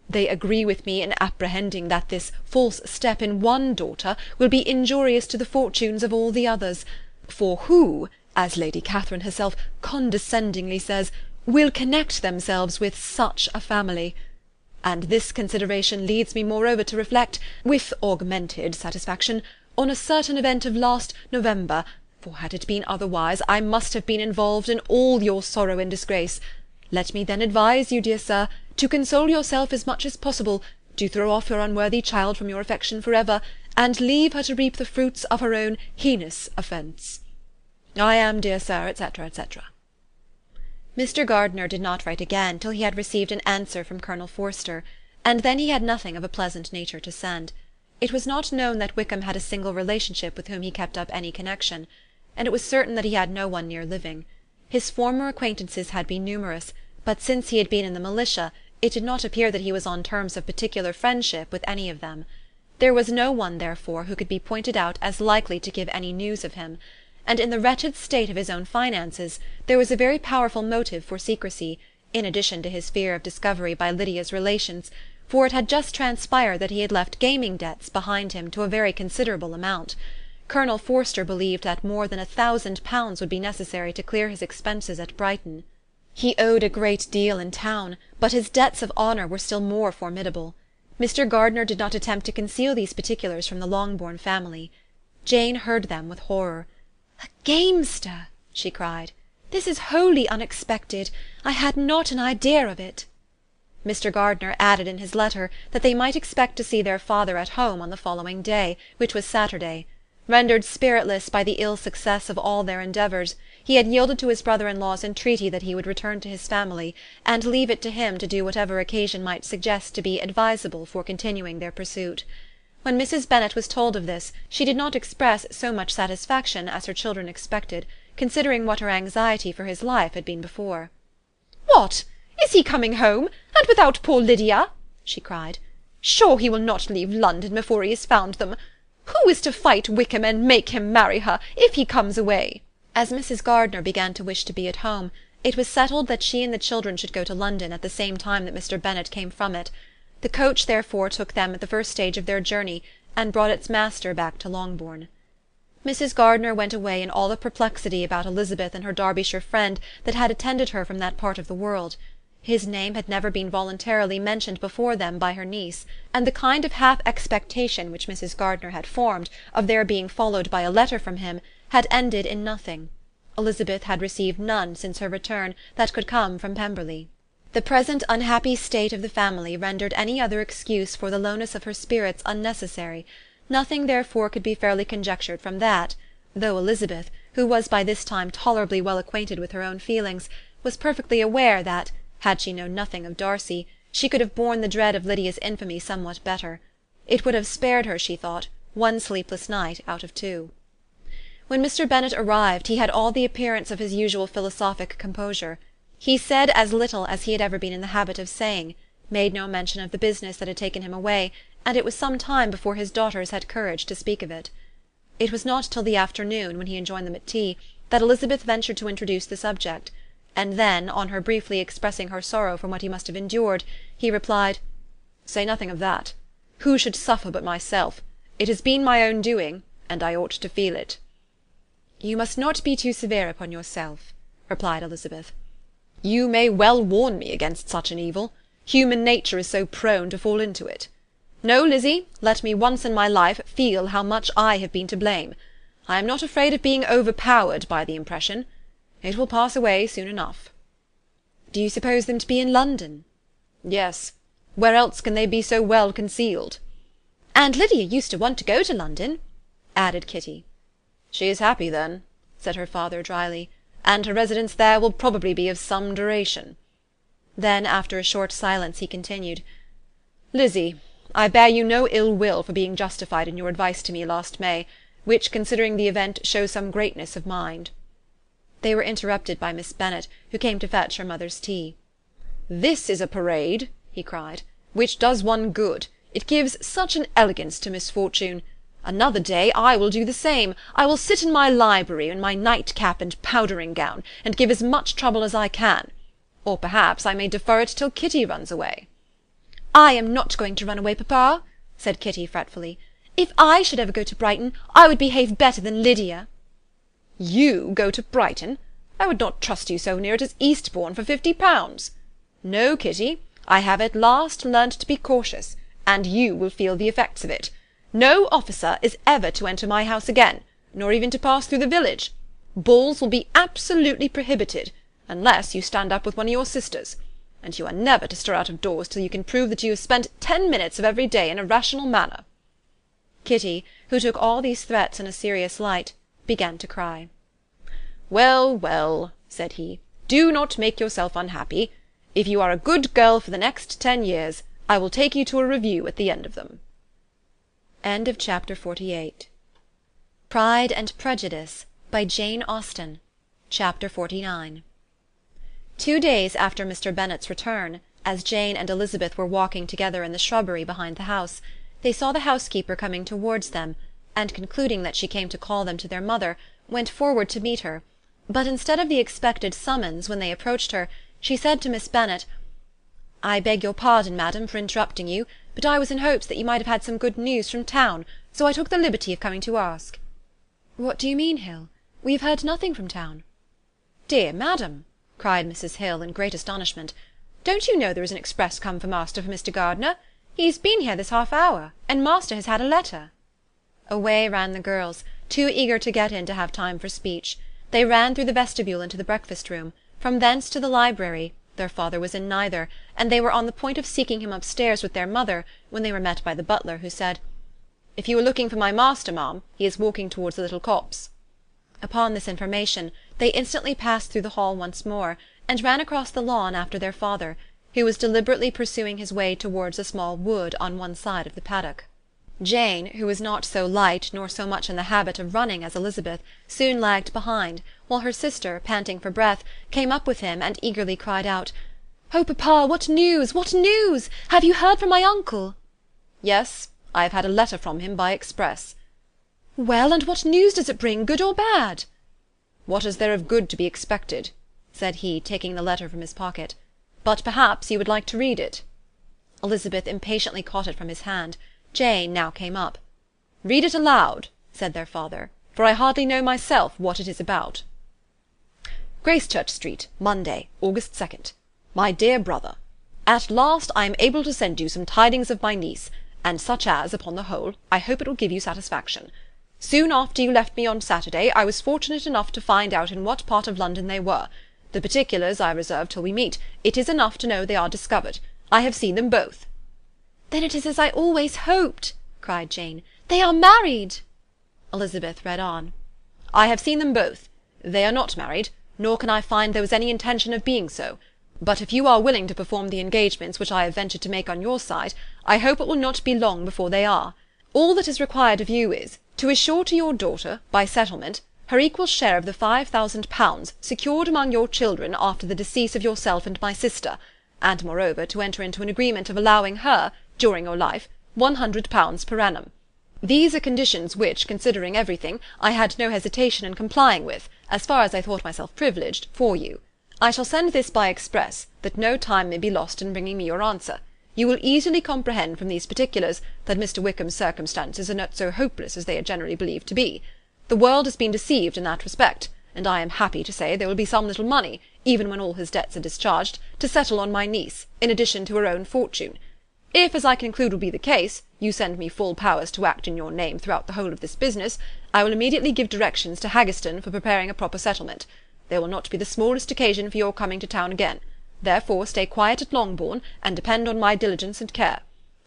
They agree with me in apprehending that this false step in one daughter will be injurious to the fortunes of all the others, for who, as Lady Catherine herself condescendingly says, will connect themselves with such a family. And this consideration leads me moreover to reflect, with augmented satisfaction, on a certain event of last November, for had it been otherwise, I must have been involved in all your sorrow and disgrace. Let me then advise you, dear Sir, to console yourself as much as possible, to throw off your unworthy child from your affection for ever, and leave her to reap the fruits of her own heinous offence. I am, dear Sir, etc., etc." Mr. Gardiner did not write again till he had received an answer from Colonel Forster, and then he had nothing of a pleasant nature to send. It was not known that Wickham had a single relationship with whom he kept up any connection, and it was certain that he had no one near living. His former acquaintances had been numerous, but since he had been in the militia, it did not appear that he was on terms of particular friendship with any of them. There was no one, therefore, who could be pointed out as likely to give any news of him, and in the wretched state of his own finances there was a very powerful motive for secrecy, in addition to his fear of discovery by Lydia's relations, for it had just transpired that he had left gaming debts behind him to a very considerable amount. Colonel Forster believed that more than £1,000 would be necessary to clear his expenses at Brighton. He owed a great deal in town, but his debts of honour were still more formidable. Mr. Gardiner did not attempt to conceal these particulars from the Longbourn family. Jane heard them with horror. "A gamester!" she cried. "This is wholly unexpected. I had not an idea of it." Mr. Gardiner added in his letter that they might expect to see their father at home on the following day, which was Saturday. Rendered spiritless by the ill success of all their endeavours, he had yielded to his brother-in-law's entreaty that he would return to his family, and leave it to him to do whatever occasion might suggest to be advisable for continuing their pursuit. When Mrs. Bennet was told of this, she did not express so much satisfaction as her children expected, considering what her anxiety for his life had been before. "What! Is he coming home, and without poor Lydia?" she cried. "Sure he will not leave London before he has found them. Who is to fight Wickham and make him marry her, if he comes away?" As Mrs. Gardiner began to wish to be at home, it was settled that she and the children should go to London at the same time that Mr. Bennet came from it. The coach therefore took them at the first stage of their journey, and brought its master back to Longbourn. Mrs. Gardiner went away in all the perplexity about Elizabeth and her Derbyshire friend that had attended her from that part of the world. His name had never been voluntarily mentioned before them by her niece, and the kind of half expectation which Mrs. Gardiner had formed of their being followed by a letter from him had ended in nothing. Elizabeth had received none since her return that could come from Pemberley. The present unhappy state of the family rendered any other excuse for the lowness of her spirits unnecessary. Nothing therefore could be fairly conjectured from that, though Elizabeth, who was by this time tolerably well acquainted with her own feelings, was perfectly aware that, had she known nothing of Darcy, she could have borne the dread of Lydia's infamy somewhat better. It would have spared her, she thought, one sleepless night out of two. When Mr. Bennet arrived, he had all the appearance of his usual philosophic composure. He said as little as he had ever been in the habit of saying, made no mention of the business that had taken him away, and it was some time before his daughters had courage to speak of it. It was not till the afternoon, when he had joined them at tea, that Elizabeth ventured to introduce the subject, and then, on her briefly expressing her sorrow for what he must have endured, he replied, "Say nothing of that. Who should suffer but myself? It has been my own doing, and I ought to feel it." "You must not be too severe upon yourself," replied Elizabeth. "You may well warn me against such an evil. Human nature is so prone to fall into it. No, Lizzie, let me once in my life feel how much I have been to blame. I am not afraid of being overpowered by the impression. It will pass away soon enough." "Do you suppose them to be in London?" "Yes. Where else can they be so well concealed?" "And Lydia used to want to go to London," added Kitty. "She is happy then," said her father drily, "and her residence there will probably be of some duration." Then, after a short silence, he continued, "Lizzie, I bear you no ill will for being justified in your advice to me last May, which, considering the event, shows some greatness of mind." They were interrupted by Miss Bennet, who came to fetch her mother's tea. "This is a parade," he cried, "which does one good. It gives such an elegance to misfortune. Another day I will do the same. I will sit in my library in my nightcap and powdering gown, and give as much trouble as I can. Or perhaps I may defer it till Kitty runs away." "I am not going to run away, papa," said Kitty fretfully. "If I should ever go to Brighton, I would behave better than Lydia." "You go to Brighton? I would not trust you so near it as Eastbourne for £50. No, Kitty, I have at last learnt to be cautious, and you will feel the effects of it. No officer is ever to enter my house again, nor even to pass through the village. Balls will be absolutely prohibited, unless you stand up with one of your sisters, and you are never to stir out of doors till you can prove that you have spent 10 minutes of every day in a rational manner." Kitty, who took all these threats in a serious light, began to cry. "Well, well," said he, "do not make yourself unhappy. If you are a good girl for the next 10 years, I will take you to a review at the end of them." End of Chapter 48. Pride and Prejudice by Jane Austen. Chapter 49. 2 days after Mr. Bennet's return, as Jane and Elizabeth were walking together in the shrubbery behind the house, they saw the housekeeper coming towards them, and concluding that she came to call them to their mother, went forward to meet her, but instead of the expected summons when they approached her, she said to Miss Bennet, "I beg your pardon, madam, for interrupting you, but I was in hopes that you might have had some good news from town, so I took the liberty of coming to ask." "What do you mean, Hill? We have heard nothing from town." "Dear madam," cried Mrs. Hill in great astonishment, "don't you know there is an express come for master for Mr. Gardiner? He has been here this half-hour, and master has had a letter." Away ran the girls, too eager to get in to have time for speech. They ran through the vestibule into the breakfast-room, from thence to the library, Their father was in neither, and they were on the point of seeking him upstairs with their mother, when they were met by the butler, who said, "If you are looking for my master, ma'am, he is walking towards the little copse." Upon this information, they instantly passed through the hall once more, and ran across the lawn after their father, who was deliberately pursuing his way towards a small wood on one side of the paddock. Jane, who was not so light nor so much in the habit of running as Elizabeth, soon lagged behind, while her sister, panting for breath, came up with him and eagerly cried out, "Oh, papa, what news? What news? Have you heard from my uncle?" "Yes, I have had a letter from him by express." "Well, and what news does it bring, good or bad?" "What is there of good to be expected?" said he, taking the letter from his pocket. "But perhaps you would like to read it." Elizabeth impatiently caught it from his hand. Jane now came up. "Read it aloud," said their father, "for I hardly know myself what it is about." "Gracechurch Street, Monday, August 2nd. My dear brother, at last I am able to send you some tidings of my niece, and such as, upon the whole, I hope it will give you satisfaction. Soon after you left me on Saturday, I was fortunate enough to find out in what part of London they were. The particulars I reserve till we meet. It is enough to know they are discovered. I have seen them both." "Then it is as I always hoped," cried Jane. "They are married." Elizabeth read on. "I have seen them both. They are not married, nor can I find there was any intention of being so. But if you are willing to perform the engagements which I have ventured to make on your side, I hope it will not be long before they are. All that is required of you is, to assure to your daughter, by settlement, her equal share of the £5,000 secured among your children after the decease of yourself and my sister, and moreover to enter into an agreement of allowing her, during your life, £100 per annum. These are conditions which, considering everything, I had no hesitation in complying with, as far as I thought myself privileged, for you. I shall send this by express, that no time may be lost in bringing me your answer. You will easily comprehend from these particulars that Mr. Wickham's circumstances are not so hopeless as they are generally believed to be. The world has been deceived in that respect, and I am happy to say there will be some little money, even when all his debts are discharged, to settle on my niece, in addition to her own fortune. If, as I conclude will be the case, you send me full powers to act in your name throughout the whole of this business, I will immediately give directions to Haggerston for preparing a proper settlement. There will not be the smallest occasion for your coming to town again. Therefore stay quiet at Longbourn, and depend on my diligence and care.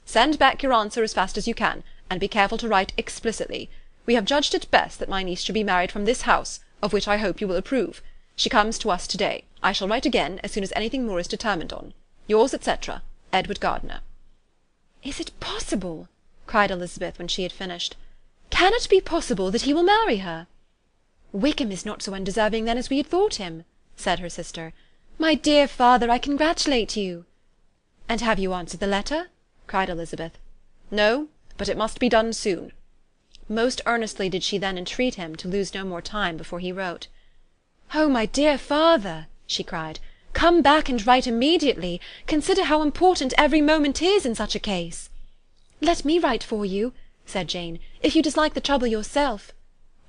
Send back your answer as fast as you can, and be careful to write explicitly. We have judged it best that my niece should be married from this house, of which I hope you will approve. She comes to us to-day. I shall write again as soon as anything more is determined on. Yours, etc., Edward Gardiner. "Is it possible?" cried Elizabeth when she had finished. "Can it be possible that he will marry her?" "Wickham is not so undeserving then as we had thought him," said her sister. "My dear father, I congratulate you." "And have you answered the letter?" cried Elizabeth. "No, but it must be done soon." Most earnestly did she then entreat him to lose no more time before he wrote. "Oh, my dear father," she cried, "come back and write immediately. Consider how important every moment is in such a case." "Let me write for you," said Jane, "if you dislike the trouble yourself."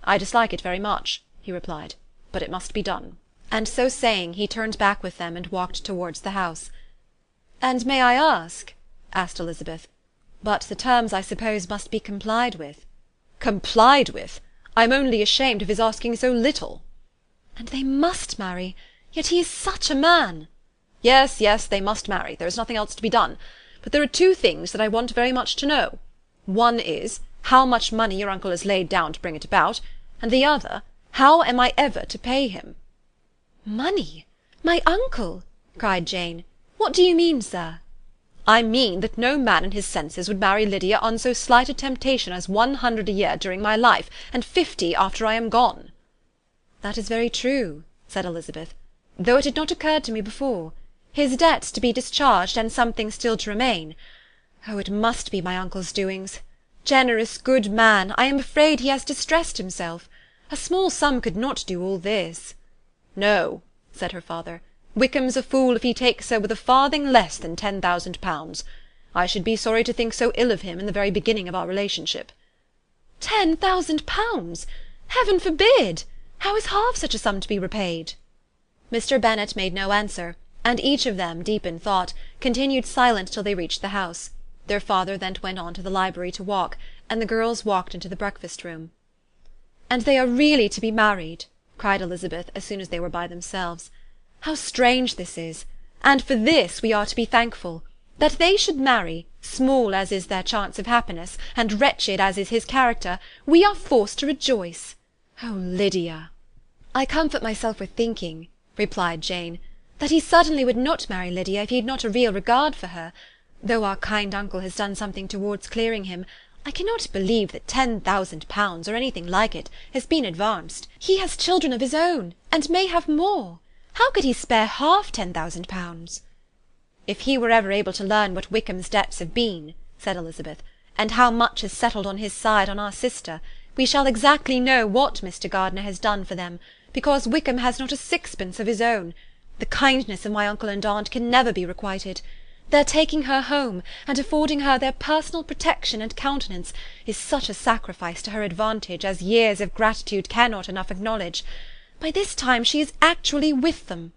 "I dislike it very much," he replied, "but it must be done." And so saying, he turned back with them and walked towards the house. "And may I ask," asked Elizabeth, "but the terms, I suppose, must be complied with." "Complied with? I am only ashamed of his asking so little." "And they must marry. Yet he is such a man." "Yes, yes, they must marry. There is nothing else to be done. But there are two things that I want very much to know. One is, how much money your uncle has laid down to bring it about, and the other, how am I ever to pay him?" "Money? My uncle?" cried Jane. "What do you mean, sir?" "I mean that no man in his senses would marry Lydia on so slight a temptation as 100 a year during my life, and 50 after I am gone." "That is very true," said Elizabeth, "though it had not occurred to me before. His debts to be discharged, and something still to remain. Oh, it must be my uncle's doings. Generous, good man, I am afraid he has distressed himself. A small sum could not do all this." "No," said her father. "Wickham's a fool if he takes her with a farthing less than £10,000. I should be sorry to think so ill of him in the very beginning of our relationship." £10,000! Heaven forbid! How is half such a sum to be repaid?" Mr. Bennet made no answer, and each of them, deep in thought, continued silent till they reached the house. Their father then went on to the library to walk, and the girls walked into the breakfast-room. "And they are really to be married?" cried Elizabeth as soon as they were by themselves. "How strange this is! and for this we are to be thankful. That they should marry, small as is their chance of happiness, and wretched as is his character, we are forced to rejoice. Oh, Lydia!" "I comfort myself with thinking," replied Jane, "that he certainly would not marry Lydia if he had not a real regard for her. Though our kind uncle has done something towards clearing him, I cannot believe that £10,000, or anything like it, has been advanced. He has children of his own, and may have more. How could he spare half £10,000? "If he were ever able to learn what Wickham's debts have been," said Elizabeth, "and how much is settled on his side on our sister, we shall exactly know what Mr. Gardiner has done for them, because Wickham has not a sixpence of his own. The kindness of my uncle and aunt can never be requited. Their taking her home, and affording her their personal protection and countenance, is such a sacrifice to her advantage as years of gratitude cannot enough acknowledge. By this time she is actually with them.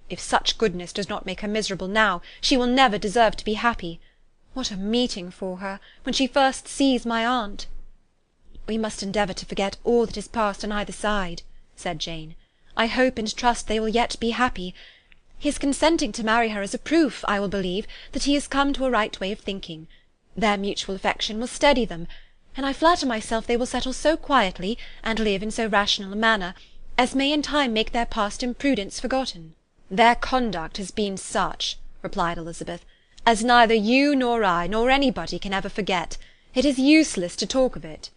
If such goodness does not make her miserable now, she will never deserve to be happy. What a meeting for her, when she first sees my aunt!" "We must endeavour to forget all that has passed on either side," said Jane. "I hope and trust they will yet be happy. His consenting to marry her is a proof, I will believe, that he has come to a right way of thinking. Their mutual affection will steady them, and I flatter myself they will settle so quietly, and live in so rational a manner, as may in time make their past imprudence forgotten." "Their conduct has been such," replied Elizabeth, "as neither you nor I nor anybody can ever forget. It is useless to talk of it."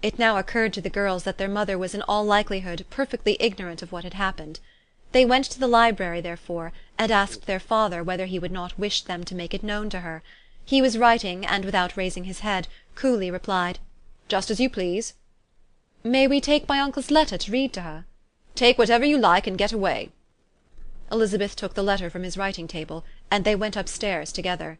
It now occurred to the girls that their mother was in all likelihood perfectly ignorant of what had happened. They went to the library, therefore, and asked their father whether he would not wish them to make it known to her. He was writing, and without raising his head, coolly replied, "Just as you please." "May we take my uncle's letter to read to her?" "Take whatever you like, and get away." Elizabeth took the letter from his writing-table, and they went upstairs together.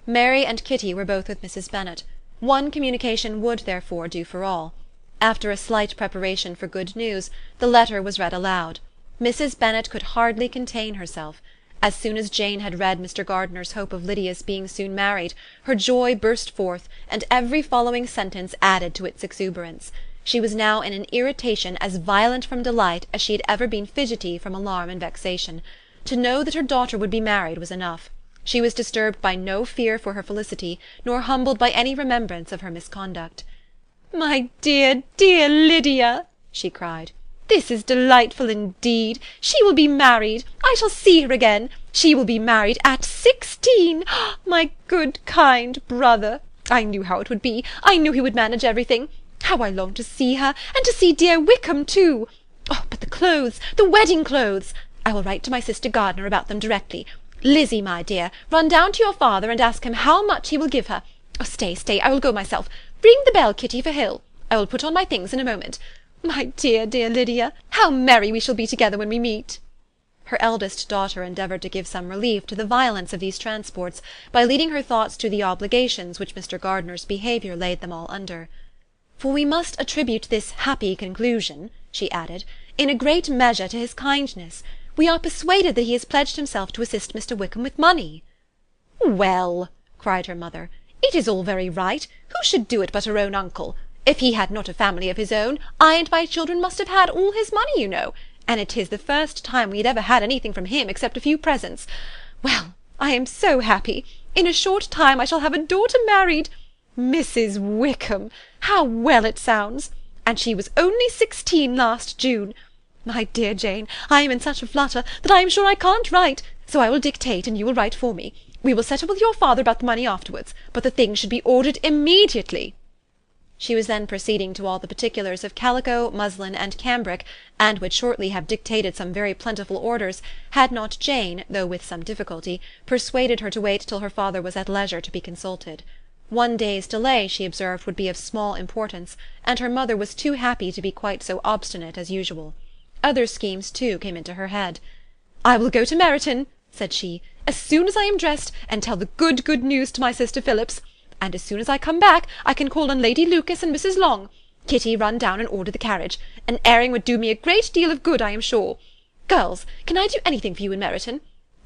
Mary and Kitty were both with Mrs. Bennet. One communication would, therefore, do for all. After a slight preparation for good news, the letter was read aloud. Mrs. Bennet could hardly contain herself. As soon as Jane had read Mr. Gardiner's hope of Lydia's being soon married, her joy burst forth, and every following sentence added to its exuberance. She was now in an irritation as violent from delight as she had ever been fidgety from alarm and vexation. To know that her daughter would be married was enough. She was disturbed by no fear for her felicity, nor humbled by any remembrance of her misconduct. "My dear, dear Lydia!" she cried. "This is delightful indeed. She will be married. I shall see her again. She will be married at 16. My good, kind brother! I knew how it would be. I knew he would manage everything. How I long to see her, and to see dear Wickham too! Oh, but the clothes, the wedding clothes! I will write to my sister Gardiner about them directly. Lizzie, my dear, run down to your father and ask him how much he will give her. Oh, stay, I will go myself. Ring the bell, Kitty, for Hill. I will put on my things in a moment. My dear, dear Lydia, how merry we shall be together when we meet!" Her eldest daughter endeavoured to give some relief to the violence of these transports by leading her thoughts to the obligations which Mr. Gardiner's behaviour laid them all under. "For we must attribute this happy conclusion," she added, "in a great measure to his kindness. We are persuaded that he has pledged himself to assist Mr. Wickham with money." "Well," cried her mother, "it is all very right. Who should do it but her own uncle? If he had not a family of his own, I and my children must have had all his money, you know, and it is the first time we had ever had anything from him except a few presents. Well, I am so happy. In a short time I shall have a daughter married. Mrs. Wickham! How well it sounds! And she was only 16 last June. My dear Jane, I am in such a flutter that I am sure I can't write, so I will dictate and you will write for me. We will settle with your father about the money afterwards, but the things should be ordered immediately." She was then proceeding to all the particulars of calico, muslin, and cambric, and would shortly have dictated some very plentiful orders, had not Jane, though with some difficulty, persuaded her to wait till her father was at leisure to be consulted. One day's delay, she observed, would be of small importance, and her mother was too happy to be quite so obstinate as usual. Other schemes, too, came into her head. "I will go to Meryton," said she, "as soon as I am dressed, and tell the good news to my sister Phillips. And as soon as I come back, I can call on Lady Lucas and Mrs. Long. Kitty, run down and order the carriage. An airing would do me a great deal of good, I am sure. Girls, can I do anything for you in Meryton?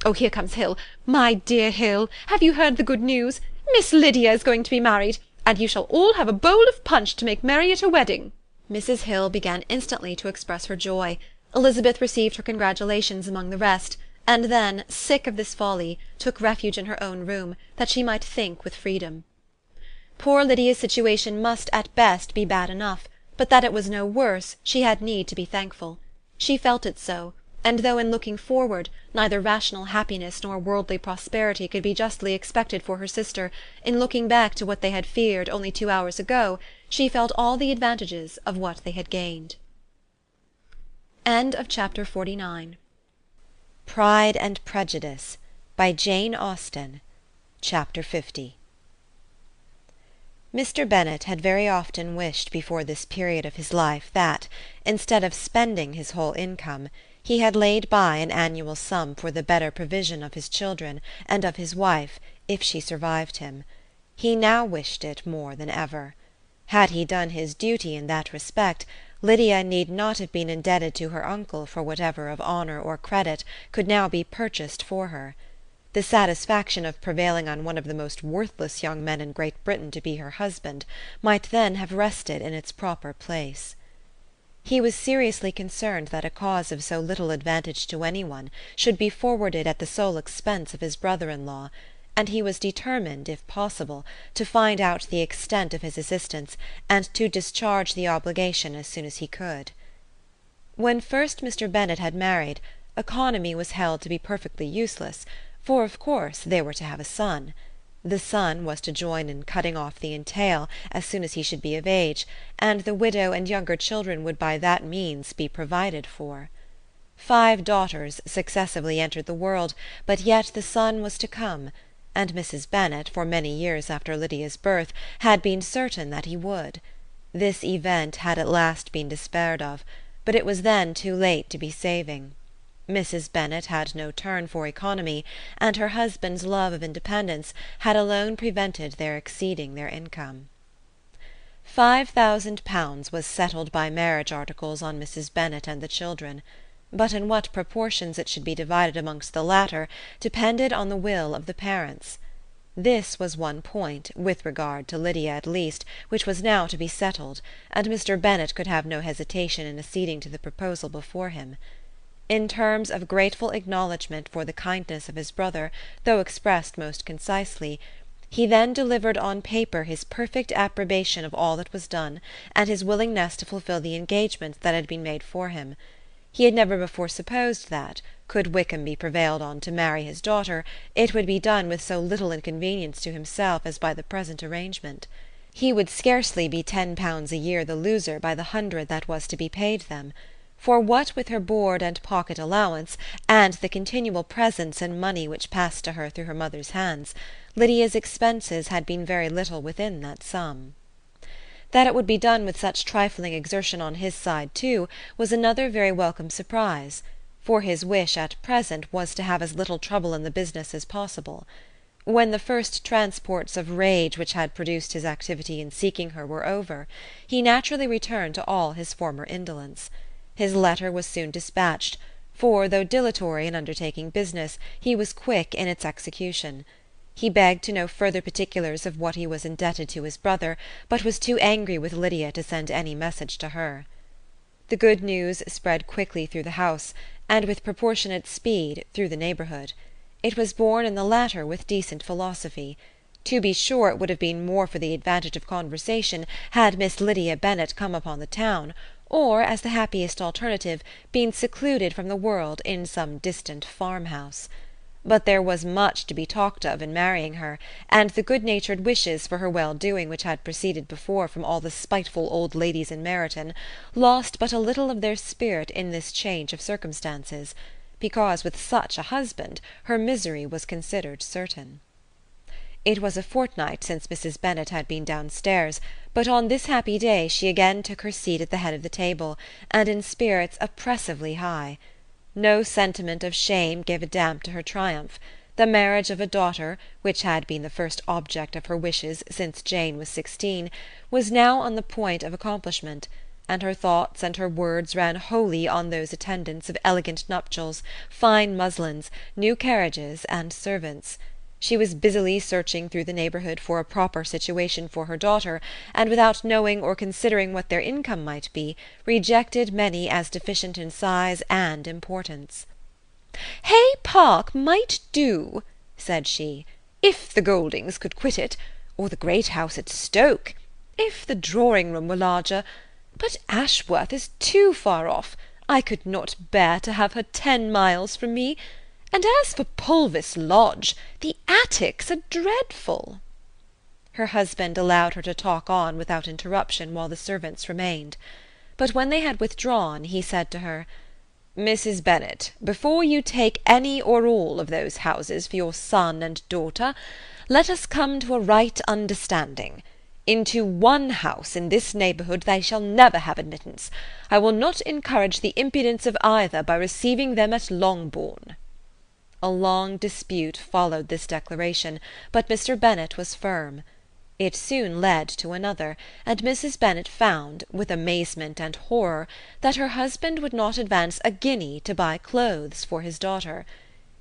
Oh, here comes Hill. My dear Hill, have you heard the good news? Miss Lydia is going to be married, and you shall all have a bowl of punch to make merry at her wedding." Mrs. Hill began instantly to express her joy. Elizabeth received her congratulations among the rest, and then, sick of this folly, took refuge in her own room, that she might think with freedom. Poor Lydia's situation must at best be bad enough, but that it was no worse she had need to be thankful. She felt it so, and though in looking forward neither rational happiness nor worldly prosperity could be justly expected for her sister, in looking back to what they had feared only 2 hours ago, she felt all the advantages of what they had gained. Chapter 49. Pride and Prejudice by Jane Austen. Chapter 50. Mr. Bennet had very often wished before this period of his life that, instead of spending his whole income, he had laid by an annual sum for the better provision of his children and of his wife, if she survived him. He now wished it more than ever. Had he done his duty in that respect, Lydia need not have been indebted to her uncle for whatever of honour or credit could now be purchased for her. The satisfaction of prevailing on one of the most worthless young men in Great Britain to be her husband might then have rested in its proper place. He was seriously concerned that a cause of so little advantage to any one should be forwarded at the sole expense of his brother-in-law, and he was determined, if possible, to find out the extent of his assistance, and to discharge the obligation as soon as he could. When first Mr. Bennet had married, economy was held to be perfectly useless, for of course they were to have a son. The son was to join in cutting off the entail as soon as he should be of age, and the widow and younger children would by that means be provided for. 5 daughters successively entered the world, but yet the son was to come, and Mrs. Bennet, for many years after Lydia's birth, had been certain that he would. This event had at last been despaired of, but it was then too late to be saving. Mrs. Bennet had no turn for economy, and her husband's love of independence had alone prevented their exceeding their income. £5,000 was settled by marriage articles on Mrs. Bennet and the children, but in what proportions it should be divided amongst the latter depended on the will of the parents. This was one point, with regard to Lydia at least, which was now to be settled, and Mr. Bennet could have no hesitation in acceding to the proposal before him. In terms of grateful acknowledgment for the kindness of his brother, though expressed most concisely, he then delivered on paper his perfect approbation of all that was done, and his willingness to fulfil the engagements that had been made for him. He had never before supposed that, could Wickham be prevailed on to marry his daughter, it would be done with so little inconvenience to himself as by the present arrangement. He would scarcely be £10 a year the loser by the 100 that was to be paid them. For what with her board and pocket allowance, and the continual presents and money which passed to her through her mother's hands, Lydia's expenses had been very little within that sum. That it would be done with such trifling exertion on his side too was another very welcome surprise, for his wish at present was to have as little trouble in the business as possible. When the first transports of rage which had produced his activity in seeking her were over, he naturally returned to all his former indolence. His letter was soon dispatched, for, though dilatory in undertaking business, he was quick in its execution. He begged to know further particulars of what he was indebted to his brother, but was too angry with Lydia to send any message to her. The good news spread quickly through the house, and with proportionate speed through the neighbourhood. It was borne in the latter with decent philosophy. To be sure, it would have been more for the advantage of conversation had Miss Lydia Bennet come upon the town, or, as the happiest alternative, been secluded from the world in some distant farmhouse. But there was much to be talked of in marrying her, and the good-natured wishes for her well-doing which had proceeded before from all the spiteful old ladies in Meryton lost but a little of their spirit in this change of circumstances, because with such a husband her misery was considered certain. It was a fortnight since Mrs. Bennet had been downstairs, but on this happy day she again took her seat at the head of the table, and in spirits oppressively high. No sentiment of shame gave a damp to her triumph. The marriage of a daughter, which had been the first object of her wishes since Jane was 16, was now on the point of accomplishment, and her thoughts and her words ran wholly on those attendants of elegant nuptials, fine muslins, new carriages, and servants. She was busily searching through the neighbourhood for a proper situation for her daughter, and without knowing or considering what their income might be, rejected many as deficient in size and importance. "Hay Park might do," said she, "if the Goldings could quit it, or the great house at Stoke, if the drawing-room were larger. But Ashworth is too far off. I could not bear to have her 10 miles from me. And as for Pulvis Lodge, the attics are dreadful." Her husband allowed her to talk on without interruption while the servants remained. But when they had withdrawn, he said to her, "Mrs. Bennet, before you take any or all of those houses for your son and daughter, let us come to a right understanding. Into one house in this neighbourhood they shall never have admittance. I will not encourage the impudence of either by receiving them at Longbourn." A long dispute followed this declaration, but Mr. Bennet was firm. It soon led to another, and Mrs. Bennet found, with amazement and horror, that her husband would not advance a guinea to buy clothes for his daughter.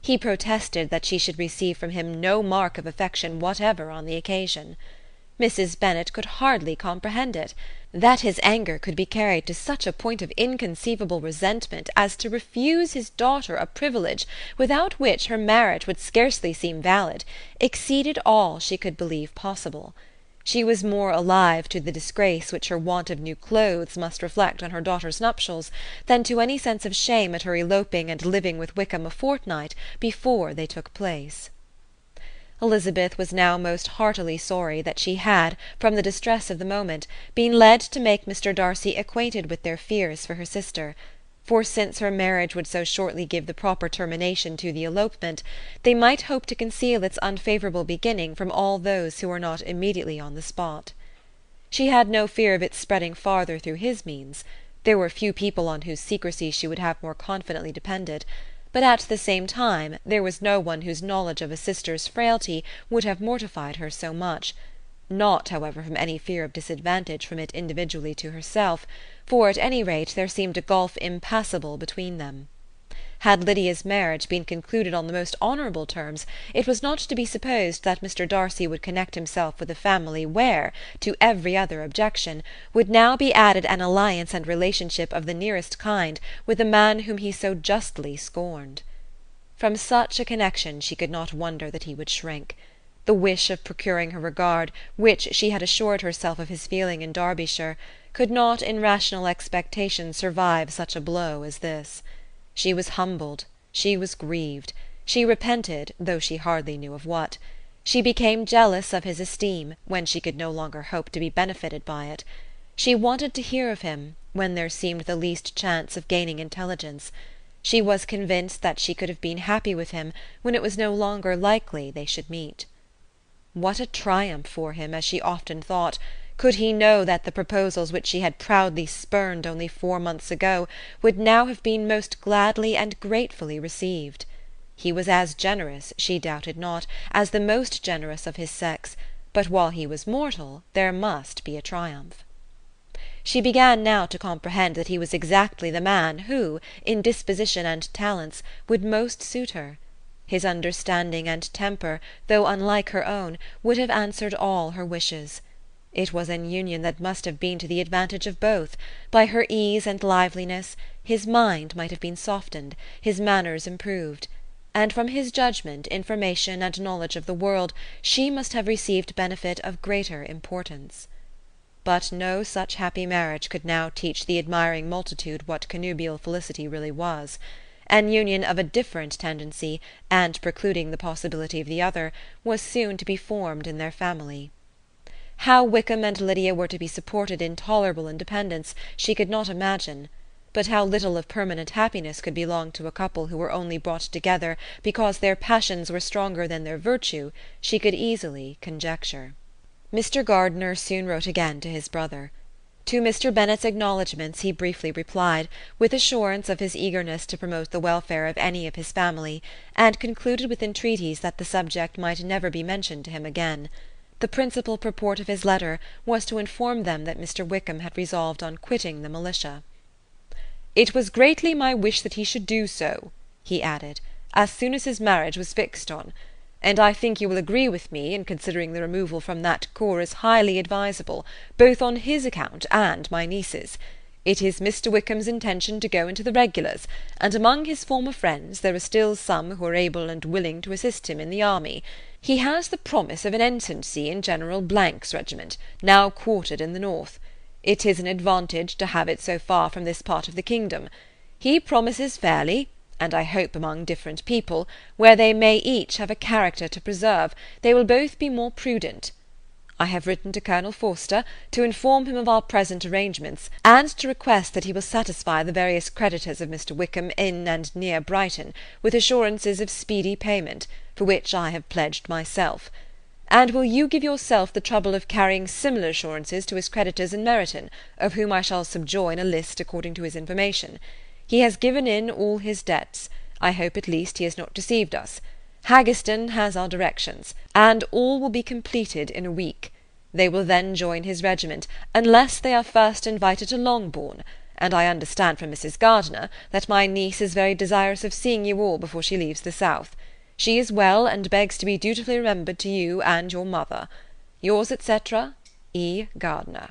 He protested that she should receive from him no mark of affection whatever on the occasion. Mrs. Bennet could hardly comprehend it. That his anger could be carried to such a point of inconceivable resentment as to refuse his daughter a privilege without which her marriage would scarcely seem valid, exceeded all she could believe possible. She was more alive to the disgrace which her want of new clothes must reflect on her daughter's nuptials than to any sense of shame at her eloping and living with Wickham a fortnight before they took place. Elizabeth was now most heartily sorry that she had, from the distress of the moment, been led to make Mr. Darcy acquainted with their fears for her sister, for since her marriage would so shortly give the proper termination to the elopement, they might hope to conceal its unfavourable beginning from all those who were not immediately on the spot. She had no fear of its spreading farther through his means. There were few people on whose secrecy she would have more confidently depended, but at the same time there was no one whose knowledge of a sister's frailty would have mortified her so much, not, however, from any fear of disadvantage from it individually to herself, for at any rate there seemed a gulf impassable between them. Had Lydia's marriage been concluded on the most honourable terms, it was not to be supposed that Mr. Darcy would connect himself with a family where, to every other objection, would now be added an alliance and relationship of the nearest kind with a man whom he so justly scorned. From such a connection she could not wonder that he would shrink. The wish of procuring her regard, which she had assured herself of his feeling in Derbyshire, could not in rational expectation survive such a blow as this. She was humbled, she was grieved, she repented, though she hardly knew of what. She became jealous of his esteem, when she could no longer hope to be benefited by it. She wanted to hear of him, when there seemed the least chance of gaining intelligence. She was convinced that she could have been happy with him, when it was no longer likely they should meet. What a triumph for him, as she often thought, could he know that the proposals which she had proudly spurned only 4 months ago would now have been most gladly and gratefully received. He was as generous, she doubted not, as the most generous of his sex, but while he was mortal there must be a triumph. She began now to comprehend that he was exactly the man who, in disposition and talents, would most suit her. His understanding and temper, though unlike her own, would have answered all her wishes. It was an union that must have been to the advantage of both. By her ease and liveliness, his mind might have been softened, his manners improved, and from his judgment, information, and knowledge of the world, she must have received benefit of greater importance. But no such happy marriage could now teach the admiring multitude what connubial felicity really was. An union of a different tendency, and precluding the possibility of the other, was soon to be formed in their family. How Wickham and Lydia were to be supported in tolerable independence she could not imagine, but how little of permanent happiness could belong to a couple who were only brought together because their passions were stronger than their virtue she could easily conjecture. Mr. Gardiner soon wrote again to his brother. To Mr. Bennet's acknowledgments he briefly replied, with assurance of his eagerness to promote the welfare of any of his family, and concluded with entreaties that the subject might never be mentioned to him again. The principal purport of his letter was to inform them that Mr. Wickham had resolved on quitting the militia. "It was greatly my wish that he should do so," he added, "as soon as his marriage was fixed on, and I think you will agree with me in considering the removal from that corps as highly advisable, both on his account and my niece's. It is Mr. Wickham's intention to go into the regulars, and among his former friends there are still some who are able and willing to assist him in the army. He has the promise of an ensigncy in General Blank's regiment, now quartered in the north. It is an advantage to have it so far from this part of the kingdom. He promises fairly, and I hope among different people, where they may each have a character to preserve, they will both be more prudent. I have written to Colonel Forster to inform him of our present arrangements, and to request that he will satisfy the various creditors of Mr. Wickham in and near Brighton with assurances of speedy payment, for which I have pledged myself. And will you give yourself the trouble of carrying similar assurances to his creditors in Meryton, of whom I shall subjoin a list according to his information. He has given in all his debts. I hope at least he has not deceived us. Haggerston has our directions, and all will be completed in a week. They will then join his regiment, unless they are first invited to Longbourn, and I understand from Mrs. Gardiner that my niece is very desirous of seeing you all before she leaves the south. She is well, and begs to be dutifully remembered to you and your mother. Yours, etc., E. Gardiner.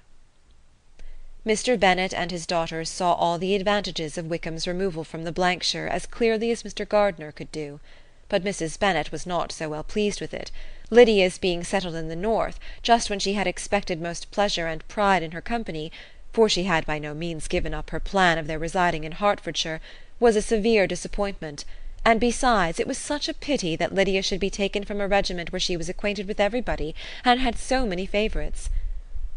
Mr. Bennet and his daughters saw all the advantages of Wickham's removal from the Blankshire as clearly as Mr. Gardiner could do. But Mrs. Bennet was not so well pleased with it. Lydia's being settled in the north, just when she had expected most pleasure and pride in her company, for she had by no means given up her plan of their residing in Hertfordshire, was a severe disappointment, and besides it was such a pity that Lydia should be taken from a regiment where she was acquainted with everybody, and had so many favourites.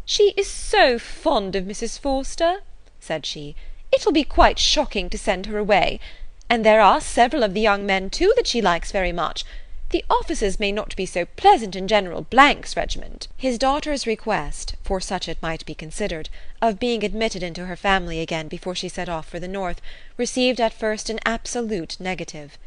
"She is so fond of Mrs. Forster," said she, "it will be quite shocking to send her away. And there are several of the young men, too, that she likes very much. The officers may not be so pleasant in General Blank's regiment." His daughter's request, for such it might be considered, of being admitted into her family again before she set off for the north, received at first an absolute negative.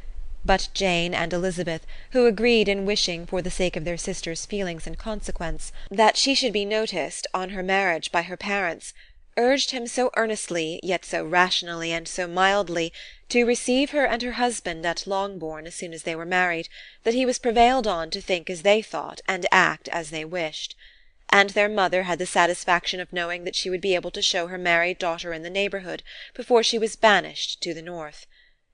But Jane and Elizabeth, who agreed in wishing, for the sake of their sister's feelings and consequence, that she should be noticed on her marriage by her parents, urged him so earnestly, yet so rationally and so mildly, to receive her and her husband at Longbourn as soon as they were married, that he was prevailed on to think as they thought and act as they wished. And their mother had the satisfaction of knowing that she would be able to show her married daughter in the neighbourhood before she was banished to the north.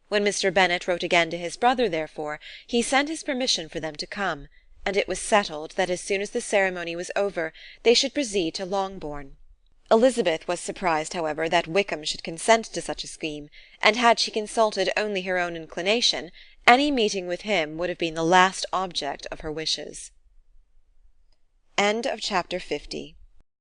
When Mr. Bennet wrote again to his brother, therefore, he sent his permission for them to come, and it was settled that as soon as the ceremony was over they should proceed to Longbourn. Elizabeth was surprised, however, that Wickham should consent to such a scheme, and had she consulted only her own inclination, any meeting with him would have been the last object of her wishes. Chapter 50